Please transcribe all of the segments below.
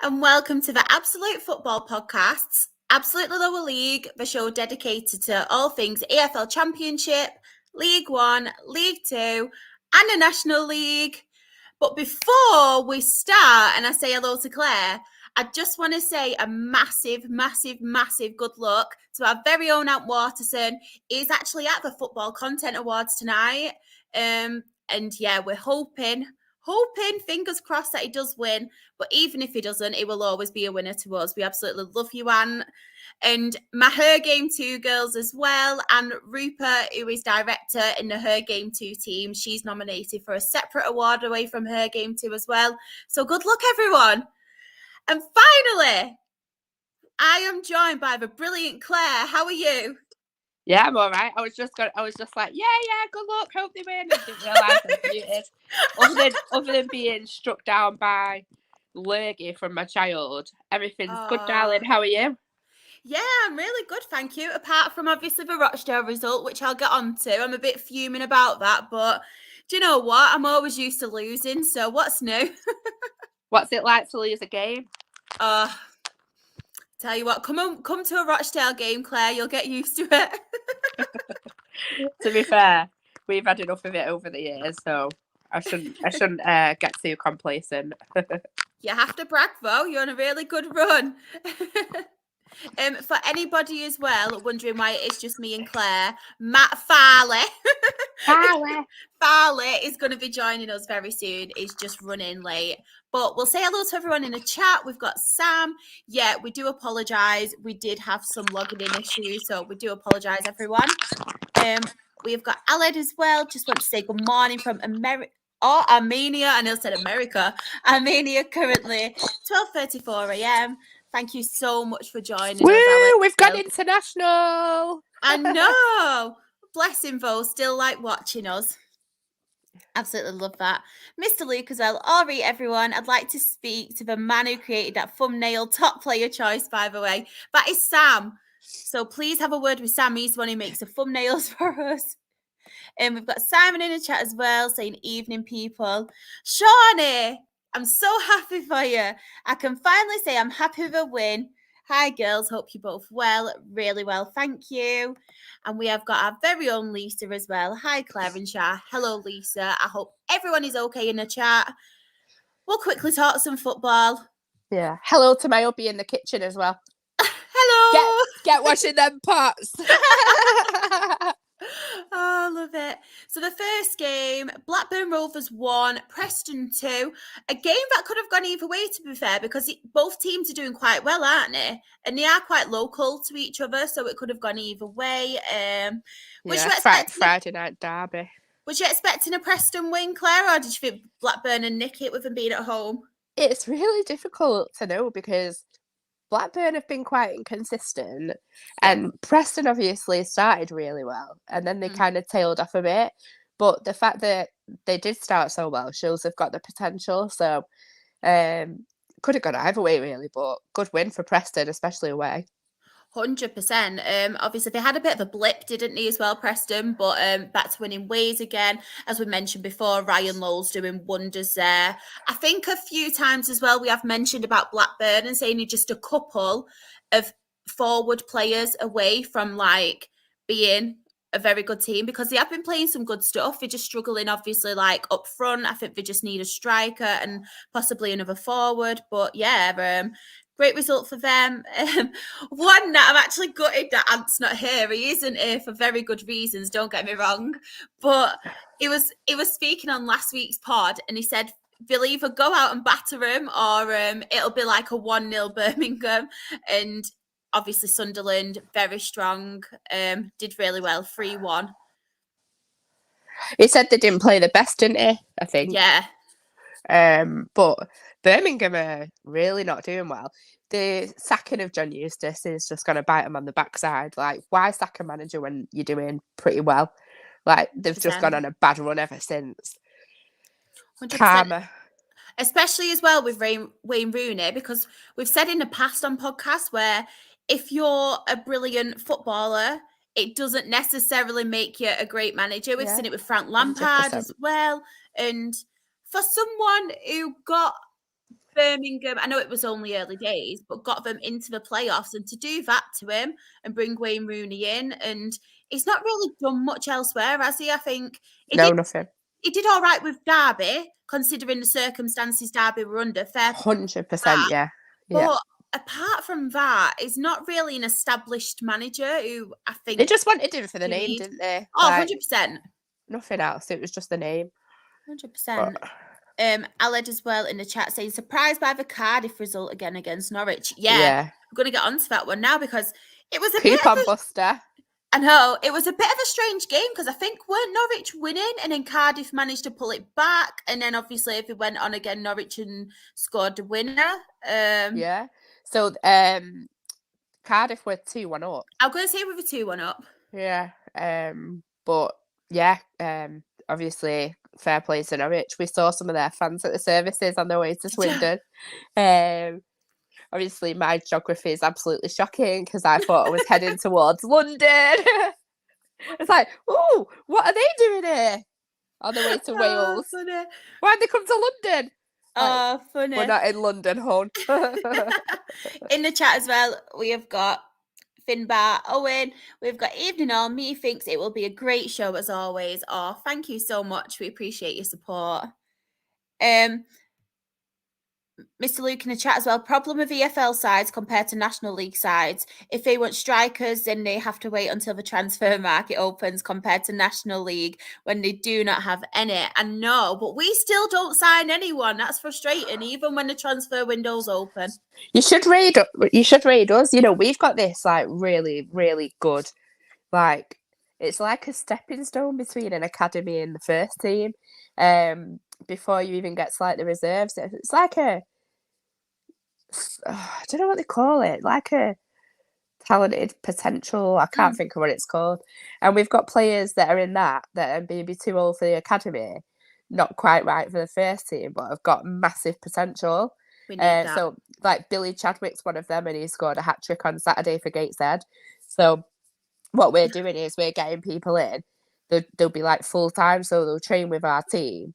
and welcome to the Absolute Football Podcasts, Absolutely Lower League, the show dedicated to all things EFL Championship, League One, League Two, and the National League. But before we start, and I say hello to Clare, I just want to say a massive good luck to our very own Ant Waterson. He's actually at the Football Content Awards tonight. And yeah, we're hoping, fingers crossed, that he does win. But even if he doesn't, he will always be a winner to us. We absolutely love you, Ant. And my Her Game 2 girls as well. And Rupert, who is director in the Her Game 2 team, she's nominated for a separate award away from Her Game 2 as well. So good luck, everyone. And finally, I am joined by the brilliant Claire. How are you? Yeah, I'm all right. I was just like, yeah, good luck, hope they win. I didn't realise I was muted. Other than being struck down by lurgy from my child, everything's good, darling. How are you? Yeah, I'm really good, thank you. Apart from obviously the Rochdale result, which I'll get on to. I'm a bit fuming about that, but do you know what? I'm always used to losing, so what's new? What's it like to lose a game? Tell you what, come to a Rochdale game, Claire. You'll get used to it. To be fair, we've had enough of it over the years, so I shouldn't get too complacent. You have to brag, though. You're on a really good run. For anybody as well wondering why it is just me and Claire, Matt Farley is going to be joining us very soon. He's just running late. But we'll say hello to everyone in the chat. We've got Sam. Yeah, we do apologise. We did have some logging in issues, so we do apologise, everyone. We've got Aled as well. Just want to say good morning from Armenia. I nearly said America. Armenia currently 12:34 a.m. Thank you so much for joining us, Alex. We've gone international. I know. Bless him, though. Still like watching us. Absolutely love that. Mr. Luke as well. All right, everyone. I'd like to speak to the man who created that thumbnail, top player choice, by the way. That is Sam. So please have a word with Sam. He's the one who makes the thumbnails for us. And we've got Simon in the chat as well, saying evening, people. Shawnee, I'm so happy for you. I can finally say I'm happy with a win. Hi, girls. Hope you're both well. Really well. Thank you. And we have got our very own Lisa as well. Hi, Claire and Shah. Hello, Lisa. I hope everyone is okay in the chat. We'll quickly talk some football. Yeah. Hello to my hubby in the kitchen as well. Hello. Get washing them pots. Oh, love it. So the first game, Blackburn Rovers 1, Preston 2. A game that could have gone either way, to be fair, because both teams are doing quite well, aren't they? And they are quite local to each other, so it could have gone either way. Friday night derby. Was you expecting a Preston win, Claire, or did you think Blackburn and nick it with them being at home? It's really difficult to know because Blackburn have been quite inconsistent, and Preston obviously started really well, and then they kind of tailed off a bit. But the fact that they did start so well shows they've got the potential. So could have gone either way, really, but good win for Preston, especially away. 100%. Obviously, they had a bit of a blip, didn't they, as well, Preston? But back to winning ways again. As we mentioned before, Ryan Lowell's doing wonders there. I think a few times as well, we have mentioned about Blackburn and saying you're just a couple of forward players away from like being a very good team, because they have been playing some good stuff. They're just struggling, obviously, like up front. I think they just need a striker and possibly another forward. But yeah, great result for them. One that I'm actually gutted that Ant's not here. He isn't here for very good reasons, don't get me wrong. But he was speaking on last week's pod, and he said they'll either go out and batter him or it'll be like a 1-0 Birmingham. And obviously Sunderland, very strong, did really well, 3-1. He said they didn't play the best, didn't he? I think. Yeah. But Birmingham are really not doing well. The sacking of John Eustace is just going to bite them on the backside. Like, why sack a manager when you're doing pretty well? Like, they've just gone on a bad run ever since. 100%. Karma. Especially as well with Wayne Rooney, because we've said in the past on podcasts where if you're a brilliant footballer, it doesn't necessarily make you a great manager. We've seen it with Frank Lampard 100%. As well. And for someone who got Birmingham, I know it was only early days, but got them into the playoffs. And to do that to him and bring Wayne Rooney in, and he's not really done much elsewhere, has he? I think nothing. He did all right with Derby, considering the circumstances Derby were under. Fair 100%, yeah. But apart from that, he's not really an established manager who I think... They just wanted him for the name, didn't they? Oh, like, 100%. Nothing else. It was just the name. 100%. Aled as well in the chat saying, surprised by the Cardiff result again against Norwich. Yeah. We're going to get onto that one now because it was a coupon buster. I know, it was a bit of a strange game because I think weren't Norwich winning and then Cardiff managed to pull it back, and then obviously if it went on again, Norwich and scored the winner. Yeah. So Cardiff were 2-1 up. I'm going to say we were 2-1 up. Yeah. But yeah, obviously fair play to Norwich. We saw some of their fans at the services on their way to Swindon. Obviously, my geography is absolutely shocking because I thought I was heading towards London. It's like, oh, what are they doing here? On the way to Wales. Funny. Why'd they come to London? Oh, funny. We're not in London, hon. In the chat as well, we have got Finbar, Owen. We've got Evening all. Me thinks it will be a great show as always. Oh, thank you so much. We appreciate your support. Mr. Luke in the chat as well. Problem with EFL sides compared to National League sides. If they want strikers, then they have to wait until the transfer market opens compared to National League when they do not have any. I know, but we still don't sign anyone. That's frustrating, even when the transfer window's open. You should raid us. You know, we've got this like really, really good. Like, it's like a stepping stone between an academy and the first team. Before you even get to like the reserves, it's like I don't know what they call it, like a talented potential. I can't think of what it's called. And we've got players that are in that are maybe too old for the academy, not quite right for the first team, but have got massive potential. We need that. So like Billy Chadwick's one of them, and he scored a hat-trick on Saturday for Gateshead. So what we're doing is we're getting people in. They'll be like full-time, so they'll train with our team.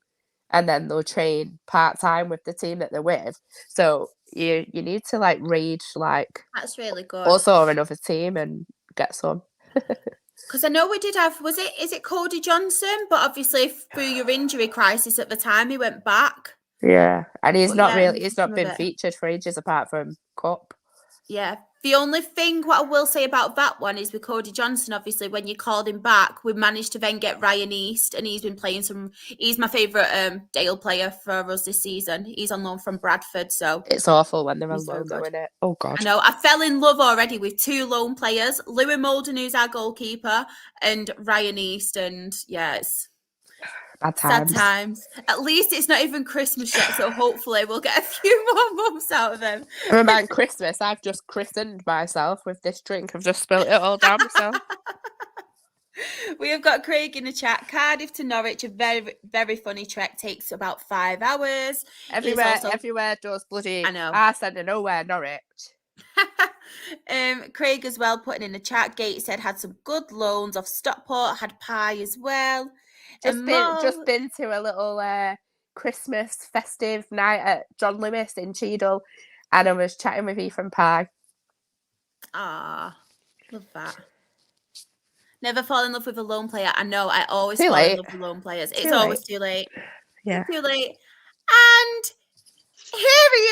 And then they'll train part-time with the team that they're with. So you need to like raid like... That's really good. Also another team and get some. Because I know we did have... Is it Cody Johnson? But obviously through your injury crisis at the time, he went back. Yeah. And he's not been featured for ages apart from Cup. Yeah. The only thing what I will say about that one is with Cody Johnson, obviously, when you called him back, we managed to then get Ryan East, and he's been playing he's my favourite Dale player for us this season. He's on loan from Bradford, so... It's awful when they're on loan, though, isn't it? Oh, God. I know. I fell in love already with two loan players, Louis Molden, who's our goalkeeper, and Ryan East, and yeah, it's... Sad times. At least it's not even Christmas yet, so hopefully we'll get a few more months out of them. Remind Christmas, I've just christened myself with this drink. I've just spilled it all down myself. We have got Craig in the chat. Cardiff to Norwich, a very, very funny trek. Takes about 5 hours. Everywhere does bloody... I know. I said nowhere, Norwich. Craig as well putting in the chat. Gateshead had some good loans off Stockport. Had Pie as well. Just been to a little Christmas festive night at John Lewis in Cheadle, and I was chatting with Ethan Pye. Ah, love that. Never fall in love with a lone player. I know, I always fall in love with lone players. It's always too late. Yeah. Too late. And here he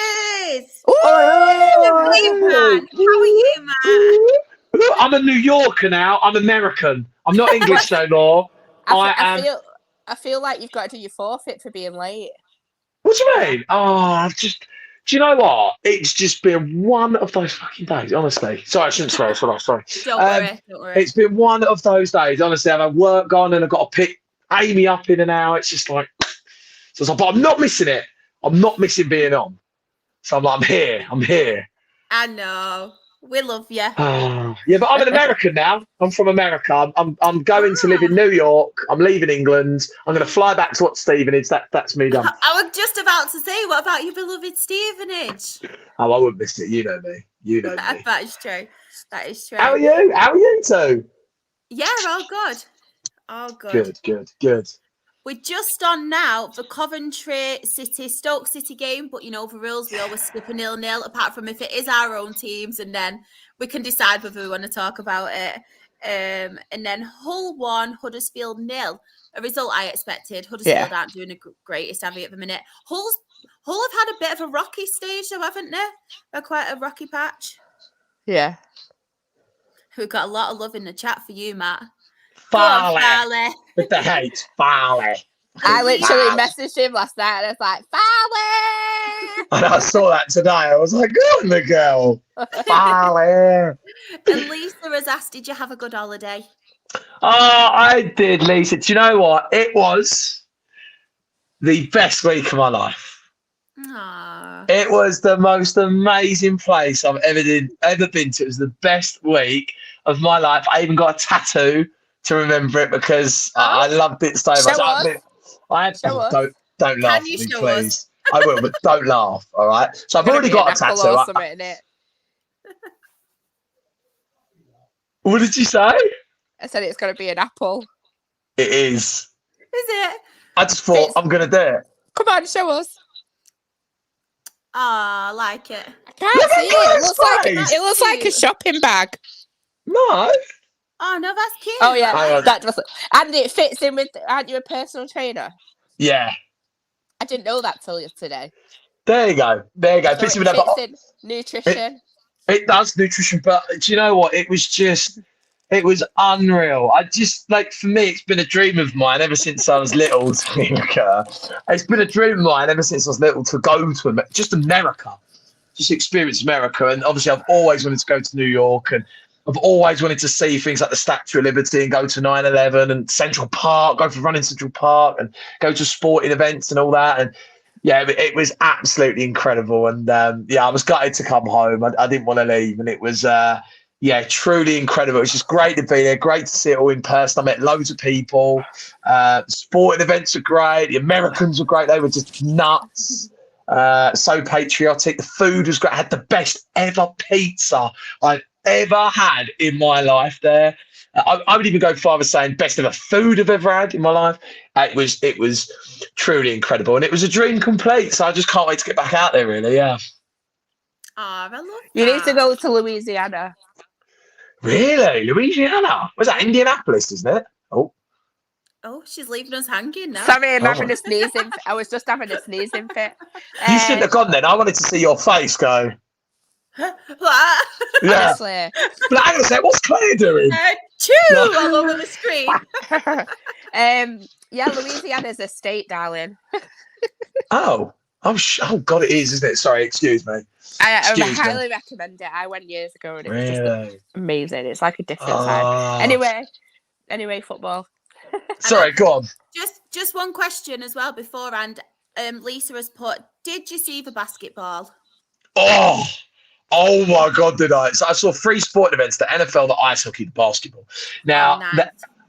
is! Oh, man. How are you, man? I'm a New Yorker now. I'm American. I'm not English no more. I feel like you've got to do your forfeit for being late. What do you mean? Oh, do you know what? It's just been one of those fucking days, honestly. Sorry, I shouldn't swear. Sorry. Don't worry. It's been one of those days, honestly. I've had work gone and I've got to pick Amy up in an hour. It's just like, but I'm not missing it. I'm not missing being on. So I'm like, I'm here. I know. We love you. Yeah, but I'm an American now. I'm from America. I'm going to live in New York. I'm leaving England. I'm going to fly back to Stevenage. That's me done. I was just about to say, what about your beloved Stevenage? Oh, I wouldn't miss it. You know me. That is true. That is true. How are you? How are you two? Yeah, all good. All good. Good. We're just on now the Coventry City Stoke City game, but you know the rules. We always skip a 0-0, apart from if it is our own teams, and then we can decide whether we want to talk about it. And then Hull 1, Huddersfield 0. A result I expected. Huddersfield aren't doing the greatest, have they, at the minute? Hull have had a bit of a rocky stage, though, haven't they? They're quite a rocky patch. Yeah. We've got a lot of love in the chat for you, Matt. Farley. With the H, Farley. I literally messaged him last night and I was like, Farley! And I saw that today. I was like, go on the girl. Farley. And Lisa has asked, did you have a good holiday? Oh, I did, Lisa. Do you know what? It was the best week of my life. Aww. It was the most amazing place I've ever been to. It was the best week of my life. I even got a tattoo to remember it because I loved it so much. Don't laugh at me, please. I will, but don't laugh. All right. So I've already got a tattoo. What did you say? I said it's going to be an apple. It is. Is it? I just thought I'm going to do it. Come on, show us. Oh, I like it. I can't see it. It looks like a shopping bag. No. Oh, no, that's cute. Oh, yeah. That does. And it fits in with, aren't you a personal trainer? Yeah. I didn't know that till yesterday. There you go. So fits in nutrition. It does nutrition, but do you know what? It was unreal. For me, it's been a dream of mine ever since I was little. It's been a dream of mine ever since I was little to go to America, just experience America. And obviously, I've always wanted to go to New York, and I've always wanted to see things like the Statue of Liberty and go to 9/11 and Central Park, go for a run in Central Park and go to sporting events and all that. And yeah, it was absolutely incredible. And I was gutted to come home. I didn't want to leave, and it was. Truly incredible. It's just great to be there. Great to see it all in person. I met loads of people. Sporting events are great. The Americans were great. They were just nuts. So patriotic. The food was great. I had the best ever pizza I've ever had in my life there. I would even go far as saying best ever food I've ever had in my life. It was truly incredible, and it was a dream complete. So I just can't wait to get back out there. Really, yeah. Oh, I love that. You need to go to Louisiana. Really? Louisiana? Was that Indianapolis, isn't it? Oh, she's leaving us hanging now. Sorry, I'm having a sneezing. I was just having a sneezing fit. You shouldn't have gone then. I wanted to see your face go. What? Yeah. Honestly. But hang on a sec, what's Claire doing? All over the screen. Louisiana's a state, darling. Oh God, it is, isn't it? Sorry, excuse me. I highly recommend it. I went years ago and it was just amazing. It's like a different time. Anyway, football. Sorry, go on. Just one question as well beforehand. Lisa has put, did you see the basketball? Oh my God, did I? So I saw 3 sporting events, the NFL, the ice hockey, the basketball. Now,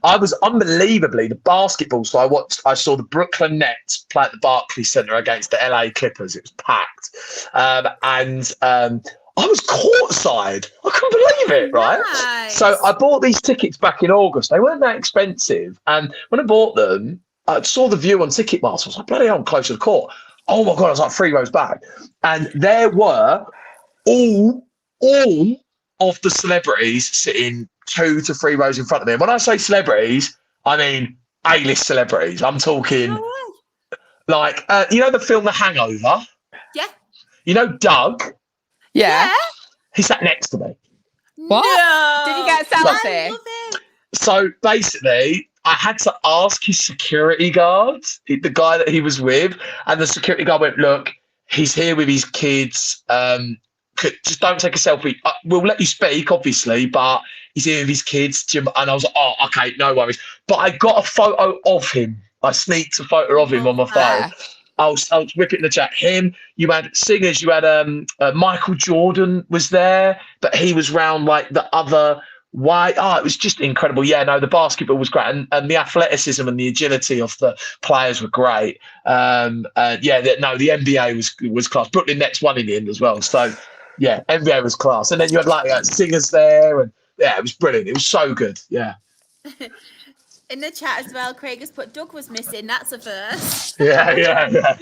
I was unbelievably the basketball. So I saw the Brooklyn Nets play at the Barclays Center against the LA Clippers. It was packed. And I was courtside. I couldn't believe it, right? Nice. So I bought these tickets back in August. They weren't that expensive. And when I bought them, I saw the view on Ticketmaster. I was like, bloody hell, I'm close to the court. Oh my God, I was like 3 rows back. And there were all of the celebrities sitting 2 to 3 rows in front of me. And when I say celebrities, I mean A-list celebrities. I'm talking like, the film The Hangover? Yeah. You know Doug? Yeah. He sat next to me. What? No. Did you get a selfie? So basically, I had to ask his security guard, the guy that he was with, and the security guard went, look, he's here with his kids. Just don't take a selfie. We'll let you speak, obviously, but he's here with his kids. And I was like, oh, okay, no worries. But I got a photo of him. I sneaked a photo of him on my phone. I was whipping in the chat. Him, you had singers, you had Michael Jordan was there, but he was round like the other way. Oh, it was just incredible. Yeah, no, the basketball was great. And the athleticism and the agility of the players were great. The NBA was class. Brooklyn Nets won in the end as well. So, yeah, NBA was class. And then you had like singers there. And yeah, it was brilliant. It was so good. Yeah. In the chat as well, Craig has put Doug was missing. That's a first. Yeah.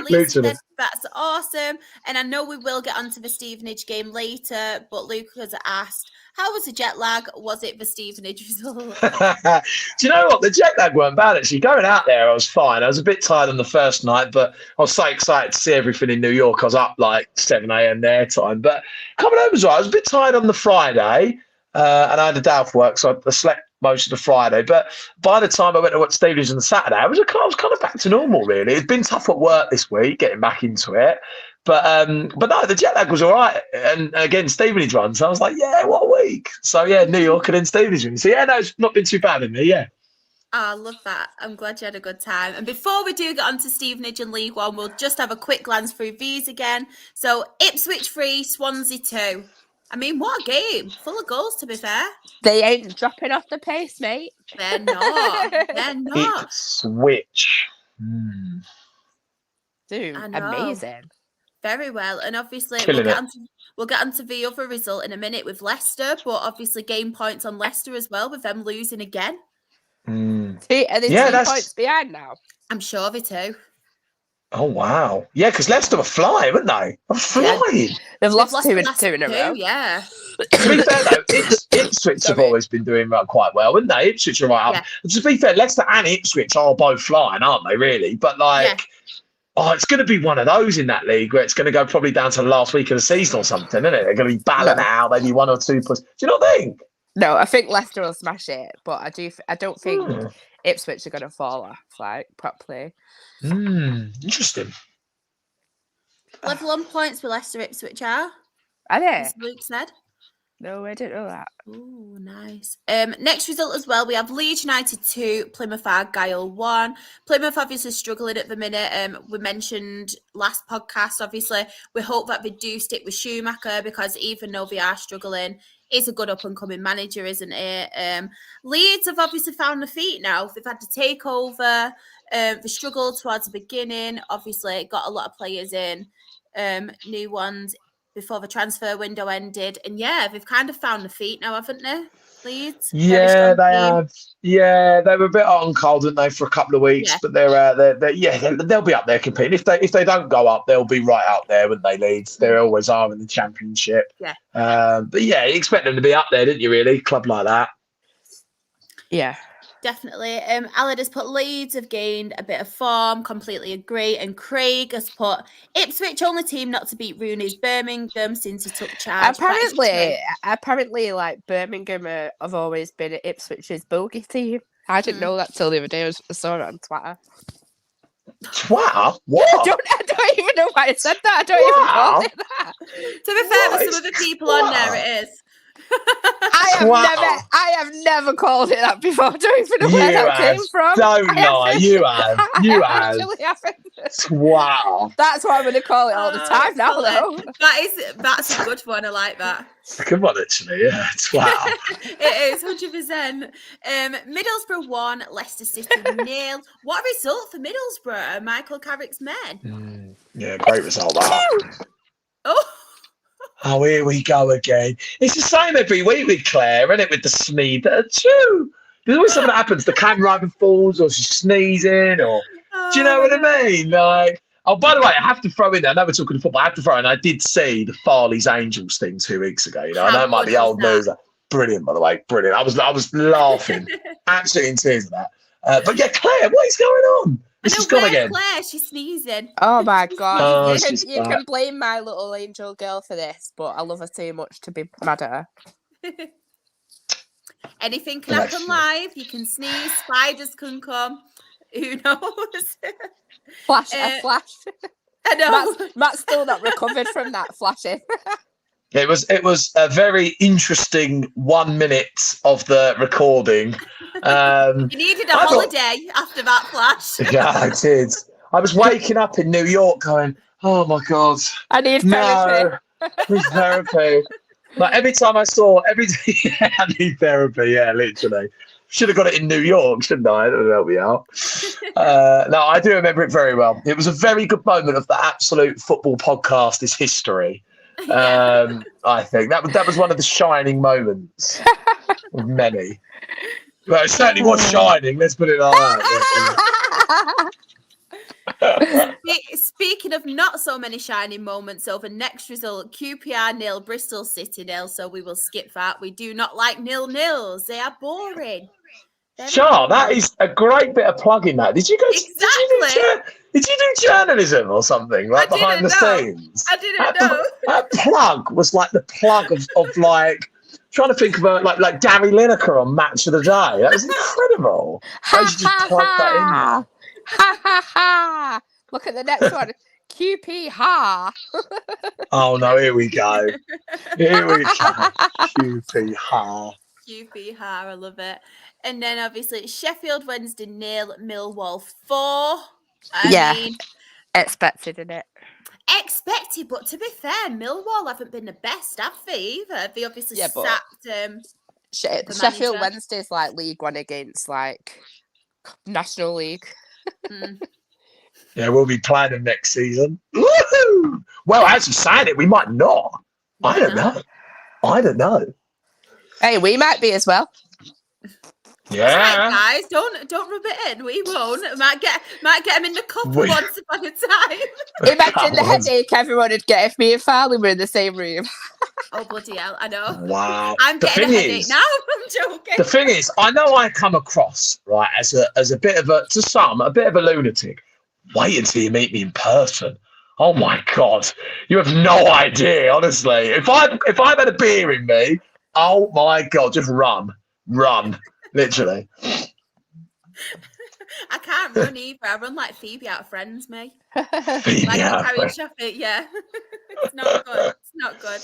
Lisa said that's awesome. And I know we will get onto the Stevenage game later, but Luke has asked, how was the jet lag? Was it the Stevenage result? Do you know what? The jet lag weren't bad, actually. Going out there, I was fine. I was a bit tired on the first night, but I was so excited to see everything in New York. I was up like 7 a.m. their time. But coming home as well, I was a bit tired on the Friday, and I had a day off work, so I slept most of the Friday. But by the time I went to watch Stevenage on the Saturday, I was kind of back to normal, really. It's been tough at work this week, getting back into it. But no, the jet lag was all right. And again, Stevenage won. So I was like, yeah, what a week. So yeah, New York and then Stevenage won. So yeah, no, it's not been too bad in me, yeah. Oh, I love that. I'm glad you had a good time. And before we do get on to Stevenage and League One, we'll just have a quick glance through these again. So Ipswich 3, Swansea 2. I mean, what a game. Full of goals, to be fair. They ain't dropping off the pace, mate. They're not. They're not. Ipswich. Dude, amazing. Very well. And obviously, we'll get onto the other result in a minute with Leicester, but obviously gain points on Leicester as well, with them losing again. See, are they 2 points behind now? I'm sure they do. Oh, wow. Yeah, because Leicester were flying, weren't they? Flying. Yeah. They've lost two in a row. Yeah. To be fair, though, Ipswich have always been doing quite well, wouldn't they? Ipswich are right up. Yeah. To be fair, Leicester and Ipswich are both flying, aren't they, really? But, it's going to be one of those in that league where it's going to go probably down to the last week of the season or something, isn't it? They're going to be battling out, maybe 1 or 2 plus. Do you not think? No, I think Leicester will smash it, but I don't think Ipswich are going to fall off, properly. Interesting. Level on points with Leicester Ipswich are they? As Luke said. No, I didn't know that. Oh, nice. Next result as well, we have Leeds United 2, Plymouth Argyle 1. Plymouth obviously struggling at the minute. We mentioned last podcast, obviously, we hope that they do stick with Schumacher, because even though they are struggling, he's a good up-and-coming manager, isn't it? Leeds have obviously found their feet now. They've had to take over. They struggled towards the beginning. Obviously, got a lot of players in, new ones, before the transfer window ended. And yeah, they've kind of found the feet now, haven't they, Leeds? Yeah, they have. Yeah, they were a bit on cold, didn't they, for a couple of weeks? But they'll be up there competing. If they don't go up, they'll be right out there, wouldn't they, Leeds? They always are in the Championship. Yeah. But yeah, you expect them to be up there, didn't you, really? Club like that. Yeah. Definitely. Alad has put Leeds have gained a bit of form. Completely agree. And Craig has put Ipswich only team not to beat Rooney's Birmingham since he took charge. Apparently, like Birmingham have always been Ipswich's bogey team. I didn't know that till the other day. I saw it on Twitter. Twitter? What? I don't even know why I said that. I don't even call it that. To be fair, with some of the people on there, it is. I have never called it that before. I don't even know where that came from. Don't lie. You have. You have. Wow. That's what I'm going to call it all the time now, though. That's a good one. I like that. Come on, actually, yeah. Wow. It is 100%. Middlesbrough 1, Leicester City 0. What a result for Middlesbrough, Michael Carrick's men. Yeah, great result. That. Oh, here we go again. It's the same every week with Clare, isn't it? With the sneeze. There's always something that happens. The camera either falls or she's sneezing, or do you know what I mean? Like, oh, by the way, I have to throw in there. I know we're talking football. I have to throw in. I did see the Farley's Angels thing 2 weeks ago. You know, I know it might be old news. Brilliant, by the way. Brilliant. I was laughing, absolutely in tears at that. But yeah, Clare, what is going on? She's gone again. Claire, she's sneezing. Oh my god! You can blame my little angel girl for this, but I love her too much to be mad at her. Anything can happen live. You can sneeze. Spiders can come. Who knows? Flash. I know. Matt's still not recovered from that flashing. It was a very interesting 1 minute of the recording. You needed a holiday after that flash. Yeah, I did. I was waking up in New York going, oh my God. I need therapy. No, therapy. Like every time I I need therapy, yeah, literally. Should have got it in New York, shouldn't I? That would help me out. No, I do remember it very well. It was a very good moment of the Absolute Football Podcast is history. I think that was one of the shining moments of many. Well, it certainly was shining. Let's put it like that. Speaking of not so many shining moments, over next result, QPR 0, Bristol City 0. So we will skip that. We do not like 0-0s. They are boring. Sure, that is a great bit of plugging. That did you go? Exactly. Did you do journalism or something like behind the scenes? I didn't know. That plug was like the plug of like trying to think of like Gary Lineker on Match of the Day. That was incredible. I should just plug that in. Ha ha ha! Look at the next one. QP ha. Oh no! Here we go. Here we go. QP ha. QP ha. I love it. And then obviously Sheffield Wednesday 0, Millwall 4. I mean, expected, isn't it? Expected, but to be fair, Millwall haven't been the best, have they? Either they obviously sacked. Sheffield Wednesday's like League One against like National League. Yeah, we'll be playing them next season. Woo-hoo! Well, as you saying it, we might not. I don't know. Hey, we might be as well. Yeah, right, guys, don't rub it in. We won't. Might get them in the cup once upon a time. Imagine the headache everyone would get if me and Farley were in the same room. Oh bloody hell! I know. Wow. I'm getting a headache now. I'm joking. The thing is, I know I come across right as a bit of a lunatic. Wait until you meet me in person. Oh my God, you have no idea. Honestly, if I've had a beer in me, oh my God, just run. Literally. I can't run either. I run like Phoebe out of Friends, me. Phoebe like out carrying Sheffield, yeah. It's not good. It's not good.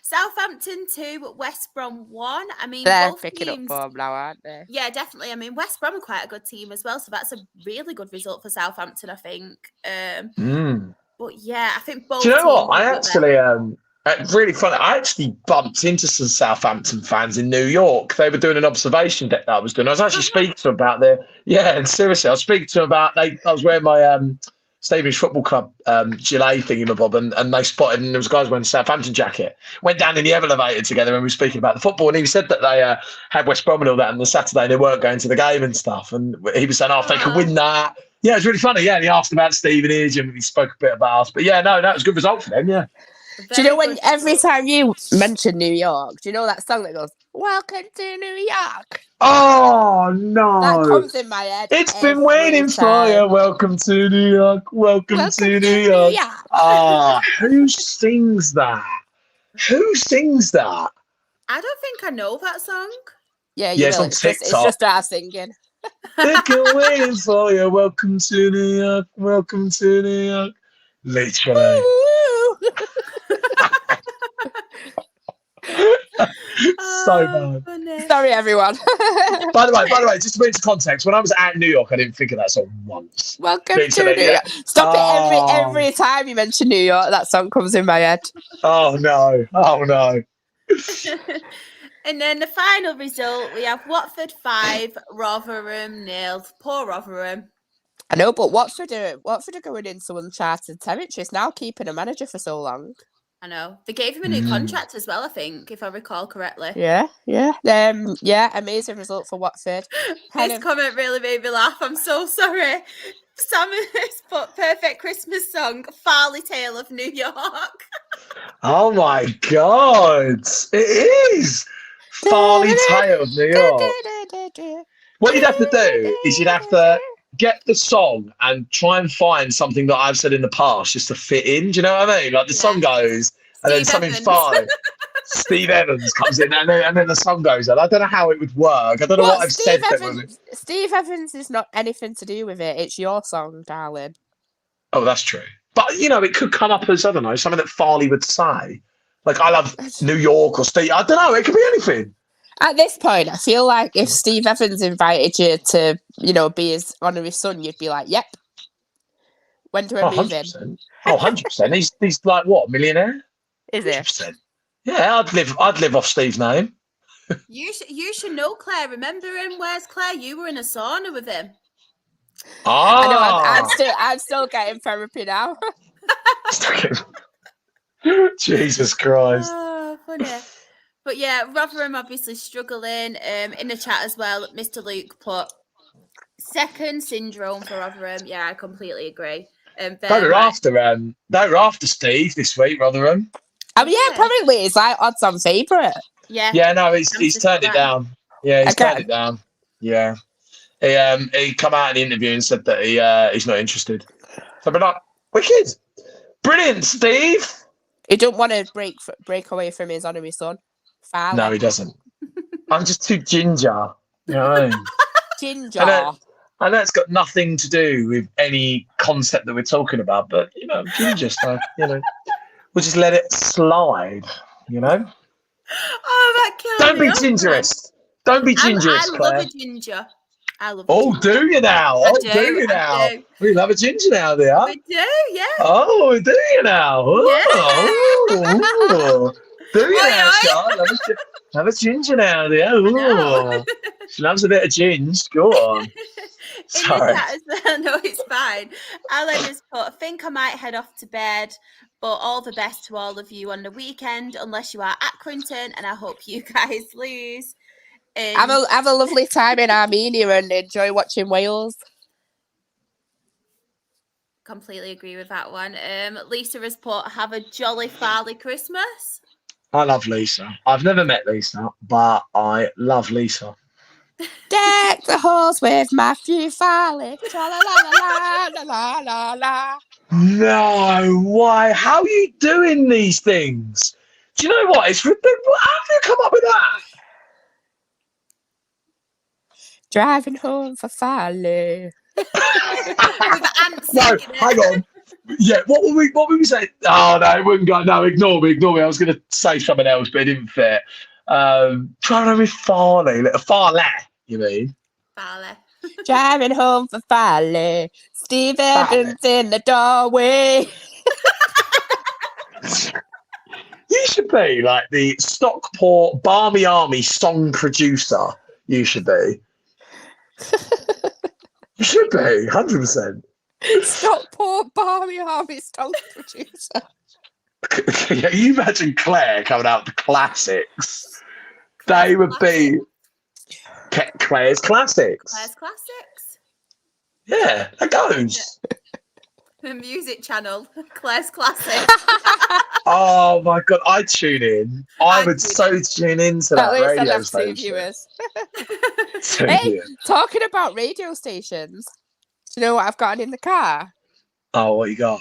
Southampton 2, West Brom 1. I mean, they're both picking teams, up form now, aren't they? Yeah, definitely. I mean, West Brom are quite a good team as well, so that's a really good result for Southampton, I think. But yeah, I think both. Do you know teams what? I actually really funny. I actually bumped into some Southampton fans in New York. They were doing an observation deck that I was doing. I was actually speaking to them about and seriously, I was speaking to them about I was wearing my Stevenage Football Club gilet thingamabob, and they spotted, and there was guys wearing a Southampton jacket. Went down in the elevator together, and we were speaking about the football, and he said that they had West Brom and all that on the Saturday, and they weren't going to the game and stuff. And he was saying, if they could win that. Yeah, it was really funny. Yeah, and he asked about Stevenage, and he spoke a bit about us. But yeah, no, that was a good result for them, yeah. Do you know when every time you mention New York, do you know that song that goes, "Welcome to New York"? Oh no! That comes in my head. It's been waiting for you. Welcome to New York. Welcome to New York. Who sings that? Who sings that? I don't think I know that song. Yeah, it's on TikTok. It's just our singing. They've been waiting for you. Welcome to New York. Welcome to New York. Literally. So bad. Funny. Sorry, everyone. By the way, just to put into context, when I was out in New York, I didn't think of that song once. Welcome to New York. Stop it every time you mention New York, that song comes in my head. Oh no. And then the final result, we have Watford 5, Rotherham 0. Poor Rotherham. I know, but Watford are going into uncharted territories now, keeping a manager for so long. I know. They gave him a new contract as well, I think, if I recall correctly. Yeah. Amazing result for Watford. This comment really made me laugh. I'm so sorry. Sam has put perfect Christmas song, Farley Tale of New York. Oh my God. It is. Farley Tale of New York. What you'd have to do is you'd have to get the song and try and find something that I've said in the past just to fit in. Do you know what I mean? Like the song goes and then something fine. Steve Evans comes in and then the song goes on. I don't know how it would work. I don't know what I've said. Steve Evans is not anything to do with it. It's your song, darling. Oh, that's true. But, it could come up as, I don't know, something that Farley would say. Like, I love New York or Steve. I don't know. It could be anything. At this point, I feel like if Steve Evans invited you to, be his honorary son, you'd be like, yep. When do I move in? Oh, 100%. He's like, what, a millionaire? Is he? 100%. Yeah, I'd live off Steve's name. You should know Clare. Remember him? Where's Clare? You were in a sauna with him. Ah. I know, I'm still getting therapy now. Jesus Christ. Oh, funny. But yeah, Rotherham obviously struggling. In the chat as well, Mr. Luke put second syndrome for Rotherham. Yeah, I completely agree. They were after Steve this week, Rotherham. I mean, yeah, apparently it's like odds on favourite. Yeah. Yeah, no, he's turned it down. Yeah, he's turned it down. Yeah. He come out in the interview and said that he's not interested. So we're like, wicked. Brilliant, Steve. He don't want to break away from his honorary son. Farley. No, he doesn't. I'm just too ginger. You know what I mean? Ginger. I know it's got nothing to do with any concept that we're talking about, but, you know, ginger stuff, you know. We'll just let it slide, you know? Oh, that killed me. Don't be gingerist. Don't be gingerist, I Claire. love a ginger. I love Oh, ginger. do you now? I Oh, do, do you I now? do. We love a ginger now, there. We do, yeah. Oh, do you now? Oh, ooh. Do you Oi, now, oi. Sean? Love a ginger now, there. Ooh. She loves a bit of ginger. Go on. Sorry. In the chat as well, no, it's fine. Alan has put, I think I might head off to bed, but all the best to all of you on the weekend, unless you are at Crinton, and I hope you guys lose. Have a lovely time in Armenia and enjoy watching Wales. Completely agree with that one. Lisa has put, have a jolly Farley Christmas. I love Lisa. I've never met Lisa, but I love Lisa. Deck the halls with Matthew Farley. Tra-la-la-la-la-la-la-la. No, why? How are you doing these things? Do you know what? It's ridiculous. How have you come up with that? Driving home for Farley. With ants No, singing it. hang on. Yeah, what were we saying? Oh no, it wouldn't go. No, ignore me. I was going to say something else, but it didn't fit. Trying to be Farley, Farley, you mean? Farley. Driving home for Farley. Steve Evans in the doorway. You should be like the Stockport Barmy Army song producer. You should be. You should be, 100%. Stockport Barmy Army song producer. Yeah, you imagine Clare coming out with the classics. They would be Clare's classics. Claire's Classics. Yeah, that goes. The music channel. Claire's Classics. Oh my God, I tune in. I would so tune into that radio station. Viewers. Hey, talking about radio stations, do you know what I've got in the car? Oh, what you got?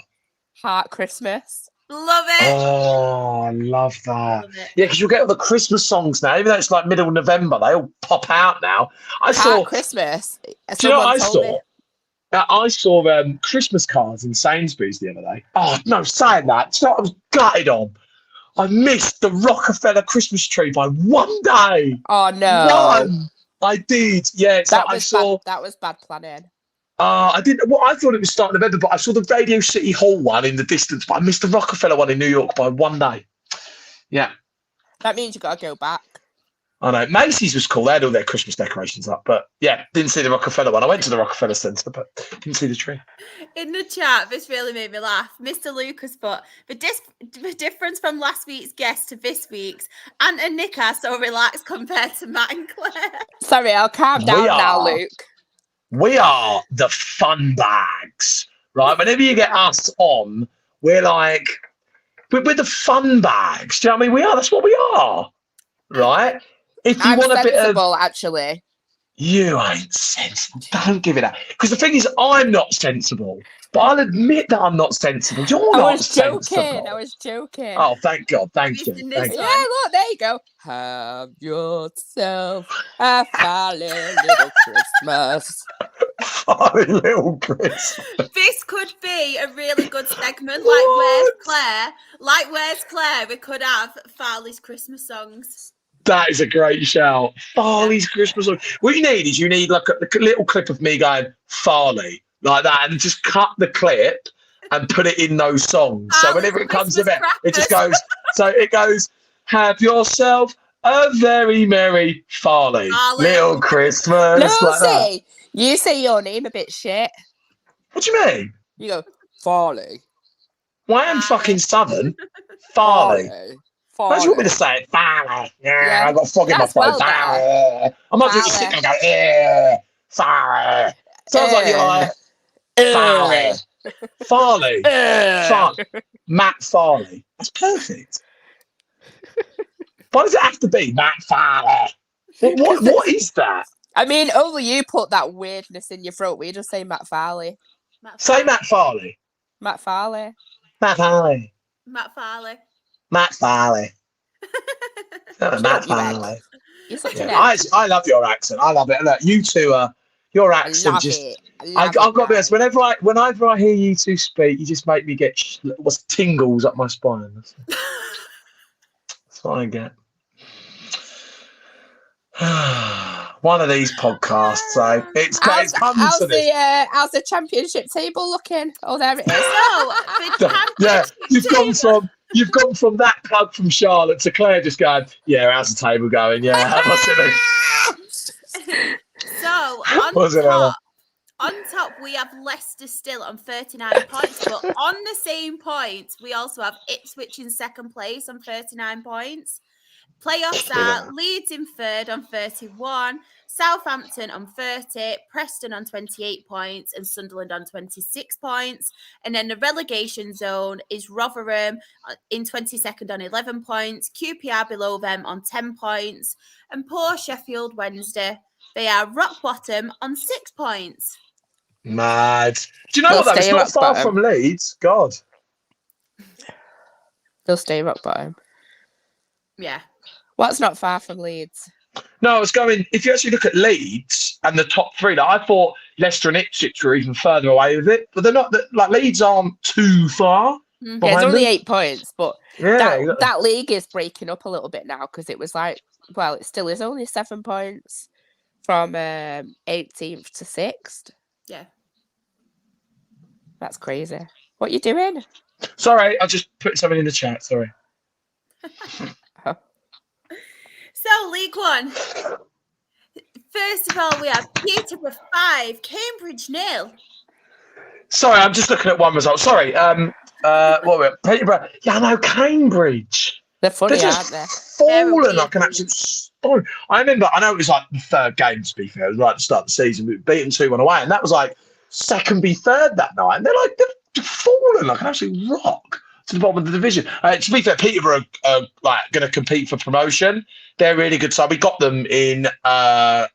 Heart Christmas. Love it. Oh, I love that. Love it. Yeah, because you'll get all the Christmas songs now, even though it's like middle of November, they all pop out now. Heart Christmas. Do you know what I saw? I saw Christmas cards in Sainsbury's the other day. Oh, no, saying that, do you know what I was gutted on? I missed the Rockefeller Christmas tree by one day. Oh, no. One. I did. Yeah, that was bad planning. I didn't. Well, I thought it was starting November, but I saw the Radio City Hall one in the distance. But I missed the Rockefeller one in New York by one day. Yeah, that means you got to go back. I know. Macy's was cool. They had all their Christmas decorations up, but yeah, didn't see the Rockefeller one. I went to the Rockefeller Centre, but didn't see the tree. In the chat, this really made me laugh. Mr. Lucas put, the difference from last week's guest to this week's, Ant and Nick are so relaxed compared to Matt and Claire. Sorry, I'll calm down now, Luke. We are the fun bags, right? Whenever you get us on, we're like, we're the fun bags. Do you know what I mean? We are. That's what we are, right? If you want a bit of, actually, you ain't sensible. Don't give it that. Because the thing is, I'm not sensible, but I'll admit that I'm not sensible. You're not sensible. I was joking. Oh, thank God. Thank you. Yeah, look, there you go. Have yourself a fine little Christmas. Fine little Christmas. This could be a really good segment. Where's Claire? Where's Claire? We could have Farley's Christmas songs. That is a great shout. Farley's Christmas song. What you need is like a little clip of me going Farley like that, and just cut the clip and put it in those songs. So whenever it comes to it, it just goes. So it goes. Have yourself a very merry Farley. Little Christmas. No, like you say your name a bit shit. What do you mean? You go Farley. Well, I am fucking Southern. Farley. Why do you want me to say it? Farley. Yeah, I've got a frog in my That's throat. well better. Farley. I might as well just sit there and go, Farley. Sounds like you're like, Farley. Farley. Matt Farley. That's perfect. Why does it have to be Matt Farley? What is that? I mean, only you put that weirdness in your throat. We just say Matt Farley. Say Matt Farley. Matt Farley. Matt Farley. Matt Farley. Matt Farley. Matt Farley. You're such Yeah, an I love your accent. I love it. Look, you two are your accent. I've got to be honest. Whenever I hear you two speak, you just make me get tingles up my spine. That's what I get. One of these podcasts, so it's come to this. How's the championship table looking? Oh, there it is. You've gone from that plug from Charlotte to Claire just going, yeah, how's the table going? Yeah, what's it? So on top, we have Leicester still on 39 points, but on the same points, we also have Ipswich in second place on 39 points. Playoffs are Leeds in third on 31, Southampton on 30, Preston on 28 points, and Sunderland on 26 points. And then the relegation zone is Rotherham in 22nd on 11 points, QPR below them on 10 points, and poor Sheffield Wednesday, they are rock bottom on 6 points. Mad. Do you know what, though? It's not far from Leeds. God. They'll stay rock bottom. Yeah. What's not far from Leeds? No, I was going, if you actually look at Leeds and the top three, like, I thought Leicester and Ipswich were even further away with it, but they're not, like, Leeds aren't too far. Yeah, it's only 8 points, but that league is breaking up a little bit now because it was like, well, it still is only 7 points from 18th to 6th. Yeah. That's crazy. What are you doing? Sorry, I just put something in the chat, sorry. So, League One. First of all, we have Peterborough 5, Cambridge 0. Sorry, I'm just looking at one result. Sorry. What were it? Peterborough. Yeah, I know, Cambridge. They're funny, They're just aren't they? fallen like an absolute stone. I remember, I know it was like the third game, to be fair. It was right at the start of the season. We beaten 2-1 away, and that was like second v third that night. And they're fallen like an absolute rock to the bottom of the division. To be fair, Peterborough are like going to compete for promotion. They're a really good side. We got them in not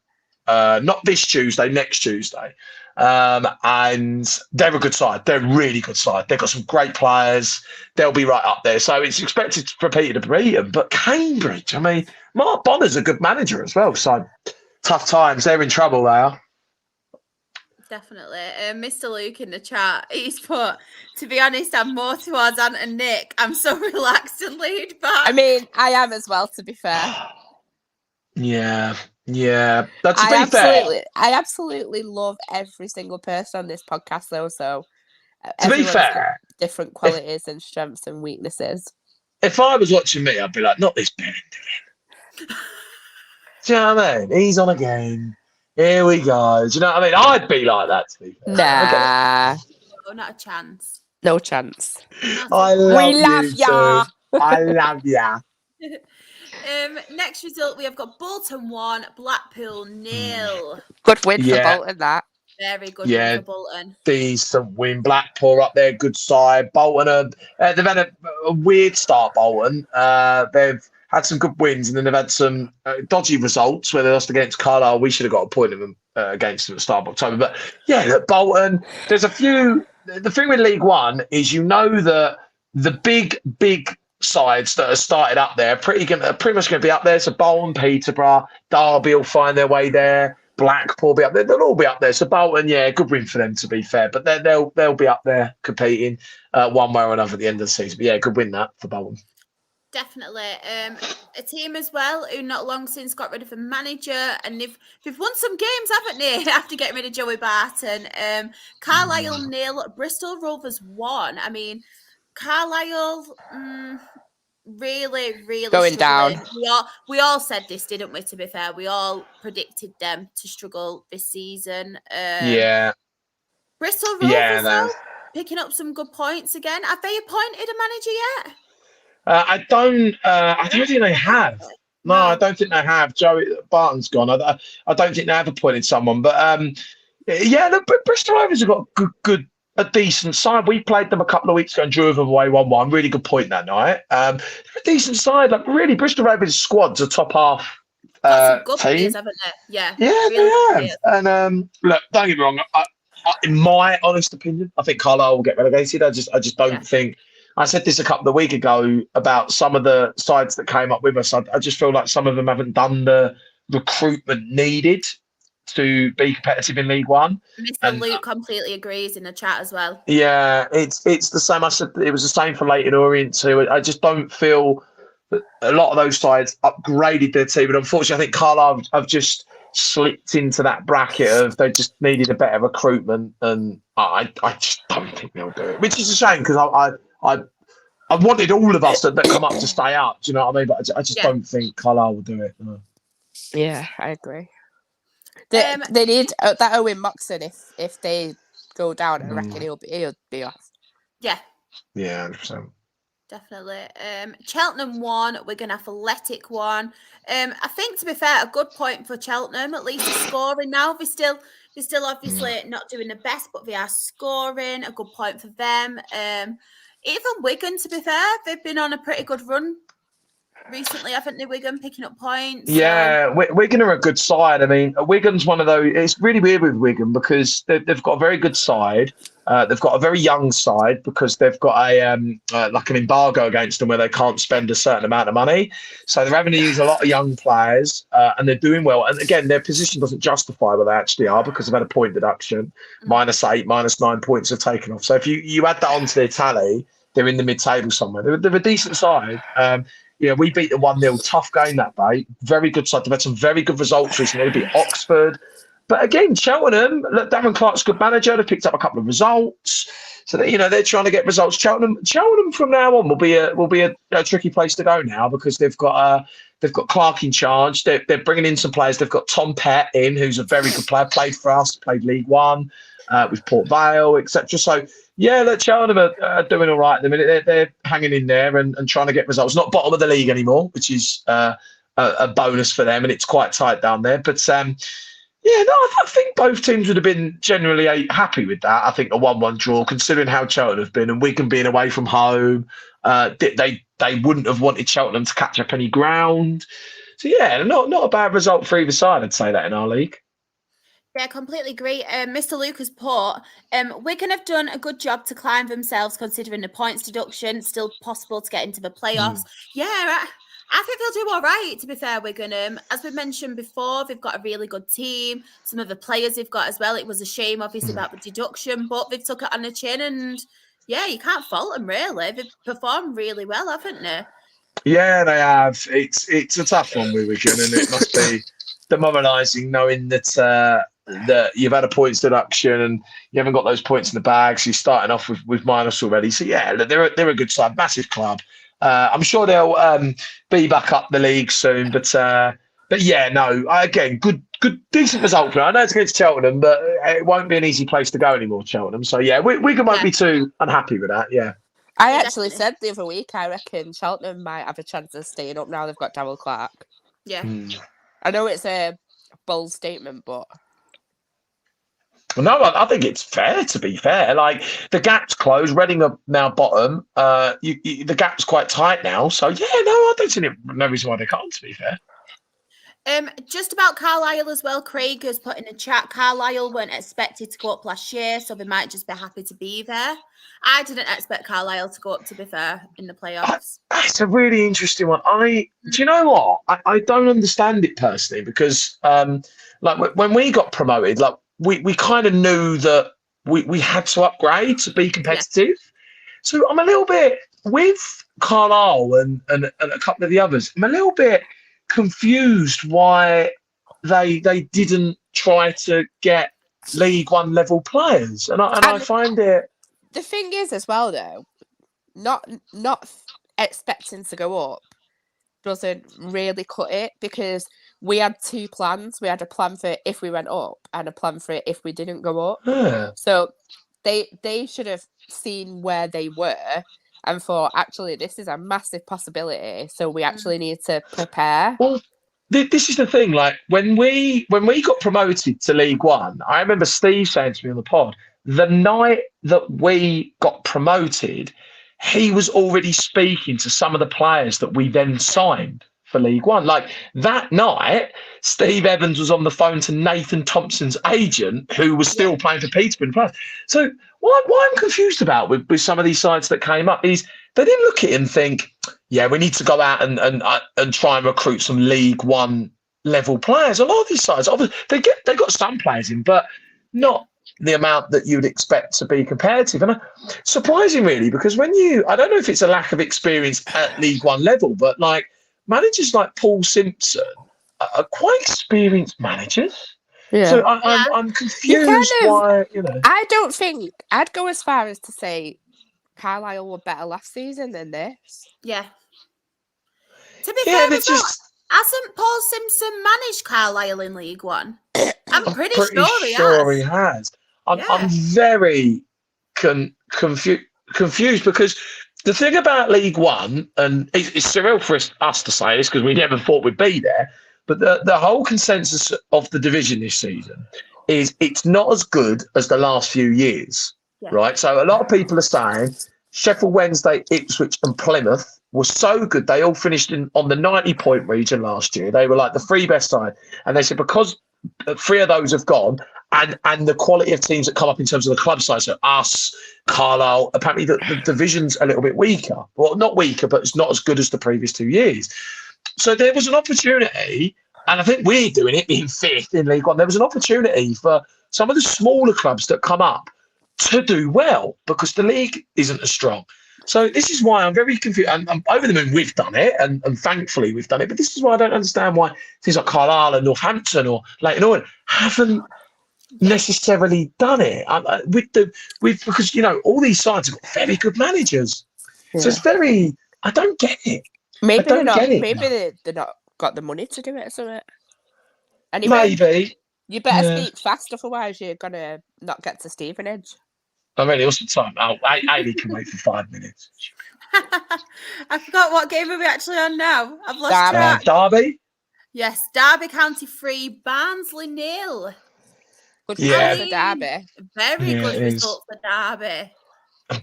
this Tuesday, next Tuesday. And they're a good side. They're a really good side. They've got some great players. They'll be right up there. So it's expected for Peter to beat them. But Cambridge, I mean, Mark Bonner's a good manager as well. So tough times. They're in trouble, they are. Definitely. Mr. Luke in the chat, he's put, to be honest, I'm more towards Ant and Nick. I'm so relaxed and laid back. I mean, I am as well, to be fair. Yeah. But to be fair, I absolutely love every single person on this podcast, though. So, to be fair, different qualities and strengths and weaknesses. If I was watching me, I'd be like, not this Ben doing. Do you know what I mean? He's on a game. Here we go. Do you know what I mean? I'd be like that, to be fair. Nah. No, not a chance. No chance. I love we love ya. I love ya. Next result, we have got Bolton 1, Blackpool 0. Good win for Bolton, that. Very good win for Bolton. Decent win. Blackpool up there, good side. Bolton, they've had a weird start, Bolton. They've had some good wins, and then they've had some dodgy results where they lost against Cardiff. We should have got a point of them against them at the start of October. But yeah, look, Bolton, there's a few. The thing with League One is that the big sides that have started up there are pretty much going to be up there. So Bolton, Peterborough, Derby will find their way there. Blackpool will be up there. They'll all be up there. So Bolton, yeah, good win for them, to be fair. But they'll be up there competing one way or another at the end of the season. But yeah, good win that for Bolton. Definitely. A team as well who not long since got rid of a manager, and they've won some games, haven't they, after getting rid of Joey Barton. Carlisle 0, Bristol Rovers 1. I mean, Carlisle really going struggling. down. We all said this, didn't we, to be fair? We all predicted them to struggle this season. Bristol Rovers, though, picking up some good points again. Have they appointed a manager yet? I don't think they have. No, I don't think they have. Joey Barton's gone. I don't think they have appointed someone. But yeah, look, Bristol Rovers have got a decent side. We played them a couple of weeks ago and drew them away 1-1. Really good point that night. They're a decent side. Like really, Bristol Rovers squad's a top half Got some good team. players, haven't they? Yeah, Yeah, really they have. And look, don't get me wrong. In my honest opinion, I think Carlisle will get relegated. I just don't think. I said this a couple of weeks ago about some of the sides that came up with us. I just feel like some of them haven't done the recruitment needed to be competitive in League One. Mr. Luke completely agrees in the chat as well. Yeah, it's the same. I said it was the same for Leyton Orient too. I just don't feel that a lot of those sides upgraded their team, but unfortunately, I think Carlisle have just slipped into that bracket of they just needed a better recruitment, and I just don't think they'll do it, which is a shame because I wanted all of us that come up to stay up. Do you know what I mean? But I just don't think Carlisle will do it. No. Yeah, I agree. They need that Owen Moxon if they go down. I reckon he'll be off. Yeah. Yeah, 100%. Definitely. Cheltenham won, Wigan Athletic won. I think, to be fair, a good point for Cheltenham, at least scoring now. They're still obviously not doing the best, but they are scoring. A good point for them. Even Wigan, to be fair, they've been on a pretty good run recently, haven't they, Wigan, picking up points? Yeah, Wigan are a good side. I mean, Wigan's one of those. It's really weird with Wigan because they've got a very good side. They've got a very young side because they've got a like an embargo against them where they can't spend a certain amount of money. So they're having to use a lot of young players, and they're doing well. And again, their position doesn't justify what they actually are because they've had a point deduction. -8, -9 points are taken off. So if you add that onto their tally, they're in the mid-table somewhere. They're a decent side. Yeah, we beat them 1-0. Tough game that day. Very good side. They've had some very good results recently. They beat Oxford. But again, Cheltenham, look, Darren Clark's a good manager. They've picked up a couple of results. So, they're trying to get results. Cheltenham from now on will be a tricky place to go now because they've got Clark in charge. They're bringing in some players. They've got Tom Pett in, who's a very good player, played for us, played League One with Port Vale, etc. So, yeah, look, Cheltenham are doing all right at the minute. They're hanging in there and trying to get results. Not bottom of the league anymore, which is a bonus for them, and it's quite tight down there. But I think both teams would have been generally happy with that. I think a 1-1 draw, considering how Cheltenham have been, and Wigan being away from home, they wouldn't have wanted Cheltenham to catch up any ground. So yeah, not a bad result for either side. I'd say that in our league. Yeah, completely agree. Mr. Lucas Port, Wigan have done a good job to climb themselves considering the points deduction. Still possible to get into the playoffs. Yeah, I think they'll do all right, to be fair, Wigan. As we mentioned before, they've got a really good team. Some of the players they've got as well. It was a shame, obviously, about the deduction, but they've took it on the chin. And, yeah, you can't fault them, really. They've performed really well, haven't they? Yeah, they have. It's a tough one with Wigan, and it must be demoralising knowing that you've had a points deduction and you haven't got those points in the bag, so you're starting off with minus already. So yeah, they're a good side, massive club. I'm sure they'll be back up the league soon, but yeah, no. Again, good, decent result for them. I know it's against Cheltenham, but it won't be an easy place to go anymore, Cheltenham. So yeah, Wigan won't be too unhappy with that. Yeah. I actually said the other week, I reckon Cheltenham might have a chance of staying up now they've got Darryl Clark. Yeah. I know it's a bold statement, but. No, I think it's fair, to be fair. Like, the gap's closed. Reading are now bottom. The gap's quite tight now. So, yeah, no, I don't see no reason why they can't, to be fair. Just about Carlisle as well, Craig has put in the chat, Carlisle weren't expected to go up last year, so they might just be happy to be there. I didn't expect Carlisle to go up, to be fair, in the playoffs. It's a really interesting one. Do you know what? I don't understand it personally because, like, when we got promoted, like, we kind of knew that we had to upgrade to be competitive. Yeah. So I'm a little bit, with Carlisle and a couple of the others, I'm a little bit confused why they didn't try to get League One level players. And I find it... The thing is as well, though, not expecting to go up doesn't really cut it because we had two plans. We had a plan for if we went up and a plan for if we didn't go up. Yeah. So they should have seen where they were and thought, actually, this is a massive possibility. So we actually need to prepare. Well, this is the thing. Like when we got promoted to League One, I remember Steve saying to me on the pod, the night that we got promoted, he was already speaking to some of the players that we then signed for League One. Like that night, Steve Evans was on the phone to Nathan Thompson's agent, who was still playing for Peterborough. So what I'm confused about with some of these sides that came up is they didn't look at it and think, yeah, we need to go out and try and recruit some League One level players. A lot of these sides, obviously, they got some players in, but not the amount that you'd expect to be competitive. And surprising, really, because I don't know if it's a lack of experience at League One level, but like managers like Paul Simpson are quite experienced managers. Yeah. So I'm confused why, I don't think I'd go as far as to say Carlisle were better last season than this. Yeah. To be fair, hasn't Paul Simpson managed Carlisle in League One? I'm pretty sure he has. I'm very confused because the thing about League One, and it's surreal for us to say this because we never thought we'd be there, but the whole consensus of the division this season is it's not as good as the last few years, right? So a lot of people are saying Sheffield Wednesday, Ipswich and Plymouth were so good. They all finished on the 90-point region last year. They were like the three best side. And they said because three of those have gone and the quality of teams that come up in terms of the club size, so us, Carlisle, apparently the division's a little bit weaker. Well, not weaker, but it's not as good as the previous 2 years. So there was an opportunity, and I think we're doing it, being fifth in League One. There was an opportunity for some of the smaller clubs that come up to do well because the league isn't as strong. So this is why I'm very confused. I'm over the moon we've done it, and thankfully we've done it. But this is why I don't understand why things like Carlisle and Northampton or Leighton Orient haven't necessarily done it because all these sides have got very good managers. Yeah. So it's very. I don't get it. Maybe they're not. Maybe they're not got the money to do it or something. Anyway, maybe you better speak fast, otherwise you're gonna not get to Stevenage. I'm really awesome time. Amy can wait for 5 minutes. I forgot what game are we actually on now. I've lost track. Derby? Yes, Derby County 3, Barnsley 0. Good result for Derby. Very good result for Derby.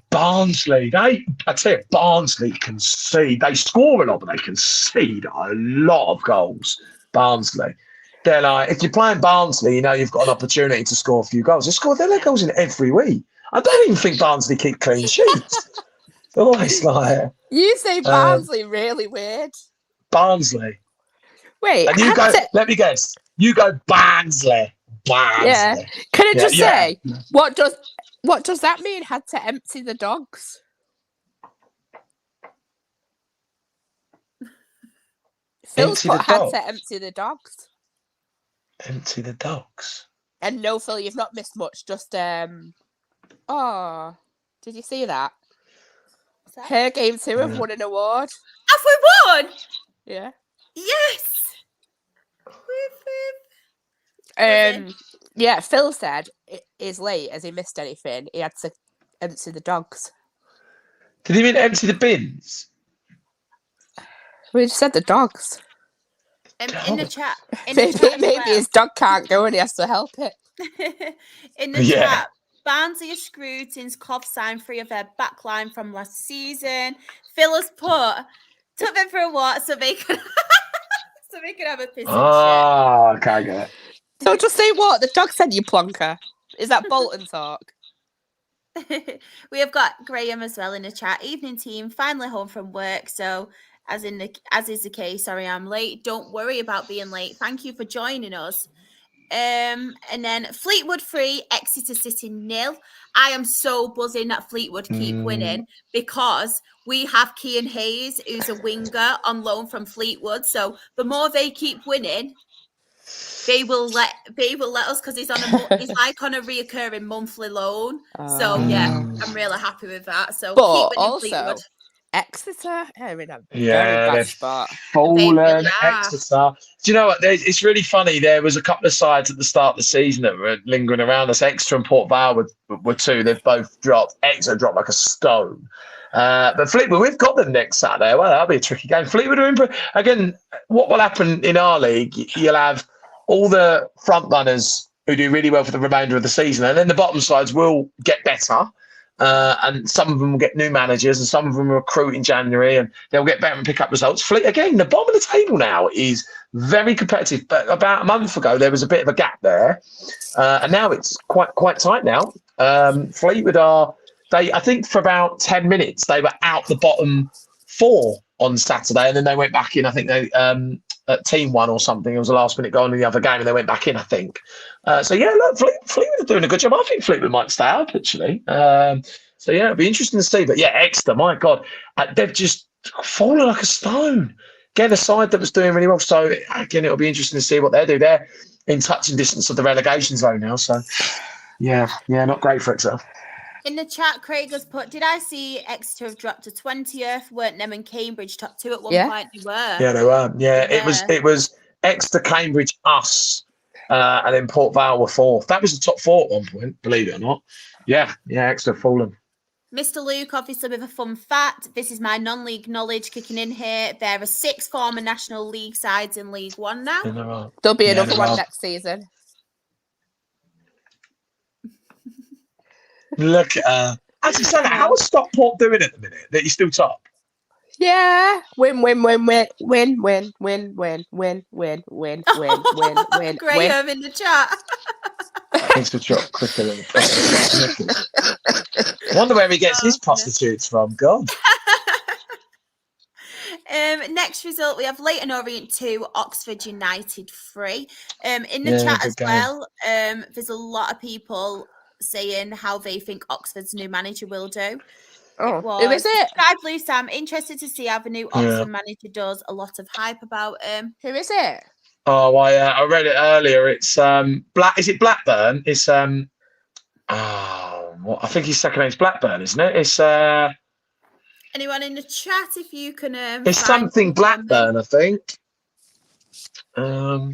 Barnsley, I tell you, Barnsley concede. They score a lot, but they concede a lot of goals. Barnsley. They're like, if you're playing Barnsley, you've got an opportunity to score a few goals. They let goals in every week. I don't even think Barnsley keep clean sheets. Always like you say Barnsley really weird. Barnsley. Wait, and you go. Let me guess. You go Barnsley. Yeah. Can I just say what does that mean? Had to empty the dogs. Phil's had to empty the dogs. Empty the dogs. And no, Phil, you've not missed much. Just did you see that? Her game 2 have won an award. Have we won? Yeah. Yes. Yeah, Phil said he's late as he missed anything. He had to empty the dogs. Did he mean empty the bins? We just said the dogs. In the chat. Maybe his dog can't go and he has to help it. In the chat, Barnsley are screwed since Cov signed 3 of their backline from last season. Phil has took them for a walk so they could have a piss. Oh, okay, I get it. So just say what? The dog said, you plonker. Is that Bolton talk? We have got Graham as well in the chat. Evening team, finally home from work. So as is the case, sorry I'm late. Don't worry about being late. Thank you for joining us. And then Fleetwood 3, Exeter City 0. I am so buzzing that Fleetwood keep winning because we have Kean Hayes, who's a winger on loan from Fleetwood. So the more they keep winning, they will let us because he's like on a reoccurring monthly loan. So I'm really happy with that. So but keep winning also, Fleetwood. Exeter, very they're bad spot. Fallen, Exeter. Do you know what? It's really funny. There was a couple of sides at the start of the season that were lingering around us. Exeter and Port Vale were 2. They've both dropped. Exeter dropped like a stone. But Fleetwood, we've got them next Saturday. Well, that'll be a tricky game. Fleetwood are in. Again, what will happen in our league, you'll have all the front runners who do really well for the remainder of the season, and then the bottom sides will get better. And some of them will get new managers, and some of them will recruit in January, and they'll get better and pick up results. Fleet, again, the bottom of the table now is very competitive. But about a month ago, there was a bit of a gap there, and now it's quite tight now. Fleetwood are, I think for about 10 minutes, they were out the bottom 4 on Saturday, and then they went back in. I think they team 1 or something. It was a last-minute goal in the other game, and they went back in, I think. So, yeah, look, Fleetwood are doing a good job. I think Fleetwood might stay up, actually. So, yeah, it'll be interesting to see. But, yeah, Exeter, my God, they've just fallen like a stone. Again, a side that was doing really well. So, again, it'll be interesting to see what they do. They're in touching distance of the relegation zone now. So, yeah, not great for Exeter. In the chat, Craig has put, did I see Exeter have dropped to 20th? Weren't them and Cambridge top 2 at one point? They were. Yeah, they were. Yeah, it was Exeter, Cambridge, us, and then Port Vale were 4th. That was the top 4 at one point, believe it or not. Yeah, Exeter fallen. Mr. Luke, obviously with a fun fact, this is my non-league knowledge kicking in here. There are 6 former National League sides in League One now. Yeah, there'll be another one next season. Look at actually, Sana, how is Stockport doing at the minute? That you're still top? Yeah. Win. Graham in the chat. Thanks for drop quicker than wonder where he gets his prostitutes from. God. Next result, we have Leyton Orient 2, Oxford United 3. In the chat as well, there's a lot of people saying how they think Oxford's new manager will do. Oh, who is it? Sky Blue Sam, interested to see how the new Oxford manager does. A lot of hype about him. Who is it? Oh, I read it earlier. It's Is it Blackburn? It's I think his second name's Blackburn, isn't it? It's anyone in the chat if you can. It's something Blackburn, I think. I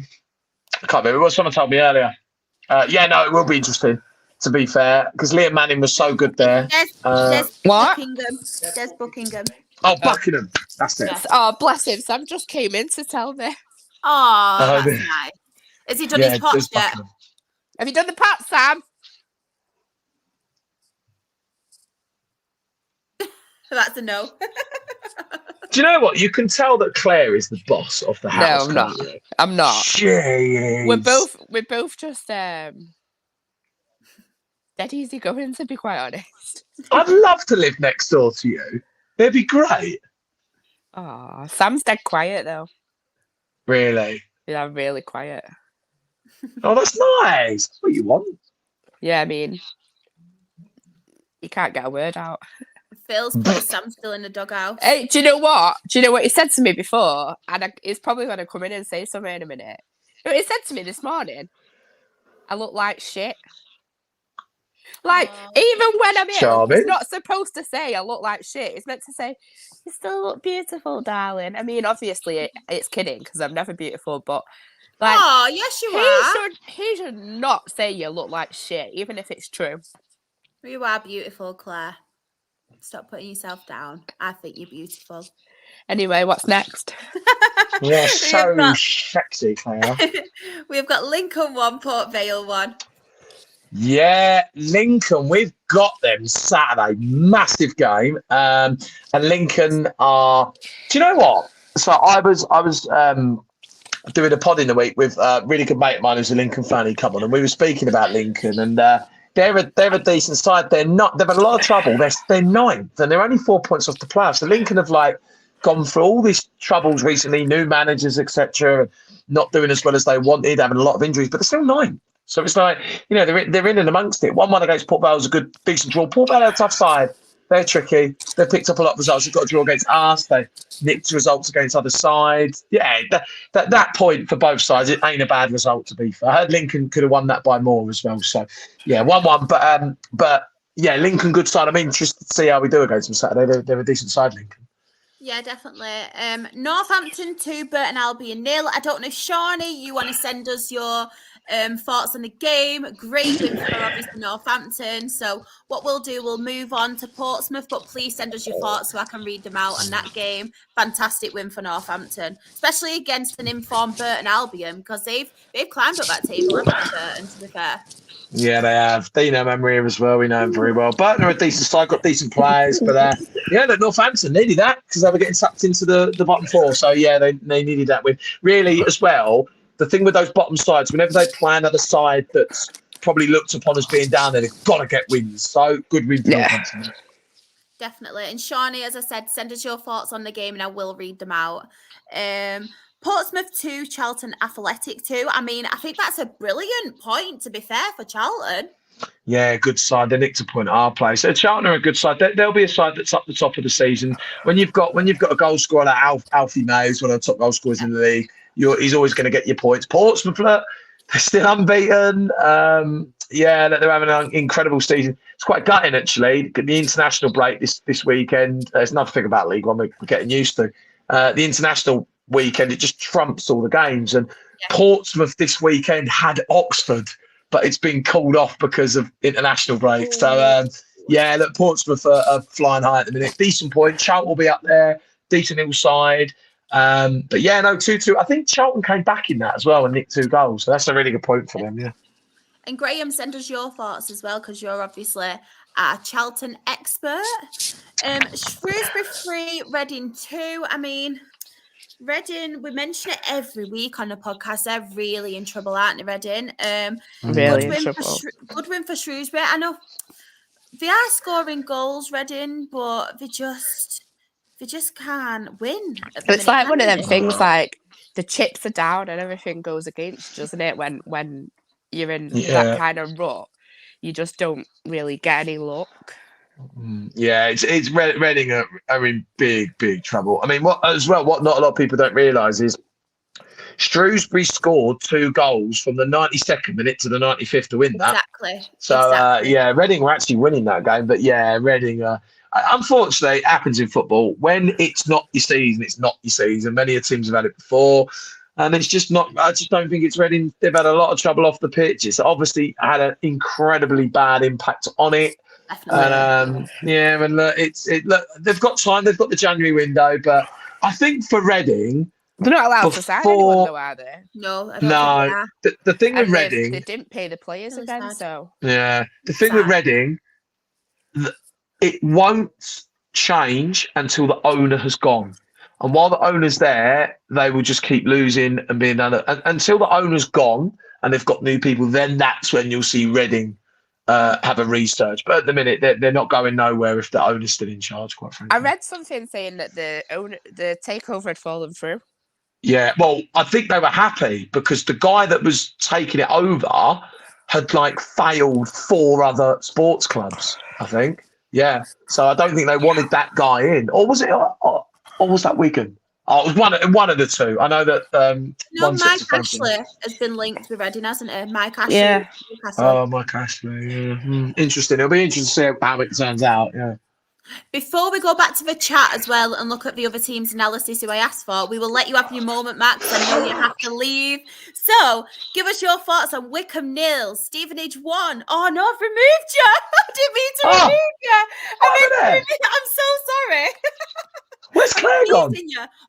can't remember. It was someone told me earlier. It will be interesting. To be fair, because Liam Manning was so good there. Des what? Buckingham. Oh, Buckingham. That's it. Oh, bless him. Sam just came in to tell me. Oh, that's nice. Has he done his pots yet? Have you done the pot, Sam? That's a no. Do you know what? You can tell that Clare is the boss of the house. No, I'm not. Jeez. We're both just dead easy going, to be quite honest. I'd love to live next door to you. It'd be great. Oh, Sam's dead quiet though. Really? Yeah, I'm really quiet. Oh, that's nice. That's what you want. Yeah, I mean, you can't get a word out. Phil's put Sam still in the doghouse. Hey, do you know what? Do you know what he said to me before? And he's probably going to come in and say something in a minute. But he said to me this morning, I look like shit. Like, even when I'm ill, he's not supposed to say I look like shit. He's meant to say, you still look beautiful, darling. I mean, obviously, it's kidding, because I'm never beautiful, but like, oh, yes, you are. He should not say you look like shit, even if it's true. You are beautiful, Claire. Stop putting yourself down. I think you're beautiful. Anyway, what's next? Yeah, so sexy, Claire. We've got Lincoln 1, Port Vale 1. Yeah, Lincoln, we've got them Saturday. Massive game. And Lincoln are... Do you know what? So I was doing a pod in the week with a really good mate of mine who's a Lincoln fan. He come on, and we were speaking about Lincoln, and they're a decent side. They've had a lot of trouble. They're ninth, and they're only 4 points off the playoffs. So Lincoln have gone through all these troubles recently, new managers, etc., not doing as well as they wanted, having a lot of injuries, but they're still ninth. So it's like, they're in and amongst it. 1-1 against Port Vale was a good, decent draw. Port Vale are a tough side. They're tricky. They've picked up a lot of results. They've got a draw against us. They nicked results against other sides. Yeah, that point for both sides, it ain't a bad result, to be fair. I heard Lincoln could have won that by more as well. So, yeah, 1-1. But yeah, Lincoln, good side. I'm interested to see how we do against them Saturday. They're a decent side, Lincoln. Yeah, definitely. Northampton 2, Burton Albion 0. I don't know, Shawnee, you want to send us your thoughts on the game. Great win for obviously Northampton. So what we'll do, we'll move on to Portsmouth, but please send us your thoughts so I can read them out on that game. Fantastic win for Northampton, especially against an informed Burton Albion, because they've climbed up that table, haven't they, Burton, to be fair. Yeah, they have. They know memory as well. We know them very well. Burton are a decent side, got decent players, but look, Northampton needed that because they were getting sucked into the bottom four. So yeah, they needed that win. Really, as well, the thing with those bottom sides, whenever they play another side that's probably looked upon as being down there, they've got to get wins. So good win for Northampton. Definitely. And Shawnee, as I said, send us your thoughts on the game and I will read them out. Portsmouth 2, Charlton Athletic 2. I mean, I think that's a brilliant point, to be fair, for Charlton. Yeah, good side. They nicked a point at our place. So Charlton are a good side. There'll be a side that's up the top of the season. When you've got a goal scorer like Alfie Mays, one of the top goal scorers in the league, he's always going to get your points. Portsmouth, look, they're still unbeaten. They're having an incredible season. It's quite gutting, actually. The international break this weekend. There's nothing about League One we're getting used to. The international weekend, it just trumps all the games. And Portsmouth this weekend had Oxford, but it's been called off because of international break. So, look, Portsmouth are flying high at the minute. Decent point. Charlton will be up there. Decent little side. 2-2. I think Charlton came back in that as well and nicked 2 goals. So that's a really good point for them, yeah. And Graham, send us your thoughts as well, because you're obviously a Charlton expert. Shrewsbury 3, Reading 2. I mean, Reading, we mention it every week on the podcast. They're really in trouble, aren't they, Reading? Good win for Shrewsbury. I know they are scoring goals, Reading, but they just can't win. It's like one of them things, like the chips are down and everything goes against, doesn't it? When you're in that kind of rut, you just don't really get any luck. Yeah, it's Reading are in big trouble. I mean, what not a lot of people don't realise is Shrewsbury scored 2 goals from the 92nd minute to the 95th to win that. Exactly. So Reading were actually winning that game, but Reading. Unfortunately, it happens in football. When it's not your season, it's not your season. Many teams have had it before. And it's just not. I just don't think it's Reading. They've had a lot of trouble off the pitch. It's obviously had an incredibly bad impact on it. Definitely. And look, they've got time. They've got the January window, but I think for Reading, they're not allowed to sign anyone, though, are they? No, I don't think the thing with Reading, they didn't pay the players again. So the thing with Reading, it won't change until the owner has gone. And while the owner's there, they will just keep losing and being done. Until the owner's gone and they've got new people, then that's when you'll see Reading have a research. But at the minute, they're not going nowhere if the owner's still in charge, quite frankly. I read something saying that the takeover had fallen through. Yeah, well, I think they were happy because the guy that was taking it over had failed 4 other sports clubs, I think. Yeah, so I don't think they wanted that guy in. Or was it? Or was that Wigan? Oh, it was one of the two. I know that. Mike Ashley has been linked with Reading, hasn't he? Mike Ashley. Yeah. Oh, Mike Ashley. Yeah. Interesting. It'll be interesting to see how it turns out. Yeah. Before we go back to the chat as well and look at the other team's analysis who I asked for, we will let you have your moment, Max. I know you have to leave. So, give us your thoughts on Wickham 0, Stevenage 1. Oh, no, I've removed you. I didn't mean to remove you. I'm so sorry. Where's Clare gone?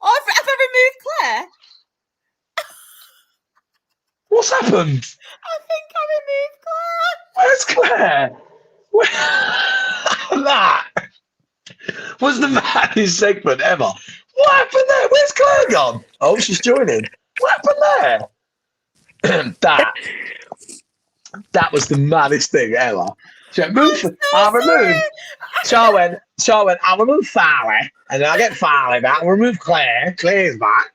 Oh, have I removed Clare? What's happened? I think I removed Clare. Where's Clare? That was the maddest segment ever. What happened there? Where's Clare gone? Oh, she's joining. What happened there? That was the maddest thing ever. She went, I'll remove. Char went, I'll remove Farley. And then I get Farley back. I'll remove Clare. Clare's back.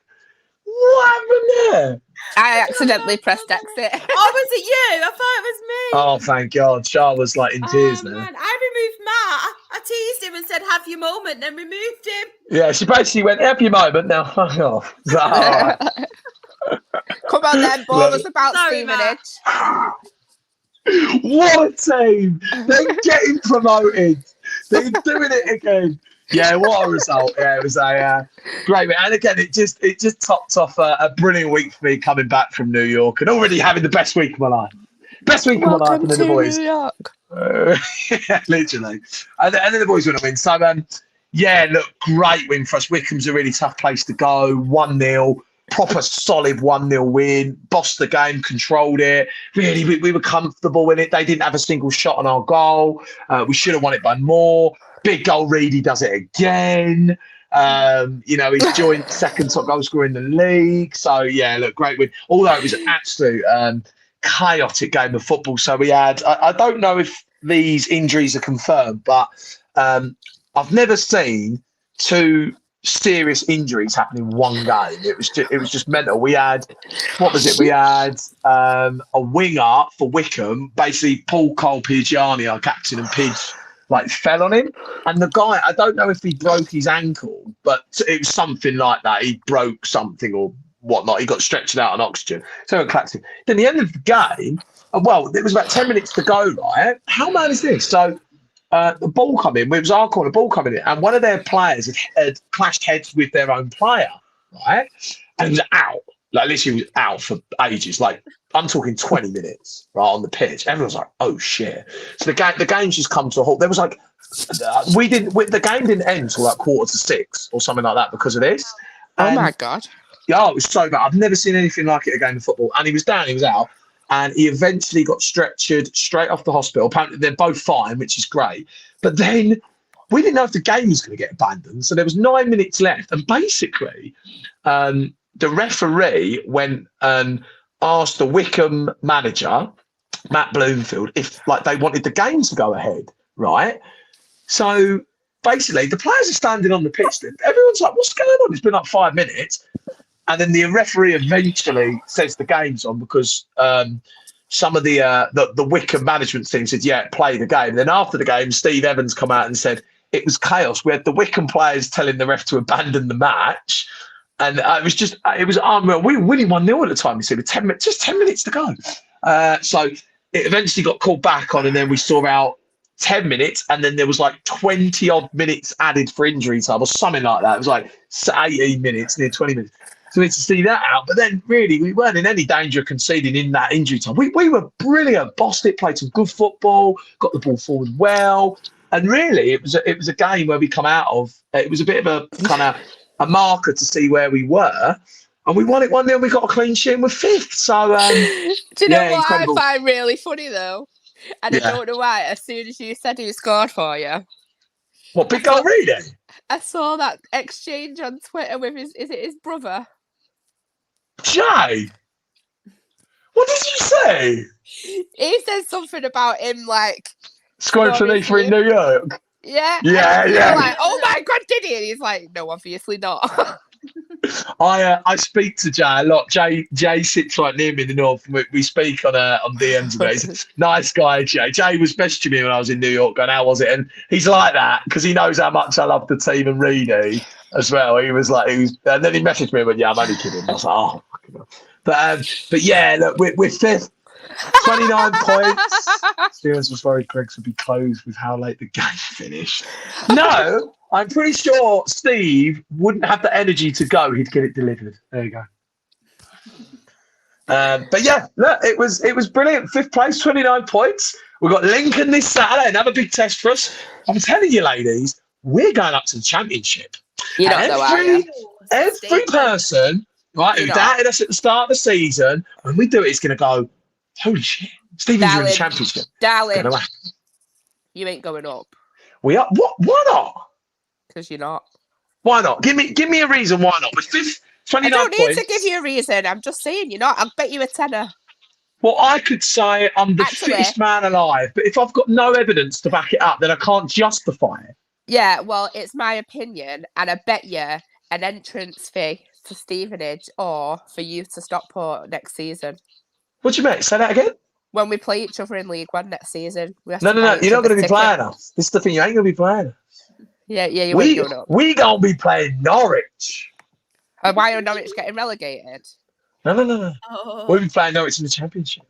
What happened there? I accidentally pressed exit. Oh, was it you? I thought it was me. Oh, thank God. Char was in tears now. Man. I removed Matt. I teased him and said, have your moment, then removed him. Yeah, she basically went, have your moment, now fuck off. Come on then, ball was about Stevenage. What a team! They're getting promoted. They're doing it again. Yeah, what a result. Yeah, it was a great week. And again, it just topped off a brilliant week for me coming back from New York and already having the best week of my life. Best week of my life, and then the boys. New York. Yeah, literally. And then the boys went to win. So, yeah, look, great win for us. Wickham's a really tough place to go. 1-0. Proper solid 1-0 win. Bossed the game, controlled it. Really, we were comfortable in it. They didn't have a single shot on our goal. We should have won it by more. Big goal, Reedy does it again. He's joined second top goal scorer in the league. So, yeah, look, great win. Although it was an absolute chaotic game of football. So we had, I don't know if these injuries are confirmed, but I've never seen two serious injuries happen in one game. It was just mental. We had, what was it? We had a winger for Wickham, basically Paul Cole Pigiani, our captain, and Pidge fell on him, and the guy, I don't know if he broke his ankle, but it was something like that. He broke something or whatnot. He got stretched out on oxygen. So it collapsed him. Then the end of the game, it was about 10 minutes to go, right? How mad is this? So the ball come in, it was our corner, ball coming in, and one of their players had clashed heads with their own player, right? And he was out. Literally he was out for ages. I'm talking 20 minutes, right, on the pitch. Everyone's like, oh shit. So the game's just come to a halt. There was the game didn't end till 5:45 or something like that because of this. Oh my God. Yeah, it was so bad. I've never seen anything like it a game of football. And he was down, he was out. And he eventually got stretchered straight off the hospital. Apparently, they're both fine, which is great. But then we didn't know if the game was going to get abandoned. So there was 9 minutes left. And basically, the referee went and asked the Wickham manager, Matt Bloomfield, if they wanted the game to go ahead, right? So basically, the players are standing on the pitch. Everyone's like, what's going on? It's been 5 minutes. And then the referee eventually says the game's on because some of the Wickham management team said, yeah, play the game. And then after the game, Steve Evans come out and said, it was chaos. We had the Wickham players telling the ref to abandon the match. And it was unreal. We were winning 1-0 at the time. You see, with 10 minutes to go. So it eventually got called back on, and then we saw out 10 minutes, and then there was 20 odd minutes added for injury time or something like that. It was 18 minutes, near 20 minutes. So we had to see that out. But then really, we weren't in any danger of conceding in that injury time. We were brilliant, bossed it, played some good football, got the ball forward well. And really, it was a game where we come out of, it was a bit of a kind of a marker to see where we were. And we won it 1-0, we got a clean sheet and we're fifth. So, do you know what incredible. I find really funny though? And I don't know why, as soon as you said who scored for you. What, big goal reading? I saw that exchange on Twitter with his brother? Jay? What did you say? He said something about him scoring for me for in New York. Yeah. Yeah. Oh my God, did he? And he's like, no, obviously not. I speak to Jay a lot. Jay sits right near me in the north. And we speak on DMs about it. He's a nice guy, Jay. Jay was messaging me when I was in New York going, how was it? And he's like that because he knows how much I love the team and Reedy as well. And then he messaged me and went, yeah, I'm only kidding. I was like, oh, fucking hell. But yeah, look, we're fifth. 29 points. Stevens was worried Greggs would be closed with how late the game finished. No, I'm pretty sure Steve wouldn't have the energy to go. He'd get it delivered. There you go. But yeah, look, it was brilliant. Fifth place, 29 points. We've got Lincoln this Saturday, another big test for us. I'm telling you, ladies, we're going up to the championship. You don't know, are you? Every person, right, who doubted us at the start of the season, when we do it, it's going to go, holy shit, Stevens are in the championship. Darling, you ain't going up. We are? What? Why not? Because you're not. Why not? Give me a reason why not. We're fifth, 29 I don't points. need to give you a reason. I'm just saying you're not. I'll bet you a tenner. Well, I could say I'm the fittest man alive, but if I've got no evidence to back it up, then I can't justify it. Yeah, well, it's my opinion, and I bet you an entrance fee to Stevenage or for you to Stockport next season. What do you mean? Say that again? When we play each other in League One next season. No. You're not going to be playing us. This is the thing. You ain't going to be playing us. Yeah, you ain't going up. We going to be playing Norwich. Why are Norwich getting relegated? No. Oh. We'll be playing Norwich in the championship.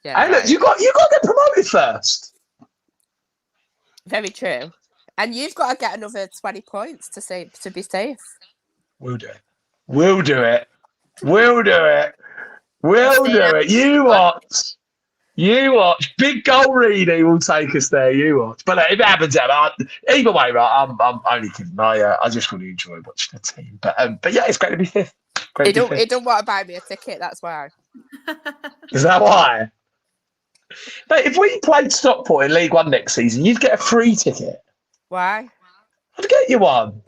Yeah, Hey, look, you got to get promoted first. Very true. And you've got to get another 20 points to be safe. We'll do it. We'll do it. We'll do it. We'll do it. You watch. You watch. Big goal Reedy will take us there. You watch. But if it happens, either way, right? I'm only kidding. I just really enjoy watching the team. But yeah, it's great to be fifth. He don't want to buy me a ticket. That's why. Is that why? Mate, if we played Stockport in League One next season, you'd get a free ticket. Why? I'd get you one.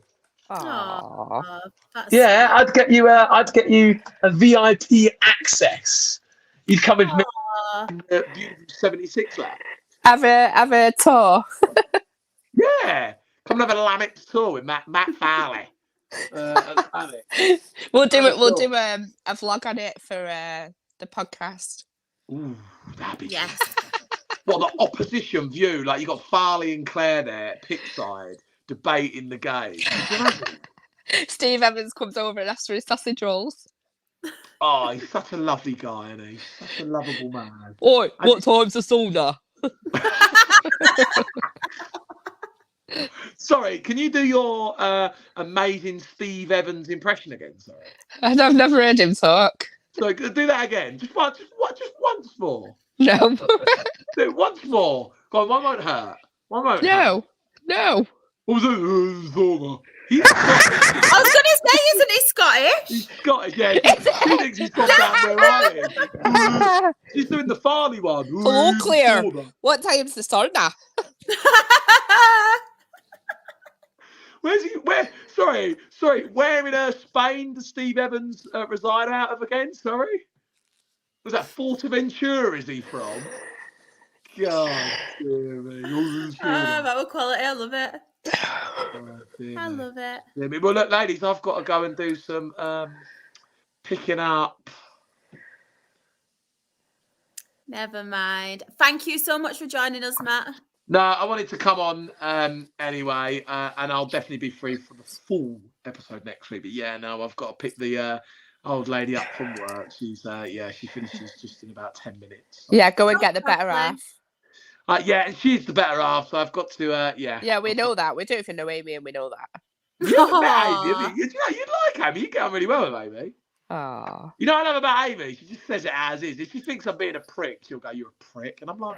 Aww. Yeah, I'd get you a VIP access. You'd come with me in the beautiful 76 lap. Have a tour. Yeah, come and have a Lamech tour with Matt Farley. We'll do it. We'll do a vlog on it for the podcast. Ooh, that'd be yes. What the opposition view? Like you got Farley and Clare there, pitchside, debating the game. Steve Evans comes over and asks for his sausage rolls. Oh, he's such a lovely guy, isn't he? Such a lovable man. Oi, what time's the sauna? Sorry, can you do your amazing Steve Evans impression again? Sorry, I've never heard him talk. So do that again. Just once more. No. Do it once more. Go on, one won't hurt. One won't hurt. No. What was it? He's Scottish. I was going to say, isn't he Scottish? He's Scottish, yeah. She thinks he's from down where I am. She's doing the Farley one. Hello, Claire. What time's the sauna? Where's he? Sorry. Where in Spain does Steve Evans reside out of again? Sorry, was that Fuerteventura? Is he from? God, dear me. That was quality. I love it. I love it. Yeah, well, look, ladies, I've got to go and do some picking up. Never mind. Thank you so much for joining us, Matt. No, I wanted to come on anyway, and I'll definitely be free for the full episode next week. But yeah, no, I've got to pick the old lady up from work. She's she finishes just in about 10 minutes. So. Yeah, go and get the better half. Yeah, and she's the better half, so I've got to Yeah, we know that. We don't even know Amy, and we know that. You met Amy. You'd like Amy. You get on really well with Amy. Oh. You know what I love about Amy? She just says it as is. If she thinks I'm being a prick, she'll go, "You're a prick," and I'm like,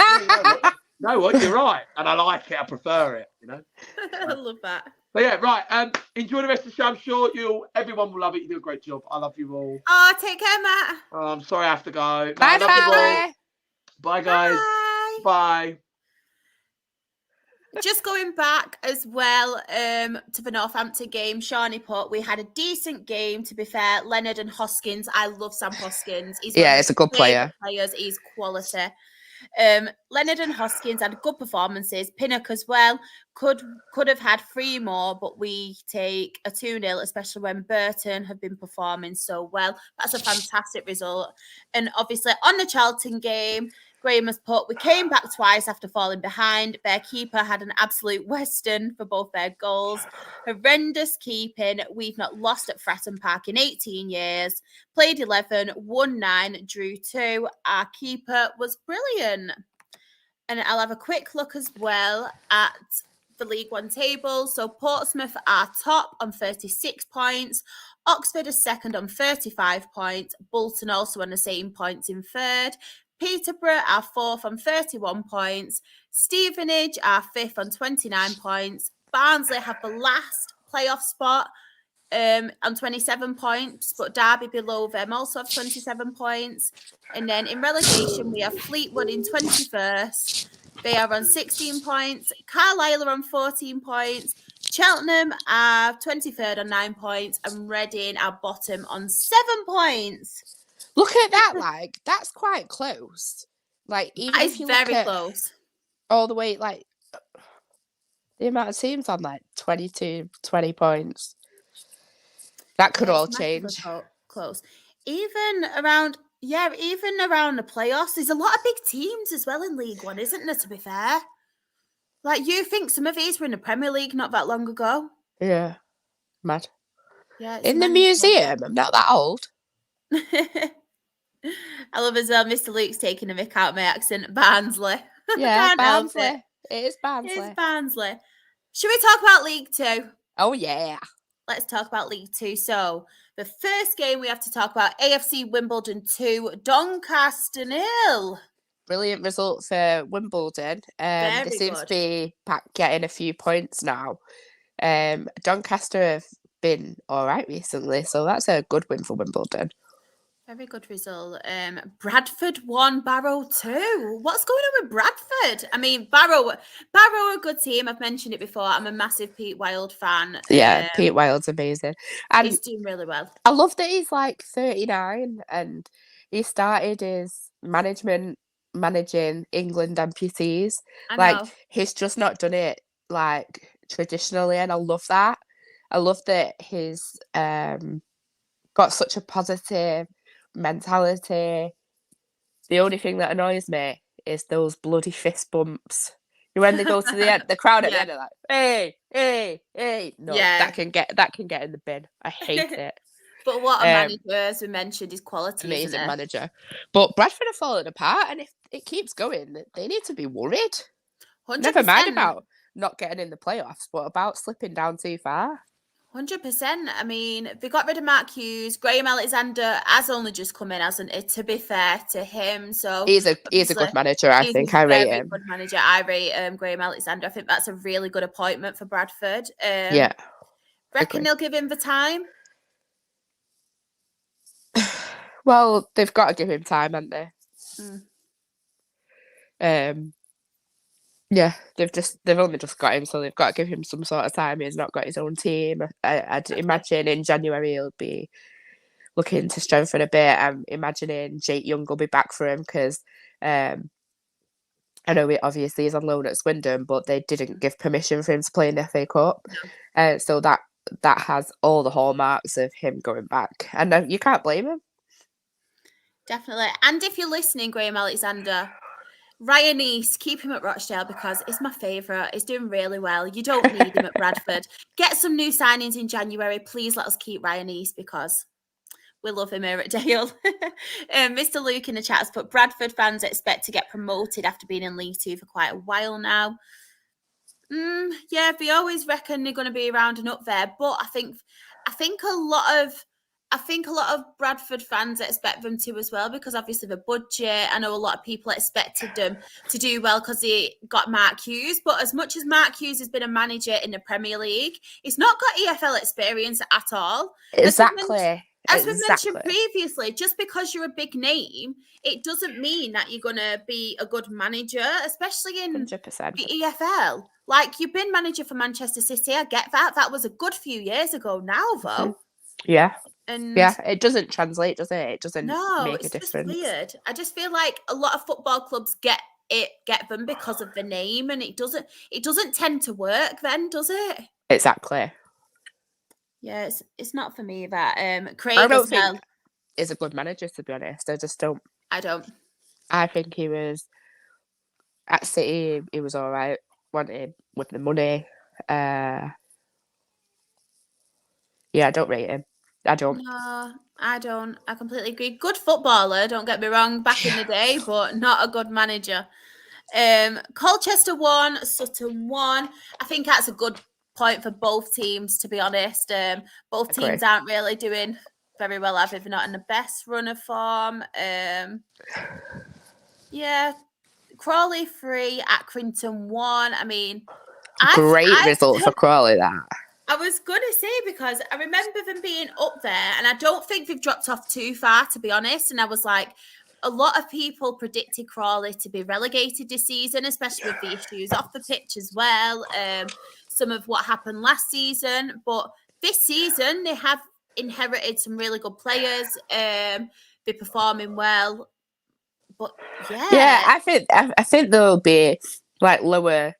"No, what? You're right," and I like it. I prefer it. You know. I love that. But yeah, right. Enjoy the rest of the show. I'm sure everyone will love it. You do a great job. I love you all. Oh, take care, Matt. I'm sorry I have to go. Bye, Farley. Bye, guys. Bye. Just going back as well to the Northampton game, Shawnee put, we had a decent game, to be fair. Leonard and Hoskins. I love Sam Hoskins. He's a good player. He's quality. Leonard and Hoskins had good performances. Pinnock as well. Could have had 3 more, but we take a 2-0, especially when Burton have been performing so well. That's a fantastic result. And obviously on the Charlton game, Graham has put, we came back twice after falling behind. Their keeper had an absolute western for both their goals. Horrendous keeping. We've not lost at Fratton Park in 18 years. Played 11, won 9, drew 2. Our keeper was brilliant. And I'll have a quick look as well at the League One table. So Portsmouth are top on 36 points. Oxford is second on 35 points. Bolton also on the same points in third. Peterborough are fourth on 31 points. Stevenage are fifth on 29 points. Barnsley have the last playoff spot on 27 points, but Derby below them also have 27 points. And then in relegation, we have Fleetwood in 21st. They are on 16 points. Carlisle are on 14 points. Cheltenham are 23rd on 9 points. And Reading are bottom on 7 points. Look at that, that's quite close. Even that is very close. All the way, the amount of teams on 22, 20 points. That could all change. Close. Even around the playoffs, there's a lot of big teams as well in League One, isn't there, to be fair? You think some of these were in the Premier League not that long ago? Yeah. Mad. Yeah. In the museum, I'm not that old. I love as well, Mr. Luke's taking a mick out of my accent. Barnsley. Yeah, Barnsley. It is Barnsley. It is Barnsley. Should we talk about League Two? Oh, yeah. Let's talk about League Two. So, the first game we have to talk about, AFC Wimbledon 2, Doncaster 0. Brilliant result for Wimbledon. They Very seem to good. be back getting a few points now. Doncaster have been all right recently, so that's a good win for Wimbledon. Very good result. Bradford 1, Barrow 2. What's going on with Bradford? I mean, Barrow are a good team. I've mentioned it before. I'm a massive Pete Wild fan. Yeah, Pete Wild's amazing. And he's doing really well. I love that he's like 39 and he started his managing England amputees. I Like, know. he's just not done it like traditionally, and I love that. I love that he's got such a positive mentality. The only thing that annoys me is those bloody fist bumps. When they go to the end, the crowd at the end are like, "Hey, hey, hey!" No, that can get in the bin. I hate it. But what a manager, as we mentioned, his quality. Amazing manager. But Bradford are falling apart, and if it keeps going, they need to be worried. 100%. Never mind about not getting in the playoffs, but about slipping down too far. 100%. I mean, they got rid of Mark Hughes. Graham Alexander has only just come in, hasn't it? To be fair to him, so he's a good manager. I think I rate him. Good manager. I rate Graham Alexander. I think that's a really good appointment for Bradford. Yeah. Reckon they'll give him the time? Well, they've got to give him time, haven't they? Yeah, they've only just got him, so they've got to give him some sort of time. He's not got his own team. I'd imagine in January he'll be looking to strengthen a bit. I'm imagining Jake Young will be back for him because I know he obviously is on loan at Swindon, but they didn't give permission for him to play in the FA Cup. So that has all the hallmarks of him going back. And you can't blame him. Definitely. And if you're listening, Graham Alexander, Ryan East, keep him at Rochdale because it's my favourite. He's doing really well. You don't need him at Bradford. Get some new signings in January. Please let us keep Ryan East because we love him here at Dale. Mr. Luke in the chat has put Bradford fans expect to get promoted after being in League Two for quite a while now. Yeah, they always reckon they're going to be around and up there, but I think a lot of Bradford fans expect them to as well because obviously the budget. I know a lot of people expected them to do well because they got Mark Hughes. But as much as Mark Hughes has been a manager in the Premier League, he's not got EFL experience at all. Exactly. As we mentioned previously, just because you're a big name, it doesn't mean that you're going to be a good manager, especially in 100%. the EFL. Like, you've been manager for Manchester City. I get that. That was a good few years ago now, though. Yeah. And yeah, it doesn't translate, does it? It doesn't make a difference. Just weird. I just feel like a lot of football clubs get them because of the name, and it doesn't tend to work then, does it? Exactly. Yeah, it's not for me that Craig I don't think is a good manager, to be honest. I just don't. I don't. I think he was at City. He was all right. Wanted with the money. Yeah, I don't rate him. I don't. No, I don't. I completely agree. Good footballer, don't get me wrong, back in the day, but not a good manager. Colchester 1, Sutton 1. I think that's a good point for both teams, to be honest. Both teams aren't really doing very well, either. They're not in the best run of form. Yeah, Crawley 3, Accrington 1. I mean, great result for Crawley, that. I was going to say, because I remember them being up there, and I don't think they've dropped off too far, to be honest. And I was like, a lot of people predicted Crawley to be relegated this season, especially with the issues off the pitch as well. Some of what happened last season. But this season, they have inherited some really good players. They're performing well. But yeah, I think they'll be like lower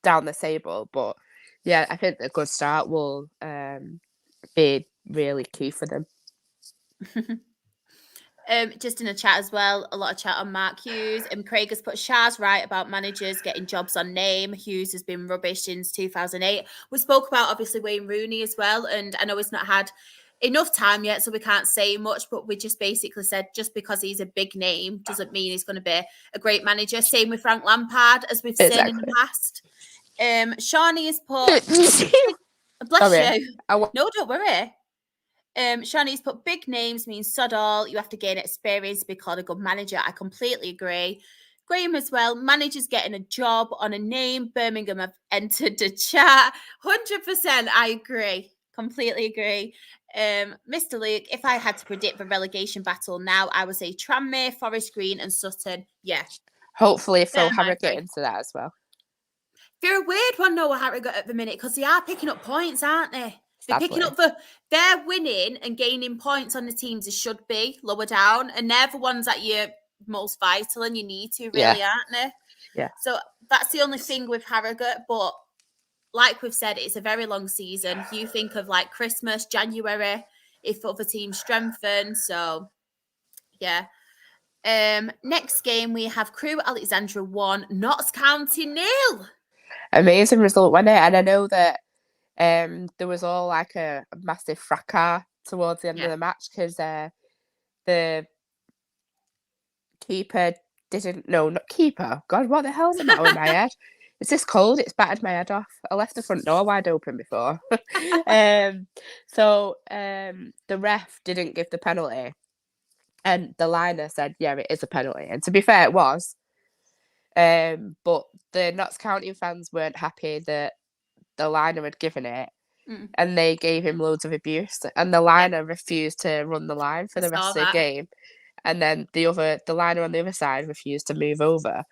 down the table, but yeah, I think a good start will be really key for them. Just in a chat as well, a lot of chat on Mark Hughes. Craig has put Shah's right about managers getting jobs on name. Hughes has been rubbish since 2008. We spoke about obviously Wayne Rooney as well, and I know he's not had enough time yet, so we can't say much, but we just basically said just because he's a big name doesn't mean he's going to be a great manager. Same with Frank Lampard, as we've seen in the past. Shawnee's put... Bless Sorry. you. No, don't worry. Shawnee's put big names means sod all. You have to gain experience to be called a good manager. I completely agree. Graham as well. Managers getting a job on a name. Birmingham have entered the chat. 100%. I agree. Completely agree. Mr. Luke, if I had to predict the relegation battle now, I would say Tranmere, Forest Green, and Sutton. Yeah. Hopefully throw Harrogate into that as well. They're a weird one, Noah Harrogate, at the minute because they are picking up points, aren't they? They're Sadly. picking up they're winning and gaining points on the teams they should be lower down, and they're the ones that you're most vital and you need to, really, aren't they? Yeah. So that's the only thing with Harrogate, but like we've said, it's a very long season. You think of like Christmas, January, if other teams strengthen. So, yeah. Next game, we have Crewe Alexandra 1, Notts County 0. Amazing result, wasn't it? And I know that there was all like a massive fracas towards the end of the match because the keeper not keeper. God, what the hell's the matter with my head? It's this cold. It's battered my head off. I left the front door wide open before. So the ref didn't give the penalty. And the liner said, yeah, it is a penalty. And to be fair, it was. But the Notts County fans weren't happy that the liner had given it. And they gave him loads of abuse. And the liner refused to run the line for the rest of the game. And then the liner on the other side refused to move over.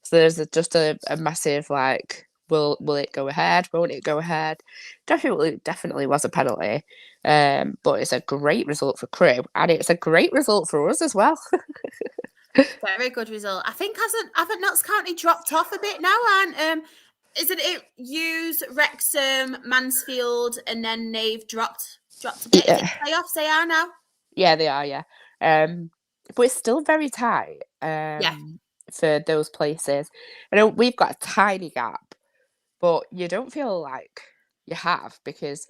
So there's just a massive like, will it go ahead? Won't it go ahead? Definitely was a penalty. But it's a great result for Crewe, and it's a great result for us as well. Very good result. I think haven't Notts County dropped off a bit now, and isn't it Hughes, Wrexham, Mansfield, and then they've dropped a bit? Is it playoffs they are now? Yeah, they are. Yeah. But it's still very tight. For those places. I know we've got a tiny gap, but you don't feel like you have because,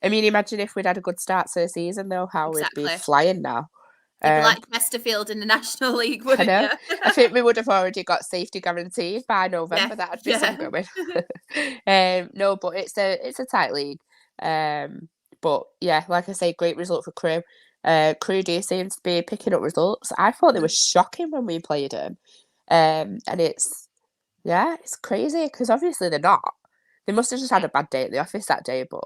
I mean, imagine if we'd had a good start to the season, though, how we'd be flying now. You'd be like Chesterfield in the National League, wouldn't you? I think we would have already got safety guaranteed by November. That'd be some going. No, but it's a tight league. But yeah, like I say, great result for Crewe. Crewe do seem to be picking up results. I thought they were shocking when we played them. And it's crazy because obviously they're not. They must have just had a bad day at the office that day, but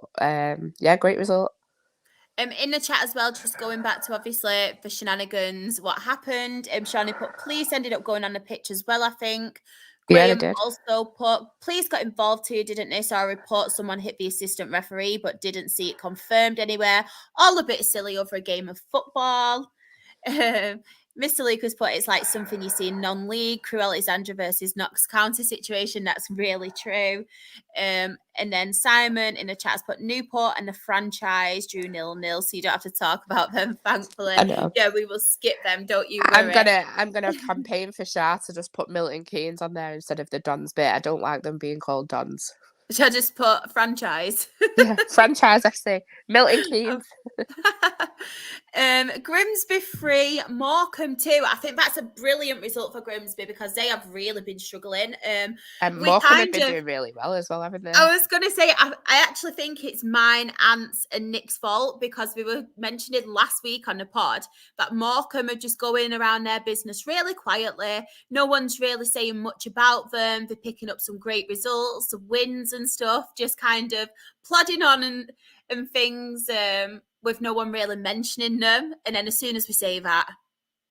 great result. In the chat as well, just going back to obviously the shenanigans, what happened. Shani put police ended up going on the pitch as well, I think. Graham also put police got involved too, didn't they? Saw a report someone hit the assistant referee, but didn't see it confirmed anywhere. All a bit silly over a game of football. Mr. Lucas put it's like something you see in non-league, Crewe Alexandra versus Notts County situation. That's really true. And then Simon in the chat has put Newport and the franchise drew 0-0, so you don't have to talk about them, thankfully. I know. Yeah, we will skip them, don't you worry. I'm gonna campaign for Shah to just put Milton Keynes on there instead of the Dons bit. I don't like them being called Dons. Should I just put franchise? Yeah, franchise FC. Milton Keynes. Grimsby 3, Morecambe 2. I think that's a brilliant result for Grimsby because they have really been struggling. And Morecambe have been doing really well as well, haven't they? I was going to say, I actually think it's mine, Ant's, and Nick's fault because we were mentioning last week on the pod that Morecambe are just going around their business really quietly. No one's really saying much about them. They're picking up some great results, some wins and stuff, just kind of plodding on and things with no one really mentioning them. And then as soon as we say that,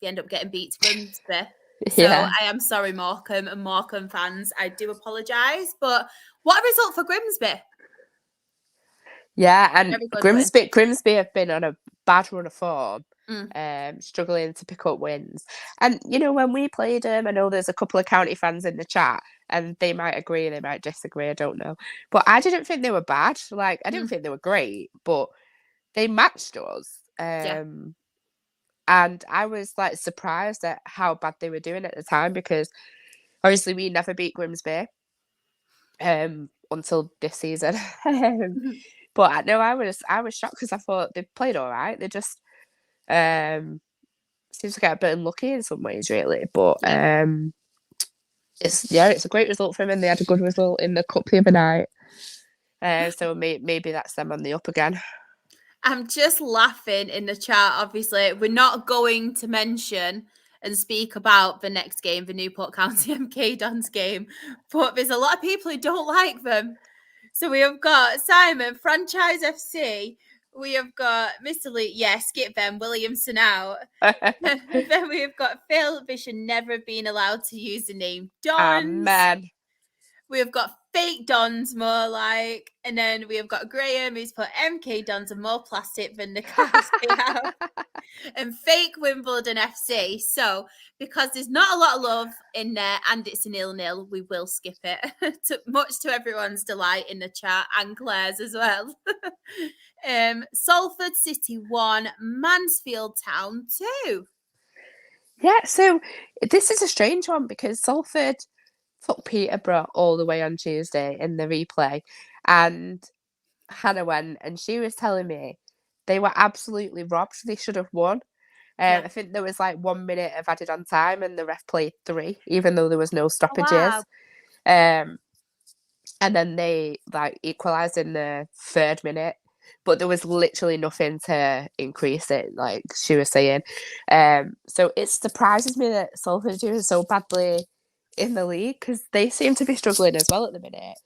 they end up getting beat to Grimsby. So I am sorry, Morecambe and Morecambe fans. I do apologise. But what a result for Grimsby. Yeah, and Grimsby have been on a bad run of form, struggling to pick up wins. And, you know, when we played them, I know there's a couple of county fans in the chat, and they might agree, they might disagree, I don't know. But I didn't think they were bad. Like, I didn't think they were great, but they matched us. And I was, like, surprised at how bad they were doing at the time because, obviously, we never beat Grimsby until this season. But no, I was shocked because I thought they played all right. They just seems to get a bit unlucky in some ways, really. But It's a great result for them, and they had a good result in the cup the other night. So maybe that's them on the up again. I'm just laughing in the chat. Obviously, we're not going to mention and speak about the next game, the Newport County MK Dons game, but there's a lot of people who don't like them. So we have got Simon, Franchise FC. We have got Mr. Lee, skip them, Williamson out. Then we have got Phil, they should never have been allowed to use the name Dons. Man. We have got fake Dons, more like, and then we have got Graham, who's put MK Dons are more plastic than the cars they have, and fake Wimbledon FC. So, because there's not a lot of love in there and it's a 0-0, we will skip it, much to everyone's delight in the chat and Claire's as well. Salford City 1, Mansfield Town 2. Yeah, so this is a strange one because Salford took Peterborough all the way on Tuesday in the replay, and Hannah went and she was telling me they were absolutely robbed. They should have won. I think there was like 1 minute of added on time and the ref played 3, even though there was no stoppages. Wow. And then they like equalised in the 3rd minute, but there was literally nothing to increase it, like she was saying. So it surprises me that Salford are doing so badly in the league because they seem to be struggling as well at the minute.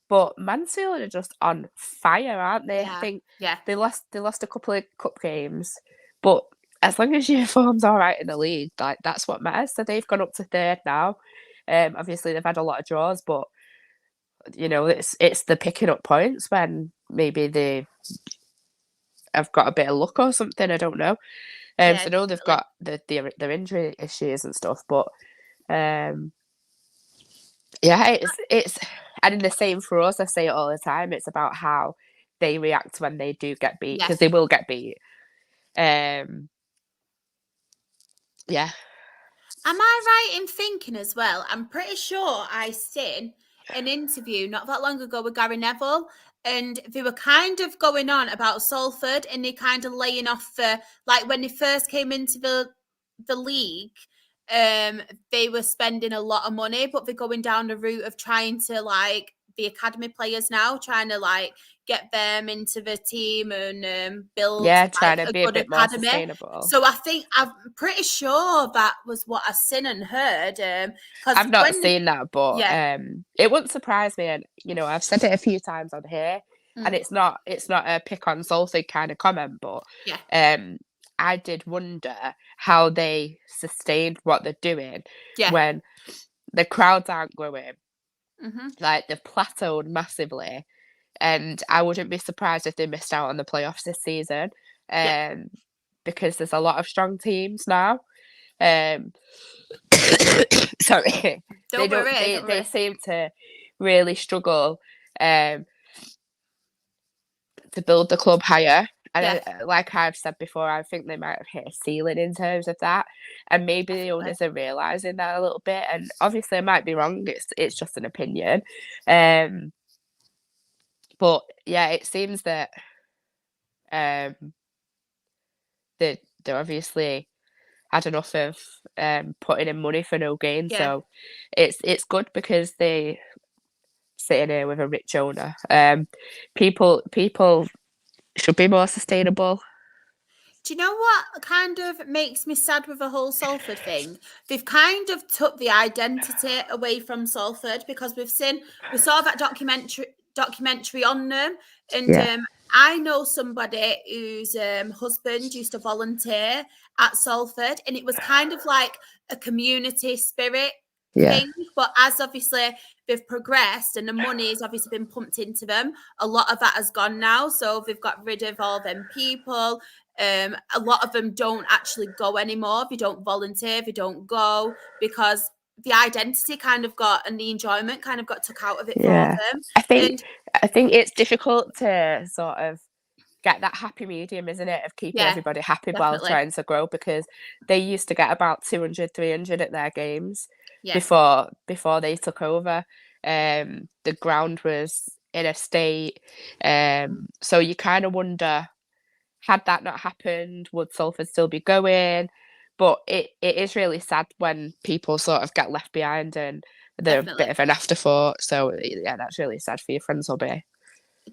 But Mansfield are just on fire, aren't they? Yeah. I think Yeah. they lost a couple of cup games, but as long as your form's all right in the league, like that's what matters. So they've gone up to 3rd now. Obviously they've had a lot of draws, but you know it's the picking up points when maybe they have got a bit of luck or something. I don't know. So I know they've got their injury issues and stuff, but yeah, it's and the same for us. I say it all the time. It's about how they react when they do get beat, because they will get beat. Yeah. Am I right in thinking as well? I'm pretty sure I seen an interview not that long ago with Gary Neville, and they were kind of going on about Salford, and they kind of laying off the, like when they first came into the league, they were spending a lot of money, but they're going down the route of trying to like the academy players now, trying to like get them into the team and build trying like, to a be a good bit academy. more sustainable. So I'm pretty sure that was what I've seen and heard. I've not seen that, but it wouldn't surprise me. And you know, I've said it a few times on here, and it's not a pick on Salford kind of comment, but I did wonder how they sustained what they're doing when the crowds aren't growing. Like they've plateaued massively, and I wouldn't be surprised if they missed out on the playoffs this season, because there's a lot of strong teams now. Sorry, don't worry. They seem to really struggle to build the club higher. And like I've said before, I think they might have hit a ceiling in terms of that, and maybe the owners are realising that a little bit. And obviously, I might be wrong. It's just an opinion. But yeah, it seems that they're obviously had enough of putting in money for no gain. So it's good because they sitting here with a rich owner. People should be more sustainable. Do you know what kind of makes me sad with the whole Salford thing? They've kind of took the identity away from Salford, because we saw that documentary on them, and I know somebody whose husband used to volunteer at Salford, and it was kind of like a community spirit thing. But as obviously they've progressed and the money has obviously been pumped into them, a lot of that has gone now. So they've got rid of all them people. A lot of them don't actually go anymore. They don't volunteer. They don't go because the identity kind of got, and the enjoyment kind of got took out of it for them. I think it's difficult to sort of get that happy medium, isn't it, of keeping everybody happy while trying to grow, because they used to get about 200, 300 at their games before they took over. The ground was in a state, so you kind of wonder, had that not happened, would Salford still be going? But it is really sad when people sort of get left behind and they're a Definitely. bit of an afterthought. So yeah, that's really sad for your friends, will be.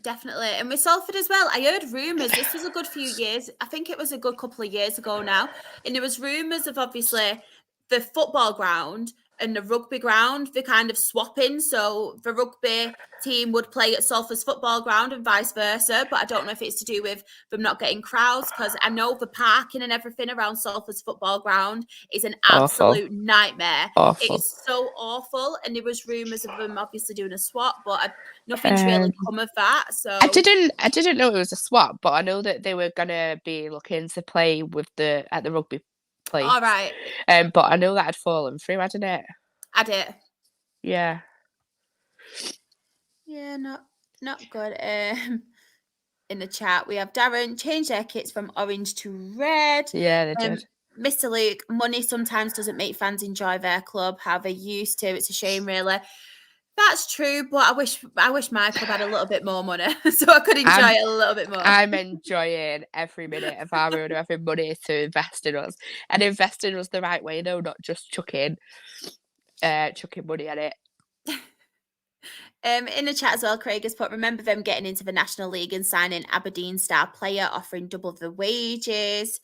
Definitely. And with Salford as well, I heard rumours, this was a good few years, I think it was a good couple of years ago now, and there was rumours of obviously the football ground and the rugby ground, they're kind of swapping. So the rugby team would play at Salford's football ground and vice versa, but I don't know if it's to do with them not getting crowds, because I know the parking and everything around Salford's football ground is an Awful. absolute nightmare. It Awful. is so awful, and there was rumours of them obviously doing a swap, but nothing's really come of that. So I didn't know it was a swap, but I know that they were gonna be looking to play with at the rugby place. all right, But I know that had fallen through, hadn't it? I did. Yeah. Yeah, not good. In the chat, we have Darren changed their kits from orange to red. Yeah, they did. Mr. Luke, money sometimes doesn't make fans enjoy their club how they used to. It's a shame, really. That's true, but I wish my club had a little bit more money so I could enjoy it a little bit more. I'm enjoying every minute of our own having money to invest in us, and invest in us the right way, though, not just chucking money at it. In the chat as well, Craig has put, remember them getting into the National League and signing Aberdeen star player offering double the wages.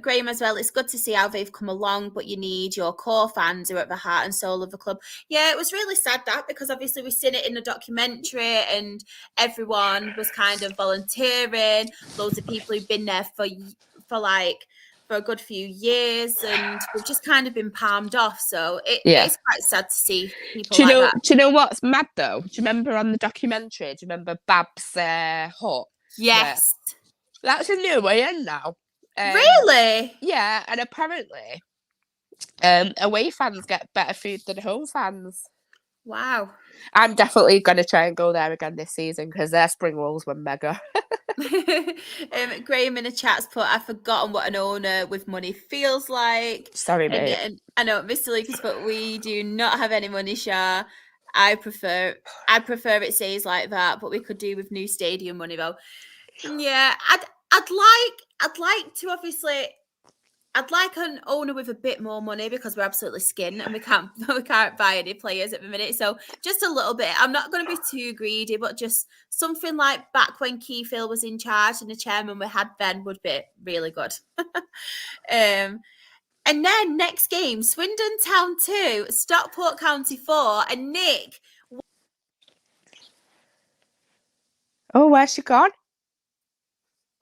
Graham as well, it's good to see how they've come along, but you need your core fans who are at the heart and soul of the club. Yeah, it was really sad that, because obviously we've seen it in the documentary and everyone was kind of volunteering, loads of people who've been there for a good few years, and we've just kind of been palmed off. So it's quite sad to see people that. Do you know what's mad though? Do you remember on the documentary? Do you remember Bab's hut? Yes. That's a new way in now. Really? Yeah, and apparently away fans get better food than home fans. Wow. I'm definitely going to try and go there again this season because their spring rolls were mega. Graham in the chat's put, I've forgotten what an owner with money feels like. Sorry, mate. And I know Mr. Lucas, but we do not have any money, Shah. I prefer it stays like that, but we could do with new stadium money though. Yeah, I'd like to obviously. I'd like an owner with a bit more money because we're absolutely skint and we can't buy any players at the minute. So just a little bit. I'm not going to be too greedy, but just something like back when Keith Hill was in charge and the chairman we had then would be really good. And then next game, Swindon Town 2, Stockport County 4, and Nick. Oh, where's she gone?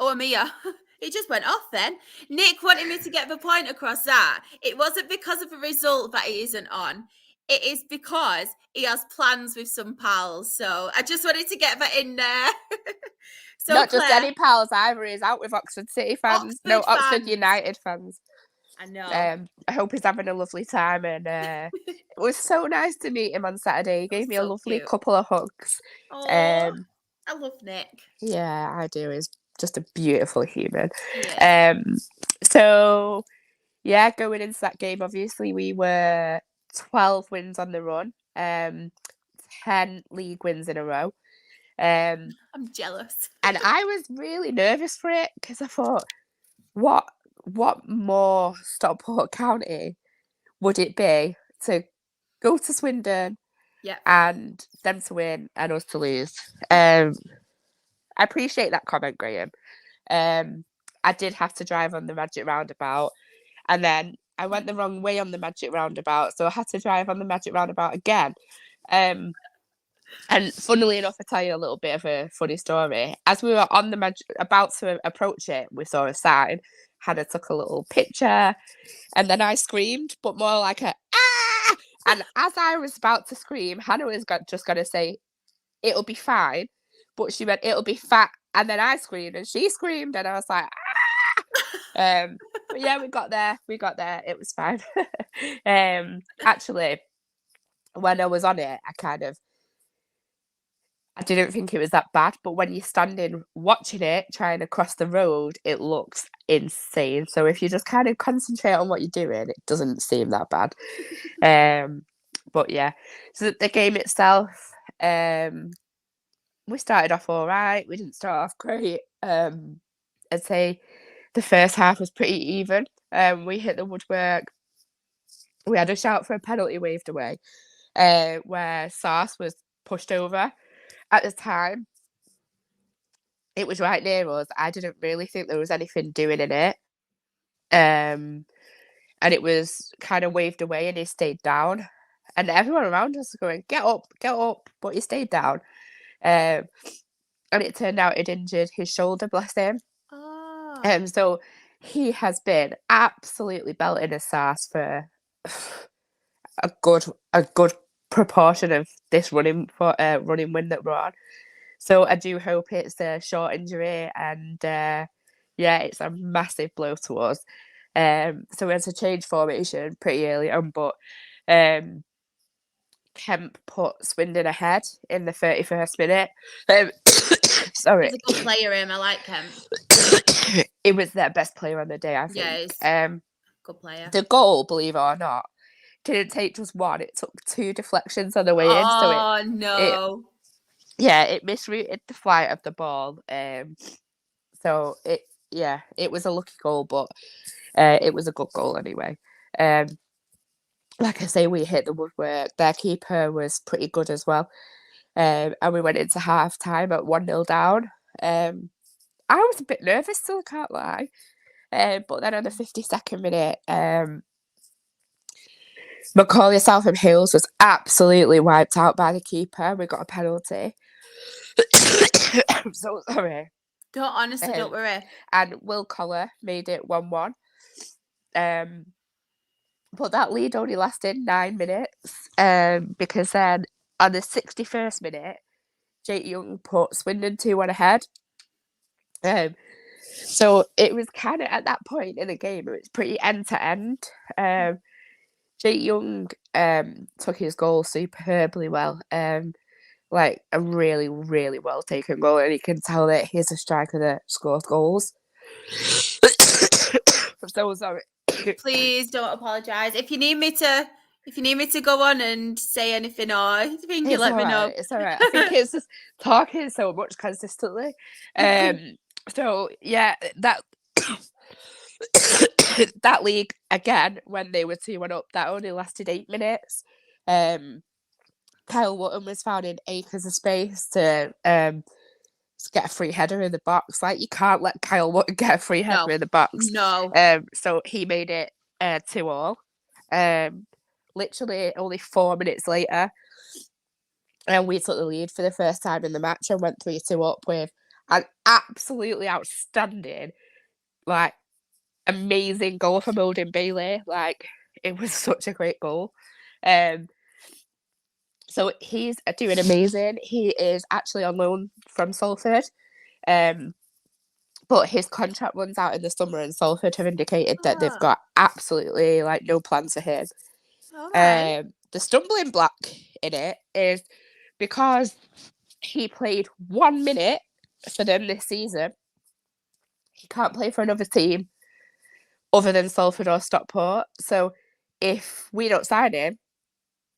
Oh, Amia. It just went off then. Nick wanted me to get the point across that it wasn't because of a result that he isn't on. It is because he has plans with some pals. So I just wanted to get that in there. So not Claire, just any pals either. He's out with Oxford City fans. Oxford United fans. I know. I hope he's having a lovely time. And it was so nice to meet him on Saturday. He gave me a lovely couple of hugs. Oh, I love Nick. Yeah, I do. He's just a beautiful human. Yeah. So yeah, going into that game, obviously we were 12 wins on the run, 10 league wins in a row. I'm jealous. And I was really nervous for it because I thought, what more Stockport County would it be to go to Swindon and them to win and us to lose? I appreciate that comment, Graham. I did have to drive on the Magic Roundabout, and then I went the wrong way on the Magic Roundabout, so I had to drive on the Magic Roundabout again. And funnily enough, I'll tell you a little bit of a funny story. As we were on the about to approach it, we saw a sign. Hannah took a little picture, and then I screamed, but more like a ah! And as I was about to scream, Hannah was just going to say, "It'll be fine." But she went, "It'll be fat," and then I screamed, and she screamed, and I was like, "Ah!" But yeah, we got there. It was fine. Actually, when I was on it, I didn't think it was that bad. But when you're standing watching it, trying to cross the road, it looks insane. So if you just kind of concentrate on what you're doing, it doesn't seem that bad. But yeah, so the game itself. We started off all right. We didn't start off great. I'd say the first half was pretty even. We hit the woodwork. We had a shout for a penalty waved away. where Sars was pushed over. At the time, it was right near us. I didn't really think there was anything doing in it. And it was kind of waved away and he stayed down. And everyone around us was going, get up, but he stayed down. And it turned out he'd injured his shoulder, bless him. Oh. So he has been absolutely belting his Sars for a good proportion of this running win that we're on. So I do hope it's a short injury and it's a massive blow to us. So we had to change formation pretty early on, but Kemp put Swindon ahead in the 31st minute. Sorry. He's a good player, him. I like Kemp. It was their best player on the day, I think. Yeah, he's good player. The goal, believe it or not, didn't take just one. It took 2 deflections on the way in. Oh, no. It misrouted the flight of the ball. So it was a lucky goal, but it was a good goal anyway. Like I say, we hit the woodwork. Their keeper was pretty good as well. And we went into half time at 1-0 down. I was a bit nervous, still, I can't lie. But then on the 52nd minute, Macaulay Southam-Hales was absolutely wiped out by the keeper. We got a penalty. I'm so sorry. Don't worry. And Will Collar made it 1-1. But that lead only lasted 9 minutes. Because then on the 61st minute, Jake Young put Swindon 2-1 ahead. So it was kind of at that point in the game, it was pretty end to end. Jake Young took his goal superbly well. Like a really, really well taken goal, and you can tell that he's a striker that scores goals. I'm so sorry. Please don't apologise. If you need me to go on and say anything, or I think you let me know. It's all right. I think it's just talking so much consistently. So yeah, that that league again, when they were 2-1 up, that only lasted 8 minutes. Kyle Wootton was found in acres of space to get a free header in the box. Like, you can't let Kyle Wootton get a free header in the box. No. So he made it 2-2. Literally only 4 minutes later, and we took the lead for the first time in the match and went 3-2 up with an absolutely outstanding, like, amazing goal from Odin Bailey. Like, it was such a great goal. So he's doing amazing. He is actually on loan from Salford. But his contract runs out in the summer, and Salford have indicated that they've got absolutely like no plans for him. Right. The stumbling block in it is because he played 1 minute for them this season. He can't play for another team other than Salford or Stockport. So if we don't sign him,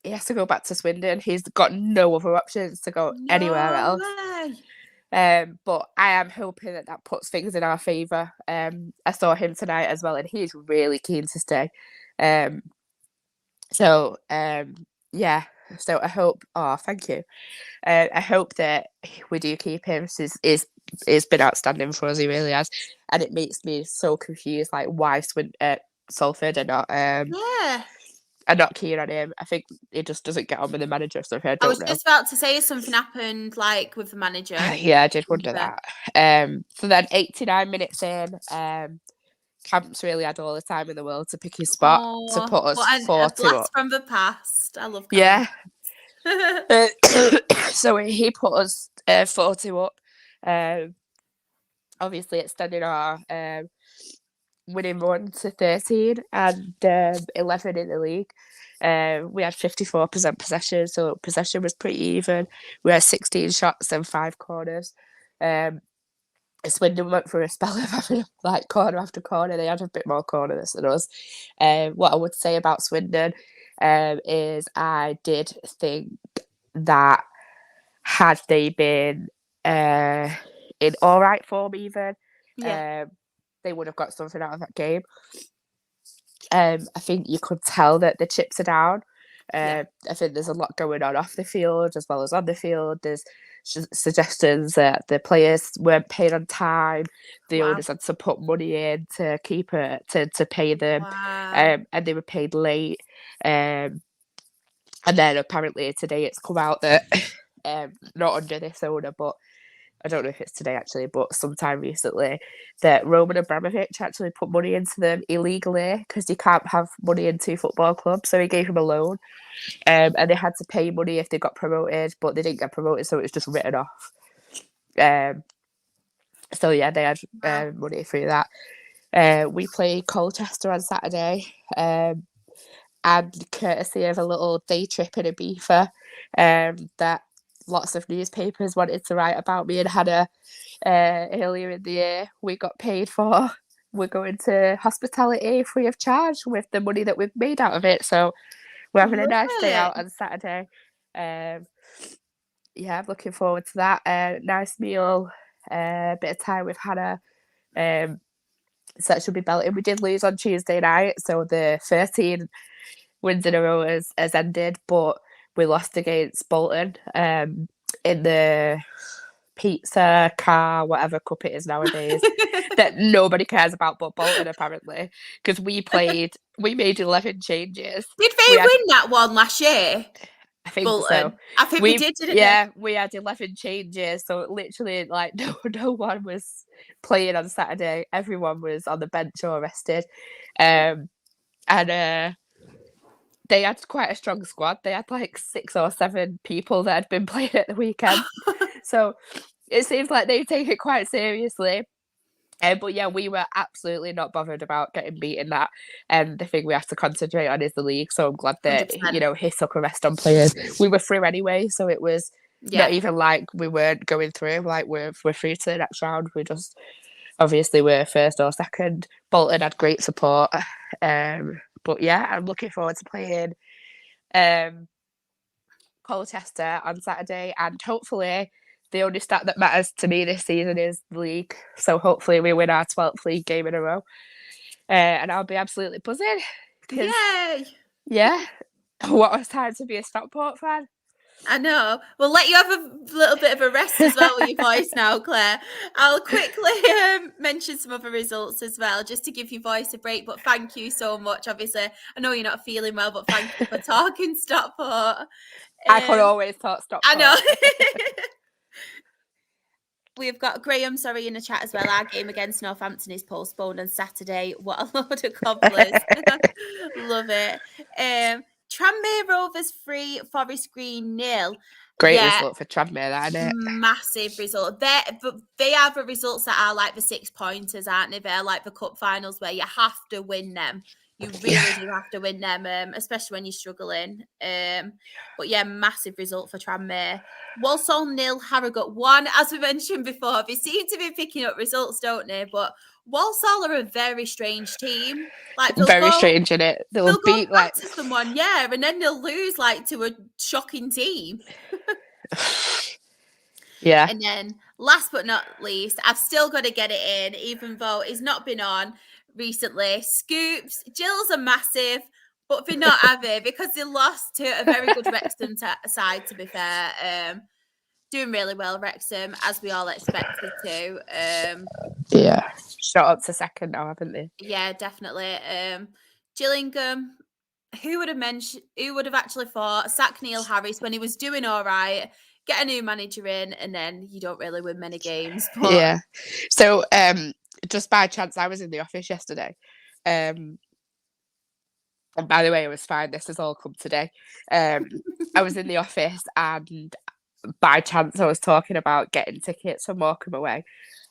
he has to go back to Swindon. He's got no other options to go anywhere else. But I am hoping that puts things in our favour. I saw him tonight as well, and he's really keen to stay. So I hope. Oh, thank you. I hope that we do keep him. He's been outstanding for us. He really has, and it makes me so confused. Like, why Salford are not are not keen on him. I think he just doesn't get on with the manager. So I was just about to say something happened like with the manager. Yeah, I did wonder that. So then 89 minutes in, Camp's really had all the time in the world to pick his spot to put us 4-2 up. From the past. I love Camp. Yeah. So he put us 4-2 up. Obviously extending our winning run to 13 and 11 in the league. We had 54% possession, so possession was pretty even. We had 16 shots and 5 corners. Swindon went through a spell of having like corner after corner. They had a bit more corners than us. What I would say about Swindon is I did think that had they been in all right form even, they would have got something out of that game. I think you could tell that the chips are down. I think there's a lot going on off the field as well as on the field. There's suggestions that the players weren't paid on time. The owners had to put money in to keep it to pay them, and they were paid late. And then apparently today it's come out that not under this owner, but I don't know if it's today actually, but sometime recently, that Roman Abramovich actually put money into them illegally because you can't have money into football clubs. So he gave him a loan, and they had to pay money if they got promoted, but they didn't get promoted, so it was just written off. So yeah, they had money through that. We play Colchester on Saturday, and courtesy of a little day trip in Ibiza, that lots of newspapers wanted to write about me and Hannah earlier in the year. We got paid for. We're going to hospitality free of charge with the money that we've made out of it. So we're having a nice day out on Saturday. I'm looking forward to that. Nice meal, bit of time with Hannah. So that should be belting. We did lose on Tuesday night, so the 13 wins in a row has ended, but we lost against Bolton in the pizza, car, whatever cup it is nowadays that nobody cares about but Bolton apparently, because we made 11 changes. Did they win that one last year? I think Bolton. so. I think we did, didn't Yeah, we had 11 changes, so literally like no one was playing on Saturday. Everyone was on the bench or rested. And they had quite a strong squad. They had like 6 or 7 people that had been playing at the weekend. So it seems like they take it quite seriously. But yeah, we were absolutely not bothered about getting beaten that. And the thing we have to concentrate on is the league. So I'm glad that, 100%. he took a rest on players. We were through anyway, so it was not even like we weren't going through. Like we're through to the next round. We just obviously we're first or second. Bolton had great support. But yeah, I'm looking forward to playing Colchester on Saturday, and hopefully the only stat that matters to me this season is the league. So hopefully we win our 12th league game in a row, and I'll be absolutely buzzing. Yay! Yeah, what a time to be a Stockport fan. I know. We'll let you have a little bit of a rest as well with your voice now, Claire. I'll quickly mention some other results as well, just to give your voice a break. But thank you so much. Obviously, I know you're not feeling well, but thank you for talking Stockport. I could always talk Stockport. I know. We've got Graham, in the chat as well. Our game against Northampton is postponed on Saturday. What a load of cobblers. Love it. Tranmere Rovers 3, Forest Green 0. Great result for Tranmere, that, isn't it? Massive result. They have the results that are like the 6-pointers, aren't they? They're like the cup finals where you have to win them. You really do have to win them, especially when you're struggling. But yeah, massive result for Tranmere. Walsall 0, Harrogate 1. As we mentioned before, they seem to be picking up results, don't they? But Walsall are a very strange team. Like very strange, isn't it? They'll beat back to someone, and then they'll lose like to a shocking team. Yeah. And then last but not least, I've still got to get it in, even though it's not been on recently. Scoops, Jill's are massive, but they're not, have they? Because they lost to a very good Wrexham side, to be fair. Doing really well, Wrexham, as we all expected to. Yeah, shot up to second now, haven't they? Yeah, definitely. Gillingham, who would have actually thought, sack Neil Harris when he was doing all right, get a new manager in, and then you don't really win many games. But... Yeah. So, just by chance, I was in the office yesterday. And by the way, it was fine. This has all come today. I was in the office, and by chance, I was talking about getting tickets for Morecambe away.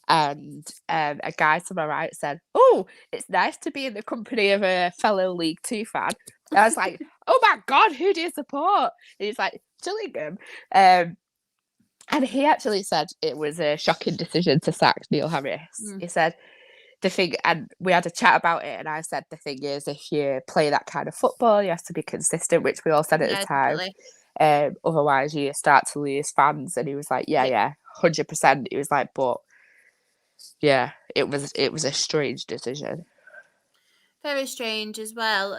And a guy to my right said, "Oh, it's nice to be in the company of a fellow League Two fan." And I was like, "Oh my God, who do you support?" And he's like, "Gillingham." And he actually said it was a shocking decision to sack Neil Harris. He said, the thing, and we had a chat about it, and I said, the thing is, if you play that kind of football, you have to be consistent, which we all said at the time. Otherwise, you start to lose fans. And he was like, yeah, 100%. He was like, but yeah, it was a strange decision. Very strange as well.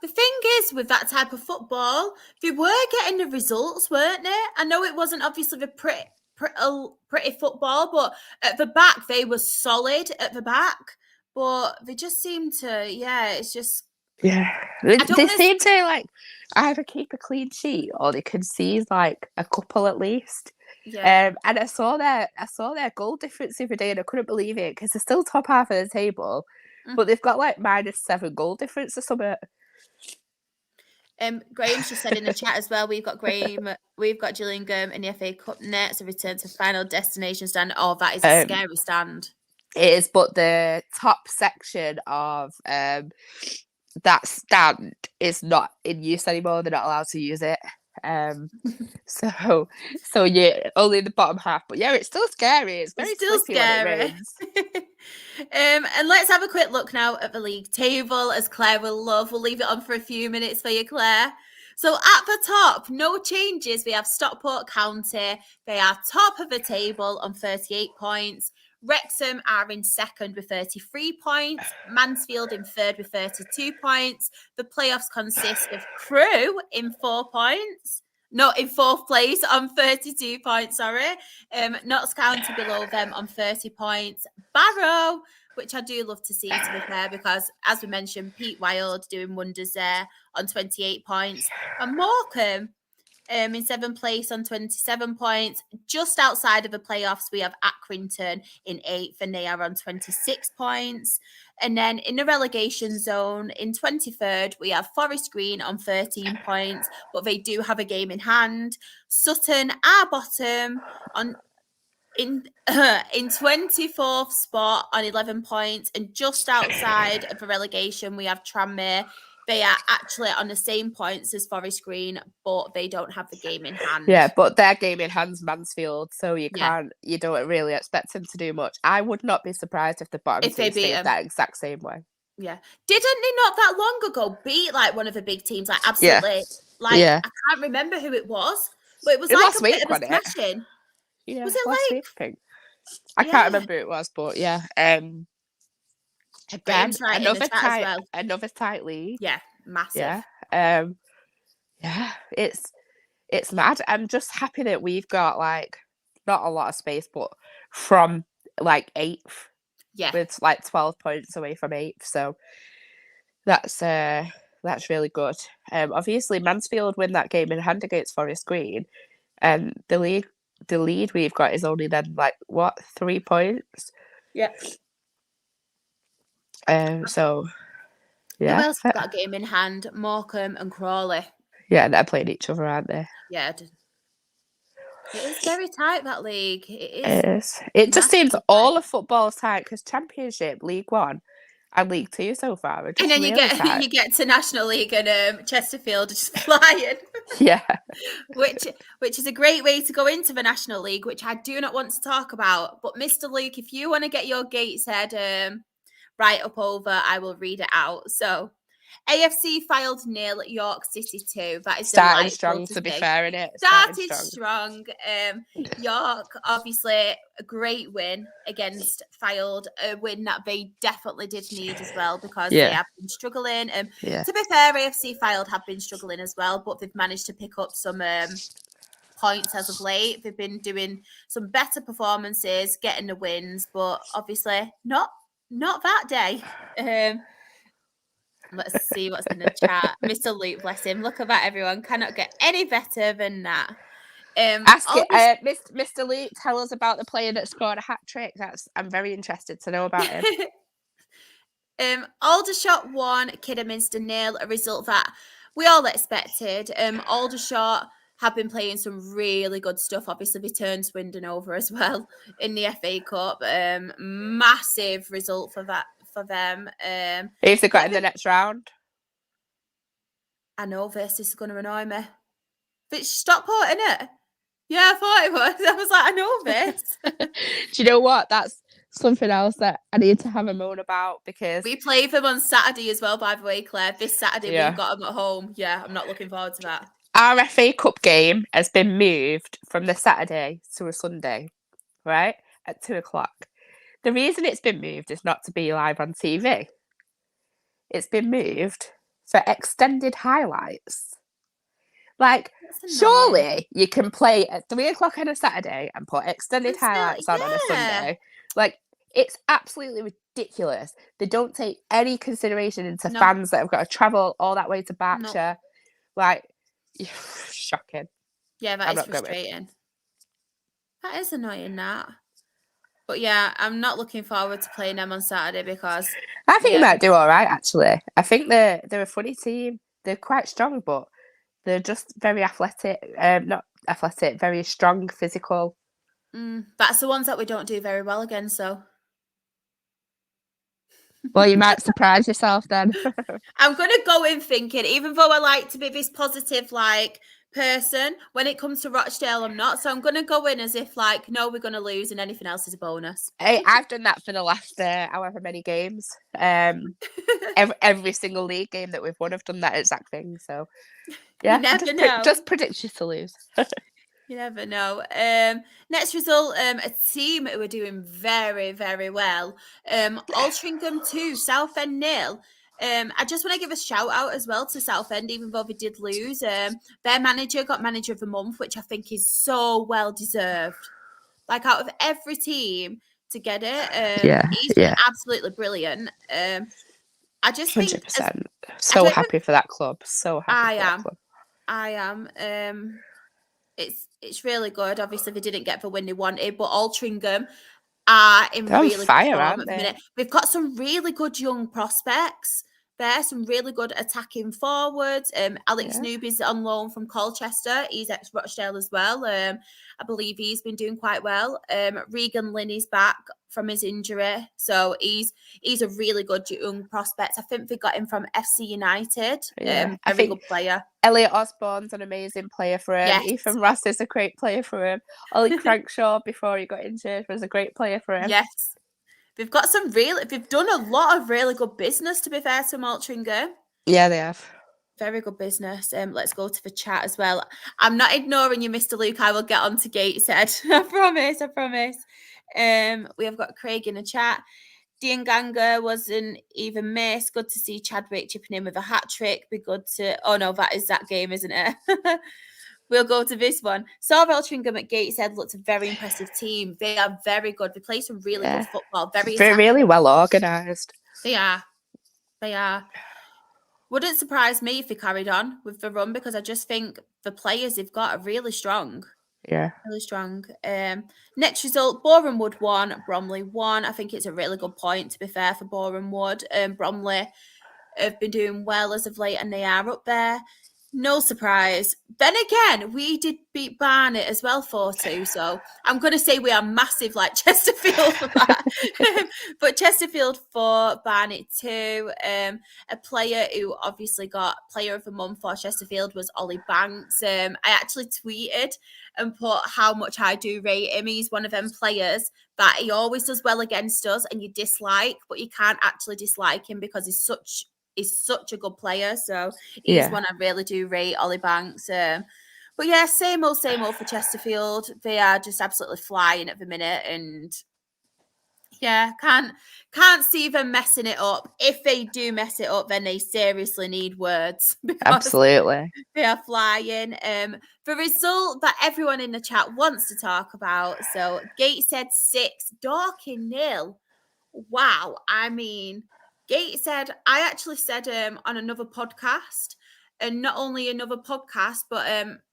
The thing is, with that type of football, they were getting the results, weren't they? I know it wasn't obviously the pretty football, but at the back, they were solid at the back. But they just seem to, it's just... Yeah. They seem to, like, either keep a clean sheet or they concede, like, a couple at least. Yeah. And I saw their goal difference the other day and I couldn't believe it because they're still top half of the table, but they've got, like, -7 goal difference or something. Graham's just said in the chat as well, we've got Gillingham in the FA Cup next, a return to final destination stand. Oh, that is a scary stand. It is, but the top section of that stand is not in use anymore. They're not allowed to use it. So yeah, only the bottom half. But yeah, it's still scary. It's very still scary when it rains. And let's have a quick look now at the league table, as Claire will love. We'll leave it on for a few minutes for you, Claire. So at the top, no changes. We have Stockport County. They are top of the table on 38 points. Wrexham are in second with 33 points. Mansfield in third with 32 points. The playoffs consist of Crewe in 4 points. Not in fourth place on 32 points, sorry. Notts County below them on 30 points. Barrow, which I do love to see, to be fair, because as we mentioned, Pete Wild doing wonders there on 28 points. And Morecambe in 7th place on 27 points. Just outside of the playoffs, we have Accrington in 8th, and they are on 26 points. And then in the relegation zone, in 23rd, we have Forest Green on 13 points, but they do have a game in hand. Sutton are bottom in 24th spot on 11 points, and just outside of the relegation, we have Tranmere. They are actually on the same points as Forest Green, but they don't have the game in hand. Yeah, but their game in hand's Mansfield, so you don't really expect them to do much. I would not be surprised if the bottom two stayed that exact same way. Yeah. Didn't they not that long ago beat like one of the big teams, like Absolutely? I can't remember who it was, but it was like last a week, bit of a smashing. Yeah, was it last week, I think? I can't remember who it was, but yeah. Again, another tight league. Yeah, massive. Yeah, it's mad. I'm just happy that we've got like not a lot of space, but from like 8th, with like 12 points away from 8th. So that's really good. Obviously Mansfield win that game in hand against Forest Green, and the lead we've got is only then like 3 points. Yeah. So yeah. Who else has got a game in hand? Morecambe and Crawley. Yeah, they're playing each other, aren't they? Yeah. It is very tight, that league. It is. It just seems all of football is tight because Championship, League One, and League Two so far are just and then really tight. You get to National League and Chesterfield just flying. Yeah. which is a great way to go into the National League, which I do not want to talk about. But Mr. Luke, if you want to get your Gateshead right up over, I will read it out. So AFC filed nil at York City 2. That is started strong, to be fair, innit? Started strong. York, obviously, a great win against Fylde, a win that they definitely did need as well because they have been struggling. To be fair, AFC Fylde have been struggling as well, but they've managed to pick up some points as of late. They've been doing some better performances, getting the wins, but obviously not that day. Let's see what's in the chat. Mr. Luke, bless him. Look at that, everyone. Cannot get any better than that. Mr. Luke, tell us about the player that scored a hat trick. I'm very interested to know about him. Aldershot 1, Kidderminster 0, a result that we all expected. Aldershot have been playing some really good stuff. Obviously, they turned Swindon over as well in the FA Cup. Massive result for them. If they got in the next round? I know this is going to annoy me. But Stockport, innit? Yeah, I thought it was. I was like, I know this. Do you know what? That's something else that I need to have a moan about because we play them on Saturday as well, by the way, Claire. This Saturday we've got them at home. Yeah, I'm not looking forward to that. Our FA Cup game has been moved from the Saturday to a Sunday, right? At 2:00. The reason it's been moved is not to be live on TV. It's been moved for extended highlights. Like, That's annoying. surely you can play at 3:00 on a Saturday and put extended And still, highlights on a yeah. Sunday. Like, it's absolutely ridiculous. They don't take any consideration into No. fans that have got to travel all that way to Berkshire. Like, shocking. Yeah, that I'm is not going. frustrating. That is annoying, that. But yeah, I'm not looking forward to playing them on Saturday because I think yeah. you might do all right, actually. I think they're a funny team. They're quite strong, but they're just very athletic. Not athletic, very strong, physical. That's the ones that we don't do very well against, so. Well, you might surprise yourself then. I'm going to go in thinking, even though I like to be this positive, like, person, when it comes to Rochdale, I'm not. So I'm going to go in as if, like, no, we're going to lose and anything else is a bonus. Hey, I've done that for the last however many games. Every single league game that we've won, I've done that exact thing. So, yeah, You never know. Just predict you to lose. You never know. Next result, a team who are doing very, very well. Altrincham 2, Southend 0. I just want to give a shout out as well to Southend, even though they did lose. Their manager got manager of the month, which I think is so well deserved. Like, out of every team to get it, he's been absolutely brilliant. I just 100%. think So happy for that club. So happy for that club. I am. It's really good. Obviously, they didn't get the win they wanted, but Altrincham are in They're really on fire, good form aren't at the they? minute. We've got some really good young prospects there, some really good attacking forwards. Alex Newby's on loan from Colchester. He's ex-Rochdale as well. I believe he's been doing quite well. Regan Linney's back from his injury, so he's a really good young prospect. I think they got him from FC United. I Very think good player. Elliot Osborne's an amazing player for him. Yes. Ethan Ross is a great player for him. Ollie Crankshaw, before he got injured, was a great player for him. Yes. They've done a lot of really good business, to be fair to Altrincham. Yeah, they have. Very good business. Let's go to the chat as well. I'm not ignoring you, Mr. Luke. I will get on to Gateshead. I promise. We have got Craig in the chat. Dean Ganga wasn't even missed. Good to see Chadwick chipping in with a hat trick. Be good to. Oh no, that is that game, isn't it? We'll go to this one. Altrincham at Gateshead looked a very impressive team. They are very good. They play some really good football. They're really well organised. They are. Wouldn't surprise me if they carried on with the run, because I just think the players they've got are really strong. Yeah. Really strong. Next result, Boreham Wood 1, Bromley 1. I think it's a really good point, to be fair, for Boreham Wood. Bromley have been doing well as of late, and they are up there. No surprise. Then again, we did beat Barnet as well 4-2. So I'm going to say we are massive like Chesterfield for that. But Chesterfield 4, Barnet 2. A player who obviously got player of the month for Chesterfield was Ollie Banks. I actually tweeted and put how much I do rate him. He's one of them players that he always does well against us and you dislike, but you can't actually dislike him because he's such a good player. So he's one I really do rate, Ollie Banks. But yeah, same old for Chesterfield. They are just absolutely flying at the minute, and yeah, can't see them messing it up. If they do mess it up, then they seriously need words. Absolutely. They are flying. The result that everyone in the chat wants to talk about. So Gateshead 6, Dorking 0. Wow. I mean, Gateshead, I actually said on another podcast, and not only another podcast, but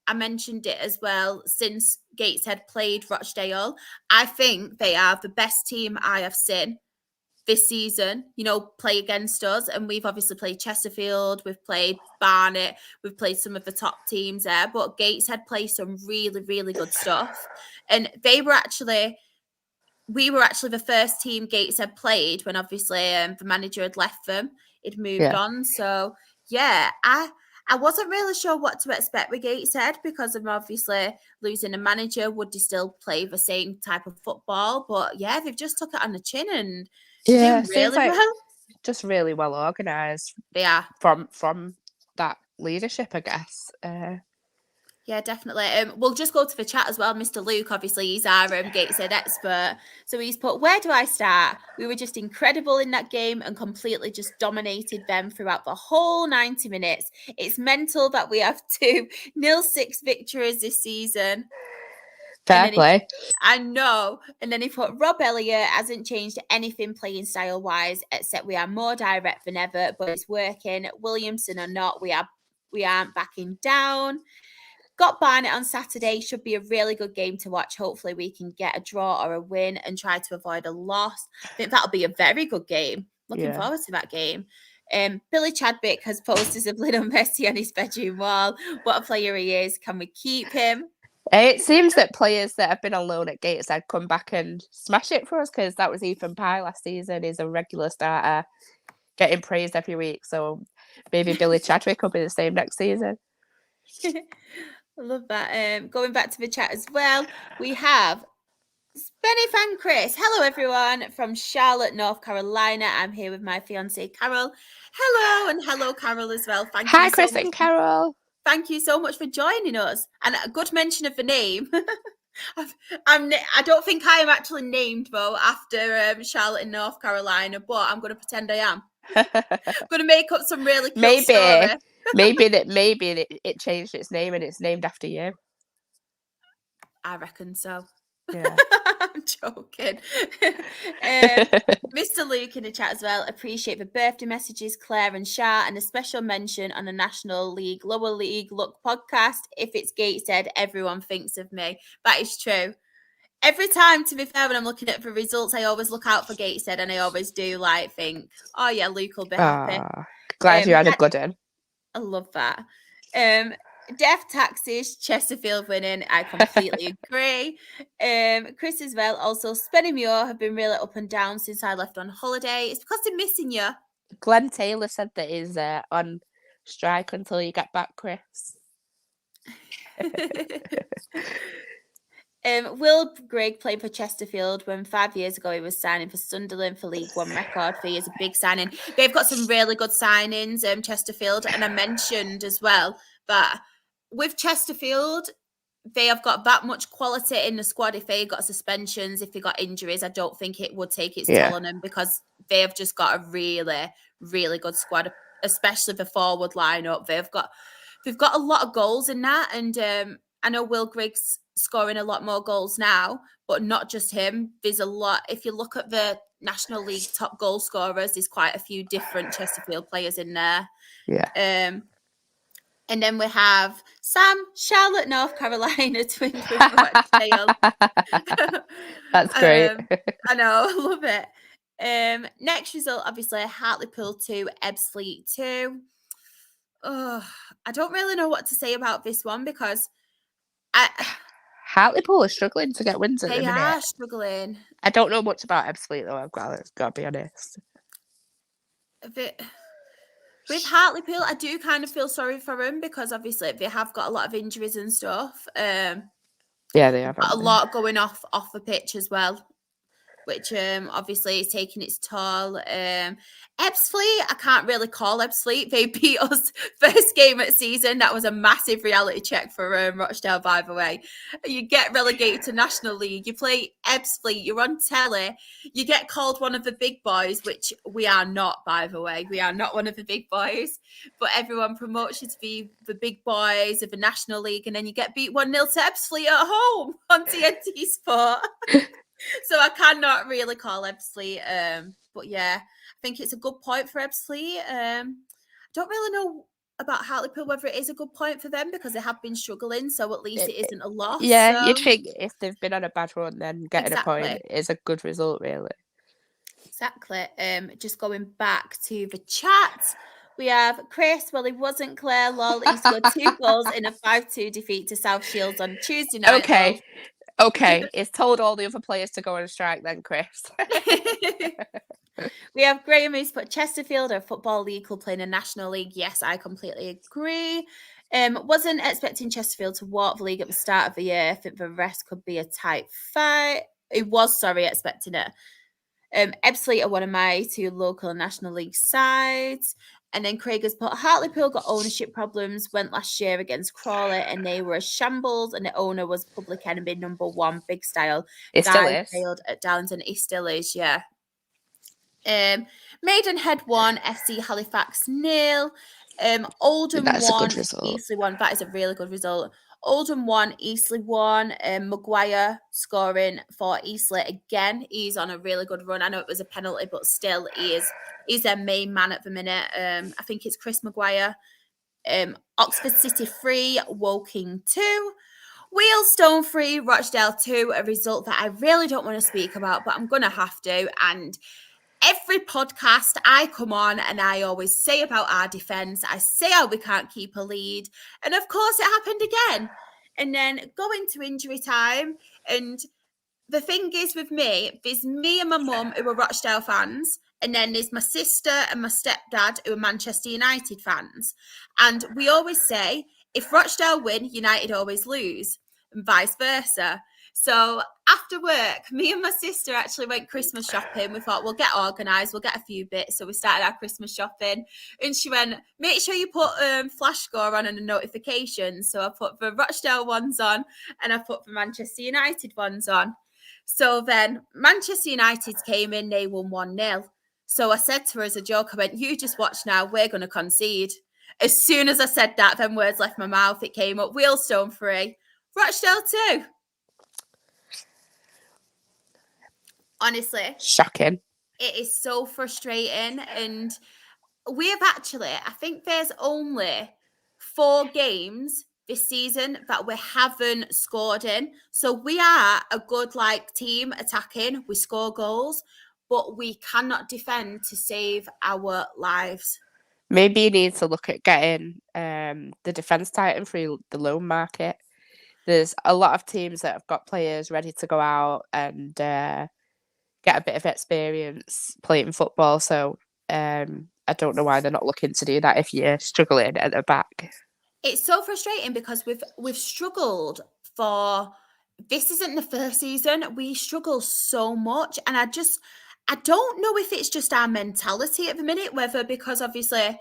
I mentioned it as well since Gateshead played Rochdale. I think they are the best team I have seen this season, play against us. And we've obviously played Chesterfield, we've played Barnet, we've played some of the top teams there, but Gateshead play some really, really good stuff. And we were actually the first team Gateshead played when obviously the manager had left them. He'd moved on. So, yeah, I wasn't really sure what to expect with Gateshead because of obviously losing a manager. Would they still play the same type of football? But, yeah, they've just took it on the chin and doing really well. Just really well organised. They are. From that leadership, I guess. Yeah, definitely. We'll just go to the chat as well. Mr. Luke, obviously, he's our Gateshead expert. So he's put, where do I start? We were just incredible in that game and completely just dominated them throughout the whole 90 minutes. It's mental that we have 2-0-6 victories this season. Fair play. I know. And then he put, Rob Elliott hasn't changed anything playing style-wise, except we are more direct than ever, but it's working. Williamson or not, we aren't backing down. Got Barnet on Saturday. Should be a really good game to watch. Hopefully we can get a draw or a win and try to avoid a loss. I think that'll be a very good game. Looking forward to that game. Billy Chadwick has posters of Lionel Messi on his bedroom wall. What a player he is. Can we keep him? It seems that players that have been on loan at Gateshead come back and smash it for us, because that was Ethan Pye last season. He's a regular starter, getting praised every week. So maybe Billy Chadwick will be the same next season. I love that. Going back to the chat as well, we have Spenny Fan Chris. Hello, everyone, from Charlotte, North Carolina. I'm here with my fiancée, Carol. Hello, and hello, Carol, as well. Hi, Chris and Carol. Thank you so much for joining us. And a good mention of the name. I don't think I am actually named, though, after Charlotte in North Carolina, but I'm going to pretend I am. I'm going to make up some really cute story. maybe that it changed its name and it's named after you. I reckon so. Yeah. I'm joking. Mr. Luke in the chat as well. Appreciate the birthday messages, Clare and Shah, and a special mention on the National League, Lower League Look podcast. If it's Gateshead, everyone thinks of me. That is true. Every time, to be fair, when I'm looking at the results, I always look out for Gateshead, and I always do think, oh yeah, Luke will be happy. Glad you had a good one. I love that. Death Taxes, Chesterfield winning. I completely agree. Chris as well. Also, Spenny Muir have been really up and down since I left on holiday. It's because they're missing you. Glenn Taylor said that he's on strike until you get back, Chris. Will Grigg played for Chesterfield when 5 years ago he was signing for Sunderland for League One record fee as a big signing. They've got some really good signings, Chesterfield, and I mentioned as well that with Chesterfield, they have got that much quality in the squad. If they got suspensions, if they got injuries, I don't think it would take its toll on them, because they have just got a really, really good squad, especially the forward lineup. They've got a lot of goals in that, and I know Will Grigg's scoring a lot more goals now, but not just him. There's a lot. If you look at the National League top goal scorers, there's quite a few different Chesterfield players in there. Yeah. And then we have Sam, Charlotte, North Carolina, twinned with Rochdale. That's great. I know, I love it. Next result, obviously, Hartlepool 2, Ebbsfleet 2. Oh, I don't really know what to say about this one, because Hartlepool are struggling to get wins at the minute. They are struggling. I don't know much about Ebbsfleet, though. I've got to be honest. With Hartlepool, I do kind of feel sorry for them, because obviously they have got a lot of injuries and stuff. Yeah, they have. A lot going off the pitch as well, which obviously is taking its toll. Ebbsfleet, I can't really call Ebbsfleet. They beat us first game of the season. That was a massive reality check for Rochdale, by the way. You get relegated to National League. You play Ebbsfleet. You're on telly. You get called one of the big boys, which we are not, by the way. We are not one of the big boys. But everyone promotes you to be the big boys of the National League, and then you get beat 1-0 to Ebbsfleet at home on TNT Sport. So I cannot really call Ebbsfleet. But yeah, I think it's a good point for Ebbsfleet. I don't really know about Hartlepool whether it is a good point for them, because they have been struggling, so at least it isn't a loss. Yeah, so. You'd think if they've been on a bad run, then getting a point is a good result, really. Exactly. Just going back to the chat, we have Chris. Well, he wasn't Clare, lol. He scored 2 goals in a 5-2 defeat to South Shields on Tuesday night. Okay, it's told all the other players to go on a strike then, Chris. We have Graham, who's put Chesterfield, a football league club playing a National League. Yes, I completely agree. Wasn't expecting Chesterfield to walk the league at the start of the year. I think the rest could be a tight fight. Expecting it. Ebbsfleet are one of my 2 local and National League sides. And then Craig has put Hartlepool got ownership problems, went last year against Crawley and they were a shambles and the owner was public enemy number 1, big style. It still Guy is. failed at Darlington. He still is, yeah. Maidenhead 1, FC Halifax 0. Oldham That's a 1, good result. Eastleigh 1. That is a really good result. Oldham 1, Eastleigh 1. Maguire scoring for Eastleigh again. He's on a really good run. I know it was a penalty, but still, he's their main man at the minute. I think it's Chris Maguire. Oxford City 3, Woking 2. Wealdstone 3, Rochdale 2. A result that I really don't want to speak about, but I'm going to have to. And every podcast I come on and I always say about our defence, I say how we can't keep a lead. And of course it happened again. And then go into injury time. And the thing is with me, there's me and my mum who are Rochdale fans. And then there's my sister and my stepdad who are Manchester United fans. And we always say, if Rochdale win, United always lose. And vice versa. So after work, me and my sister actually went Christmas shopping. We thought, we'll get organised, we'll get a few bits. So we started our Christmas shopping. And she went, make sure you put flash score on and a notification. So I put the Rochdale ones on and I put the Manchester United ones on. So then Manchester United came in, they won 1-0. So I said to her as a joke, I went, you just watch now, we're going to concede. As soon as I said that, them words left my mouth. It came up, Wealdstone 3, Rochdale 2. Honestly, Shocking. it is so frustrating. And we have actually, I think there's only 4 games this season that we haven't scored in. So we are a good team attacking. We score goals, but we cannot defend to save our lives. Maybe you need to look at getting the defence tighten through the loan market. There's a lot of teams that have got players ready to go out and get a bit of experience playing football. So I don't know why they're not looking to do that if you're struggling at the back. It's so frustrating because we've struggled for, this isn't the first season. We struggle so much. And I don't know if it's just our mentality at the minute, whether because obviously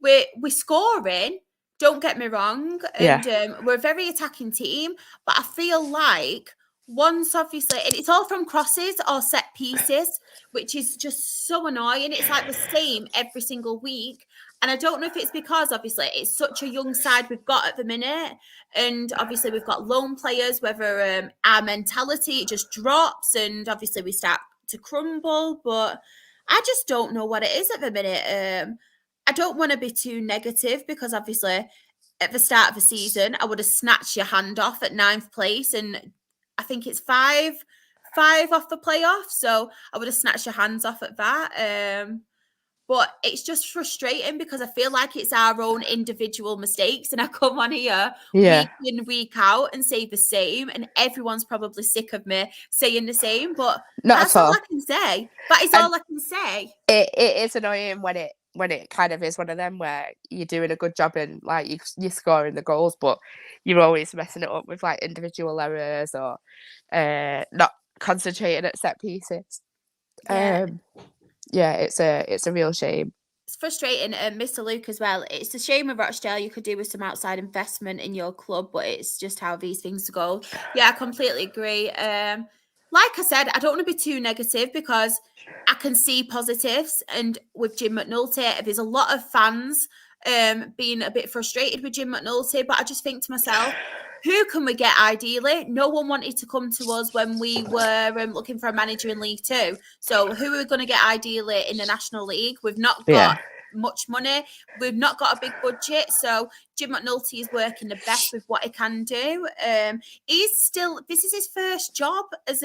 we're scoring, don't get me wrong, and we're a very attacking team, but I feel like once obviously, and it's all from crosses or set pieces, which is just so annoying. It's like the same every single week. And I don't know if it's because obviously it's such a young side we've got at the minute. And obviously we've got lone players, whether our mentality just drops and obviously we start to crumble. But I just don't know what it is at the minute. I don't want to be too negative because obviously at the start of the season, I would have snatched your hand off at 9th place. And I think it's five off the playoff. So I would have snatched your hands off at that. But it's just frustrating because I feel like it's our own individual mistakes. And I come on here week in, week out and say the same. And everyone's probably sick of me saying the same. But that's all I can say. That is all I can say. It is annoying when it kind of is one of them where you're doing a good job and you're scoring the goals, but you're always messing it up with individual errors or not concentrating at set pieces. Yeah, it's a real shame. It's frustrating. Mr. Luke as well. It's a shame with Rochdale. You could do with some outside investment in your club, but it's just how these things go. Yeah, I completely agree. Like I said, I don't want to be too negative because I can see positives. And with Jim McNulty, there's a lot of fans being a bit frustrated with Jim McNulty, but I just think to myself, who can we get ideally? No one wanted to come to us when we were looking for a manager in League Two. So who are we going to get ideally in the National League? We've not got much money. We've not got a big budget. So Jim McNulty is working the best with what he can do. This is his first job as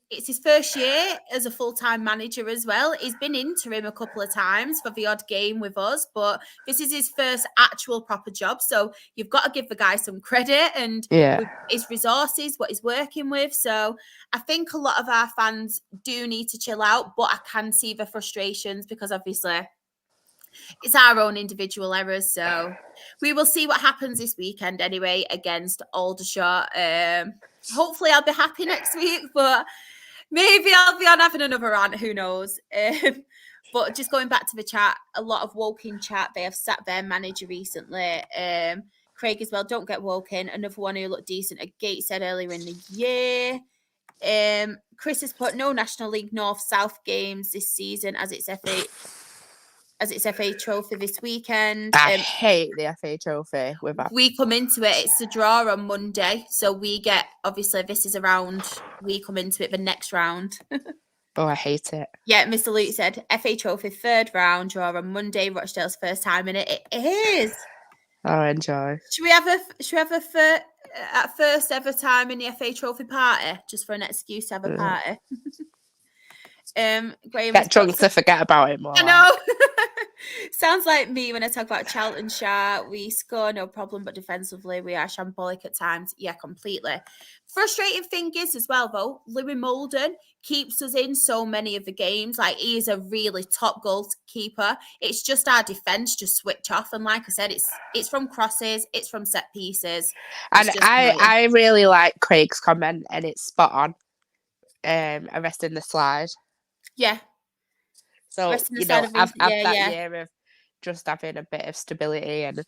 it's his first year as a full-time manager as well. He's been interim a couple of times for the odd game with us, but this is his first actual proper job. So you've got to give the guy some credit and with his resources, what he's working with. So I think a lot of our fans do need to chill out, but I can see the frustrations because obviously it's our own individual errors. So we will see what happens this weekend anyway against Aldershot. Hopefully I'll be happy next week, but maybe I'll be on having another rant. Who knows? But just going back to the chat, a lot of Woking chat. They have sacked their manager recently. Craig as well. Don't get Woking. Another one who looked decent at Gateshead earlier in the year. Chris has put no National League North-South games this season as it's FA Trophy this weekend. I hate the FA Trophy. We come into it, it's a draw on Monday. So we get, obviously, this is a round. We come into it the next round. Oh, I hate it. Yeah, Mr. Luke said, FA Trophy, third round, draw on Monday. Rochdale's first time in it. It is. Oh, enjoy. Should we have a first ever time in the FA Trophy party? Just for an excuse to have a party. Graham Get drunk to forget about it more. I know. Sounds like me when I talk about Cheltenham. We score no problem, but defensively we are shambolic at times. Yeah, completely. Frustrating thing is as well, though, Louis Molden keeps us in so many of the games. Like, he is a really top goalkeeper. It's just our defence just switch off. And like I said, it's from crosses, it's from set pieces. And I really like Craig's comment, and it's spot on. Arresting the slide. Yeah. So, I've that year of just having a bit of stability and a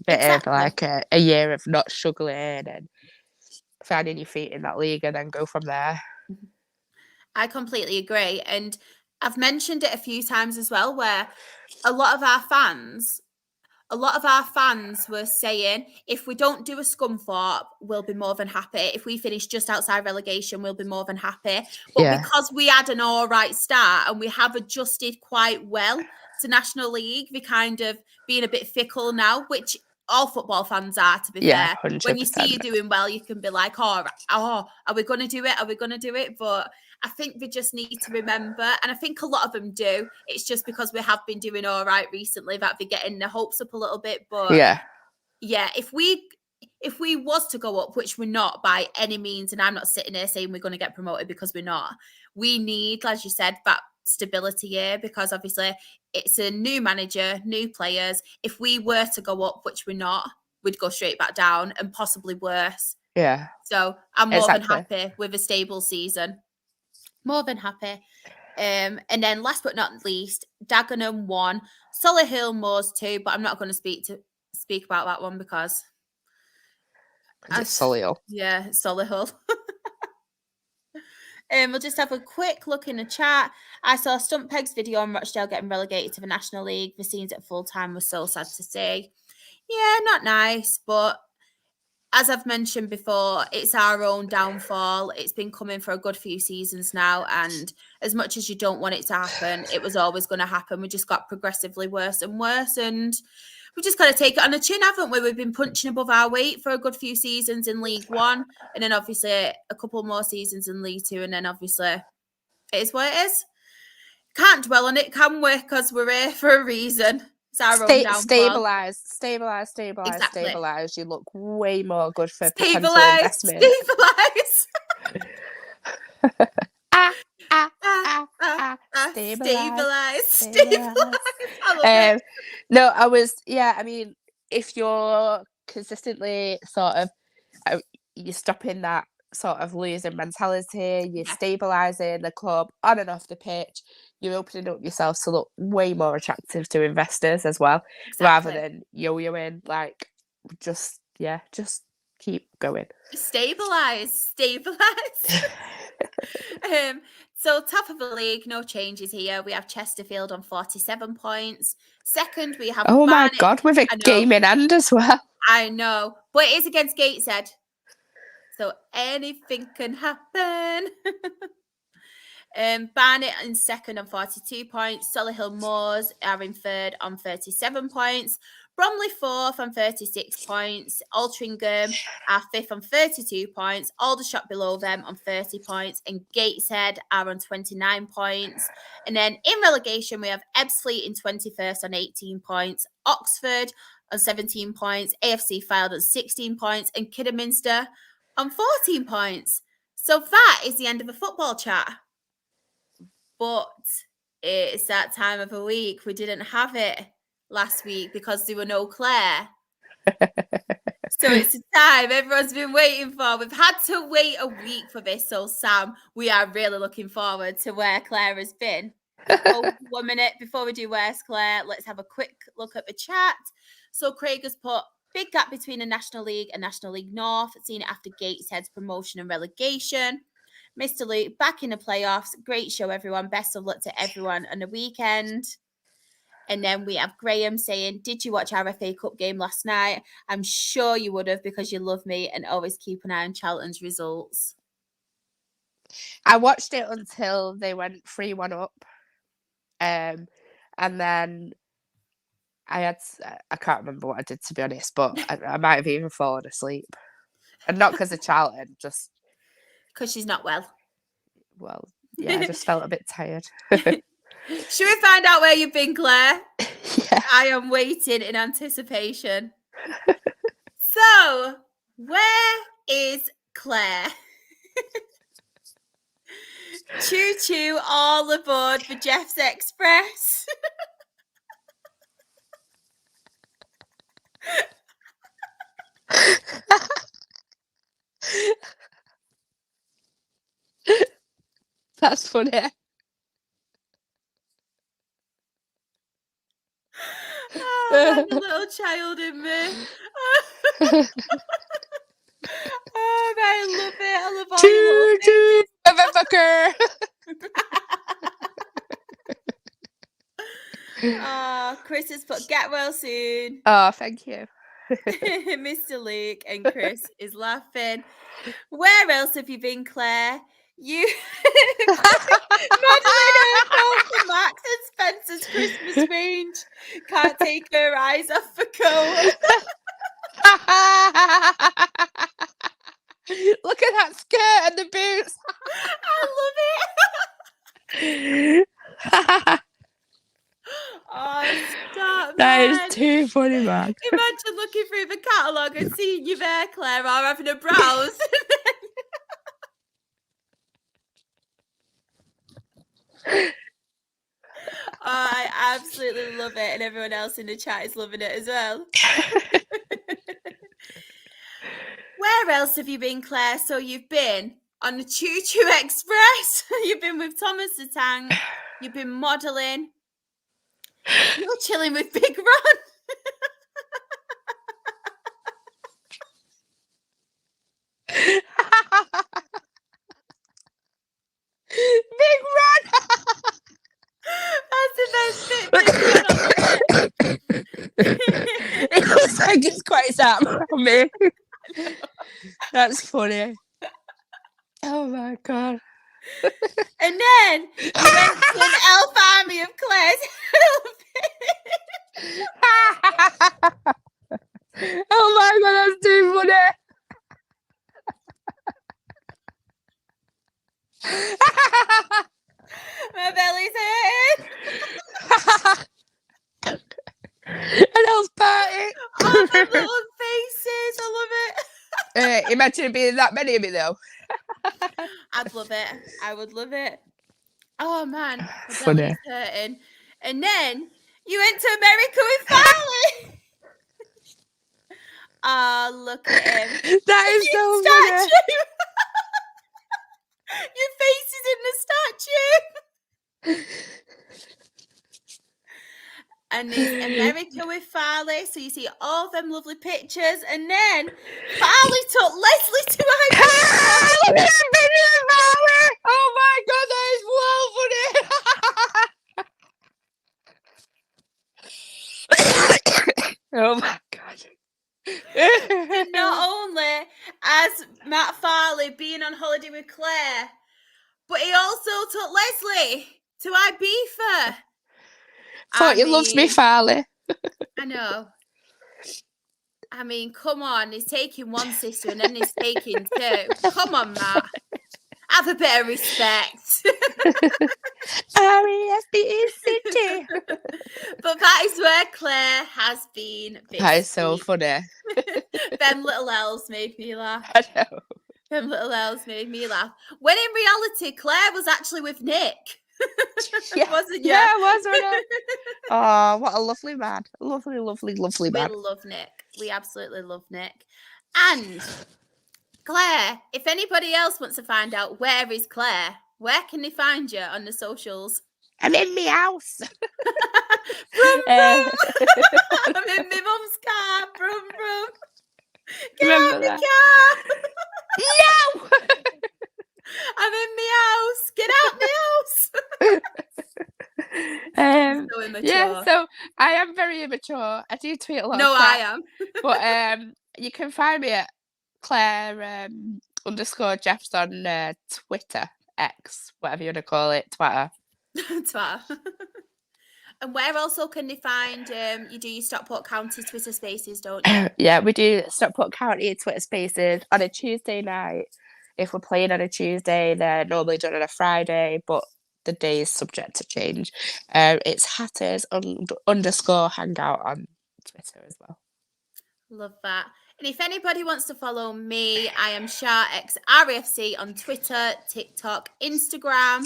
bit of like a year of not struggling and finding your feet in that league and then go from there. I completely agree. And I've mentioned it a few times as well, where a lot of our fans were saying, if we don't do a Scunthorpe, we'll be more than happy. If we finish just outside relegation, we'll be more than happy. But because we had an all right start and we have adjusted quite well to National League, we're kind of being a bit fickle now, which all football fans are, to be fair. 100%. When you see you doing well, you can be like, oh, are we going to do it? Are we going to do it? But I think we just need to remember, and I think a lot of them do. It's just because we have been doing all right recently that we're getting the hopes up a little bit. But yeah, if we was to go up, which we're not by any means, and I'm not sitting there saying we're going to get promoted because we're not, we need, as you said, that stability here, because obviously it's a new manager, new players. If we were to go up, which we're not, we'd go straight back down and possibly worse. Yeah. So I'm more than happy with a stable season. More than happy. And then last but not least, Dagenham 1, Solihull Moors 2, but I'm not going to speak about that one because it's Solihull. Yeah, Solihull. We'll just have a quick look in the chat. I saw Stump Peg's video on Rochdale getting relegated to the National League. The scenes at full time was so sad to see. Yeah, not nice, but as I've mentioned before, it's our own downfall. It's been coming for a good few seasons now, and as much as you don't want it to happen, it was always going to happen. We just got progressively worse and worse, and we just got to take it on the chin, haven't we? We've been punching above our weight for a good few seasons in League One, and then obviously a couple more seasons in League Two, and then obviously it is what it is. Can't dwell on it, can we? Because we're here for a reason. Stabilize. Exactly. Stabilize. You look way more good for potential investment. Stabilize. Stabilize. No, I mean, if you're consistently sort of, you're stopping that sort of losing mentality, you're stabilising the club on and off the pitch, you're opening up yourself to look way more attractive to investors as well, rather than yo-yoing. Like, just keep going. Stabilise. So top of the league, no changes here. We have Chesterfield on 47 points. Second, we have Barnet. My God, with a game in hand as well. I know, but it is against Gateshead, so anything can happen. Barnet in second on 42 points. Solihull Moors are in third on 37 points. Bromley fourth on 36 points. Altrincham are fifth on 32 points. Aldershot below them on 30 points. And Gateshead are on 29 points. And then in relegation, we have Ebbsfleet in 21st on 18 points. Oxford on 17 points. AFC Fylde on 16 points. And Kidderminster on 14 points. So that is the end of the football chat. But it's that time of the week. We didn't have it last week because there were no Clare. So it's the time everyone's been waiting for. We've had to wait a week for this. So, Sam, we are really looking forward to where Clare has been. 1 minute before we do Where's Clare, let's have a quick look at the chat. So Craig has put big gap between the National League and National League North, seen it after Gateshead's promotion and relegation. Mr. Luke, back in the playoffs. Great show, everyone. Best of luck to everyone on the weekend. And then we have Graham saying, did you watch our FA Cup game last night? I'm sure you would have because you love me and always keep an eye on Charlton's results. I watched it until they went 3-1 up. And then I can't remember what I did, to be honest, but I might have even fallen asleep. And not because of Charlton, just... Because she's not well. Well, yeah, I just felt a bit tired. Should we find out where you've been, Claire? Yeah. I am waiting in anticipation. So, where is Claire? Choo-choo, all aboard for Jeff's Express. That's funny. Oh, the little child in me. Oh, I love it. I love all your little motherfucker. Oh, Chris has put get well soon. Oh, thank you. Mr. Luke and Chris is laughing. Where else have you been, Claire? You modelling for Max and Spencer's Christmas range. Can't take her eyes off the coat. Look at that skirt and the boots. I love it. Oh, stop, That man. is too funny, man. Imagine looking through the catalogue and seeing you there, Claire, or having a browse. I absolutely love it, and everyone else in the chat is loving it as well. Where else have you been, Claire? So you've been on the Choo Choo Express. You've been with Thomas the Tank. You've been modelling. You're chilling with Big Ron. Big Ron. That's the best bit. It looks like it's quite sad from me. That's funny. Oh my god. And then you went to an elf army of Claire's. Oh my god, that's too funny. My belly's hurting. An elf party. Oh, the little faces. I love it. Imagine it being that many of me though. I'd love it. I would love it. Oh man, my Funny. belly's hurting. And then you went to America with Farley. Oh, look at him. That is so statue. funny. Your face is in the statue. And there's America with Farley. So you see all them lovely pictures. And then Farley took Leslie to Ibiza. Oh my god, that is well funny. Oh my god. And not only as Matt Farley being on holiday with Claire, but he also took Leslie to Ibiza. Thought you loved me, Farley. I know. I mean, come on. He's taking one sister and then he's taking two. Come on, Matt. Have a bit of respect. R-E-S-P-E-C-T. But that is where Claire has been. That is so funny. Them little elves made me laugh. I know. Them little elves made me laugh. When in reality, Claire was actually with Nick. Yeah. Wasn't you? Yeah, I was, wasn't I? Oh, what a lovely man. Lovely, lovely, lovely man. We love Nick. We absolutely love Nick. And Claire, if anybody else wants to find out where is Claire, where can they find you on the socials? I'm in my house. Brum, Uh, brum. I'm in my mum's car. Brum, brum. Get Remember out my that? car. No! I'm in my house. Get out my house. So immature. Yeah, so I am very immature. I do tweet a lot No, of I crap. am. But you can find me at Claire _Jeffs on Twitter, X, whatever you want to call it, Twitter. Twitter. And where also can they find you do your Stockport County Twitter Spaces, don't you? Yeah, we do Stockport County Twitter Spaces on a Tuesday night. If we're playing on a Tuesday, they're normally done on a Friday, but the day is subject to change. It's Hatters _ Hangout on Twitter as well. Love that. And if anybody wants to follow me, I am SharXRFC on Twitter, TikTok, Instagram.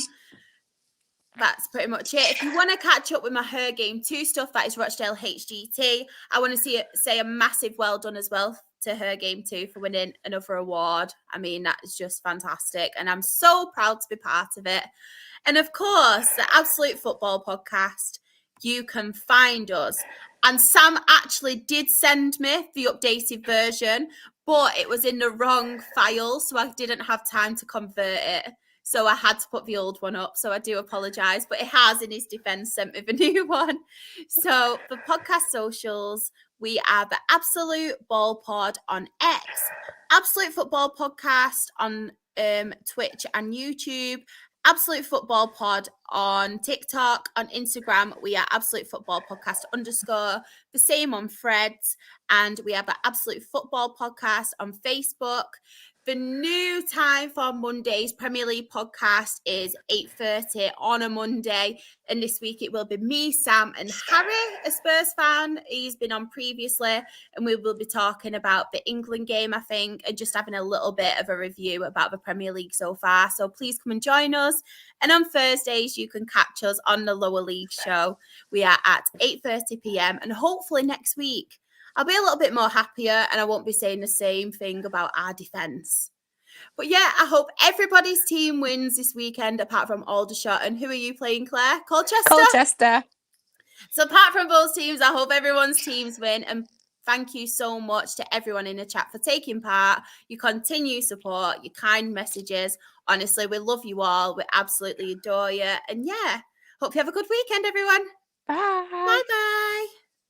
That's pretty much it. If you want to catch up with my Her Game 2 stuff, that is Rochdale HGT. I want to say a massive well done as well to Her Game 2 for winning another award. I mean, that is just fantastic. And I'm so proud to be part of it. And of course, the Absolute Football Podcast, you can find us. And Sam actually did send me the updated version, but it was in the wrong file, so I didn't have time to convert it. So I had to put the old one up. So I do apologise, but it has, in his defence, sent me the new one. So for podcast socials, we are the Absolute Ball Pod on X, Absolute Football Podcast on Twitch and YouTube, Absolute Football Pod on TikTok, on Instagram, we are Absolute Football Podcast _ the same on Threads, and we have the Absolute Football Podcast on Facebook. The new time for Monday's Premier League podcast is 8:30 on a Monday. And this week it will be me, Sam, and Harry, a Spurs fan. He's been on previously. And we will be talking about the England game, I think, and just having a little bit of a review about the Premier League so far. So please come and join us. And on Thursdays, you can catch us on the Lower League show. We are at 8:30 p.m. And hopefully next week, I'll be a little bit more happier and I won't be saying the same thing about our defence. But yeah, I hope everybody's team wins this weekend apart from Aldershot. And who are you playing, Claire? Colchester? Colchester. So apart from those teams, I hope everyone's teams win. And thank you so much to everyone in the chat for taking part, your continued support, your kind messages. Honestly, we love you all. We absolutely adore you. And yeah, hope you have a good weekend, everyone. Bye. Bye-bye.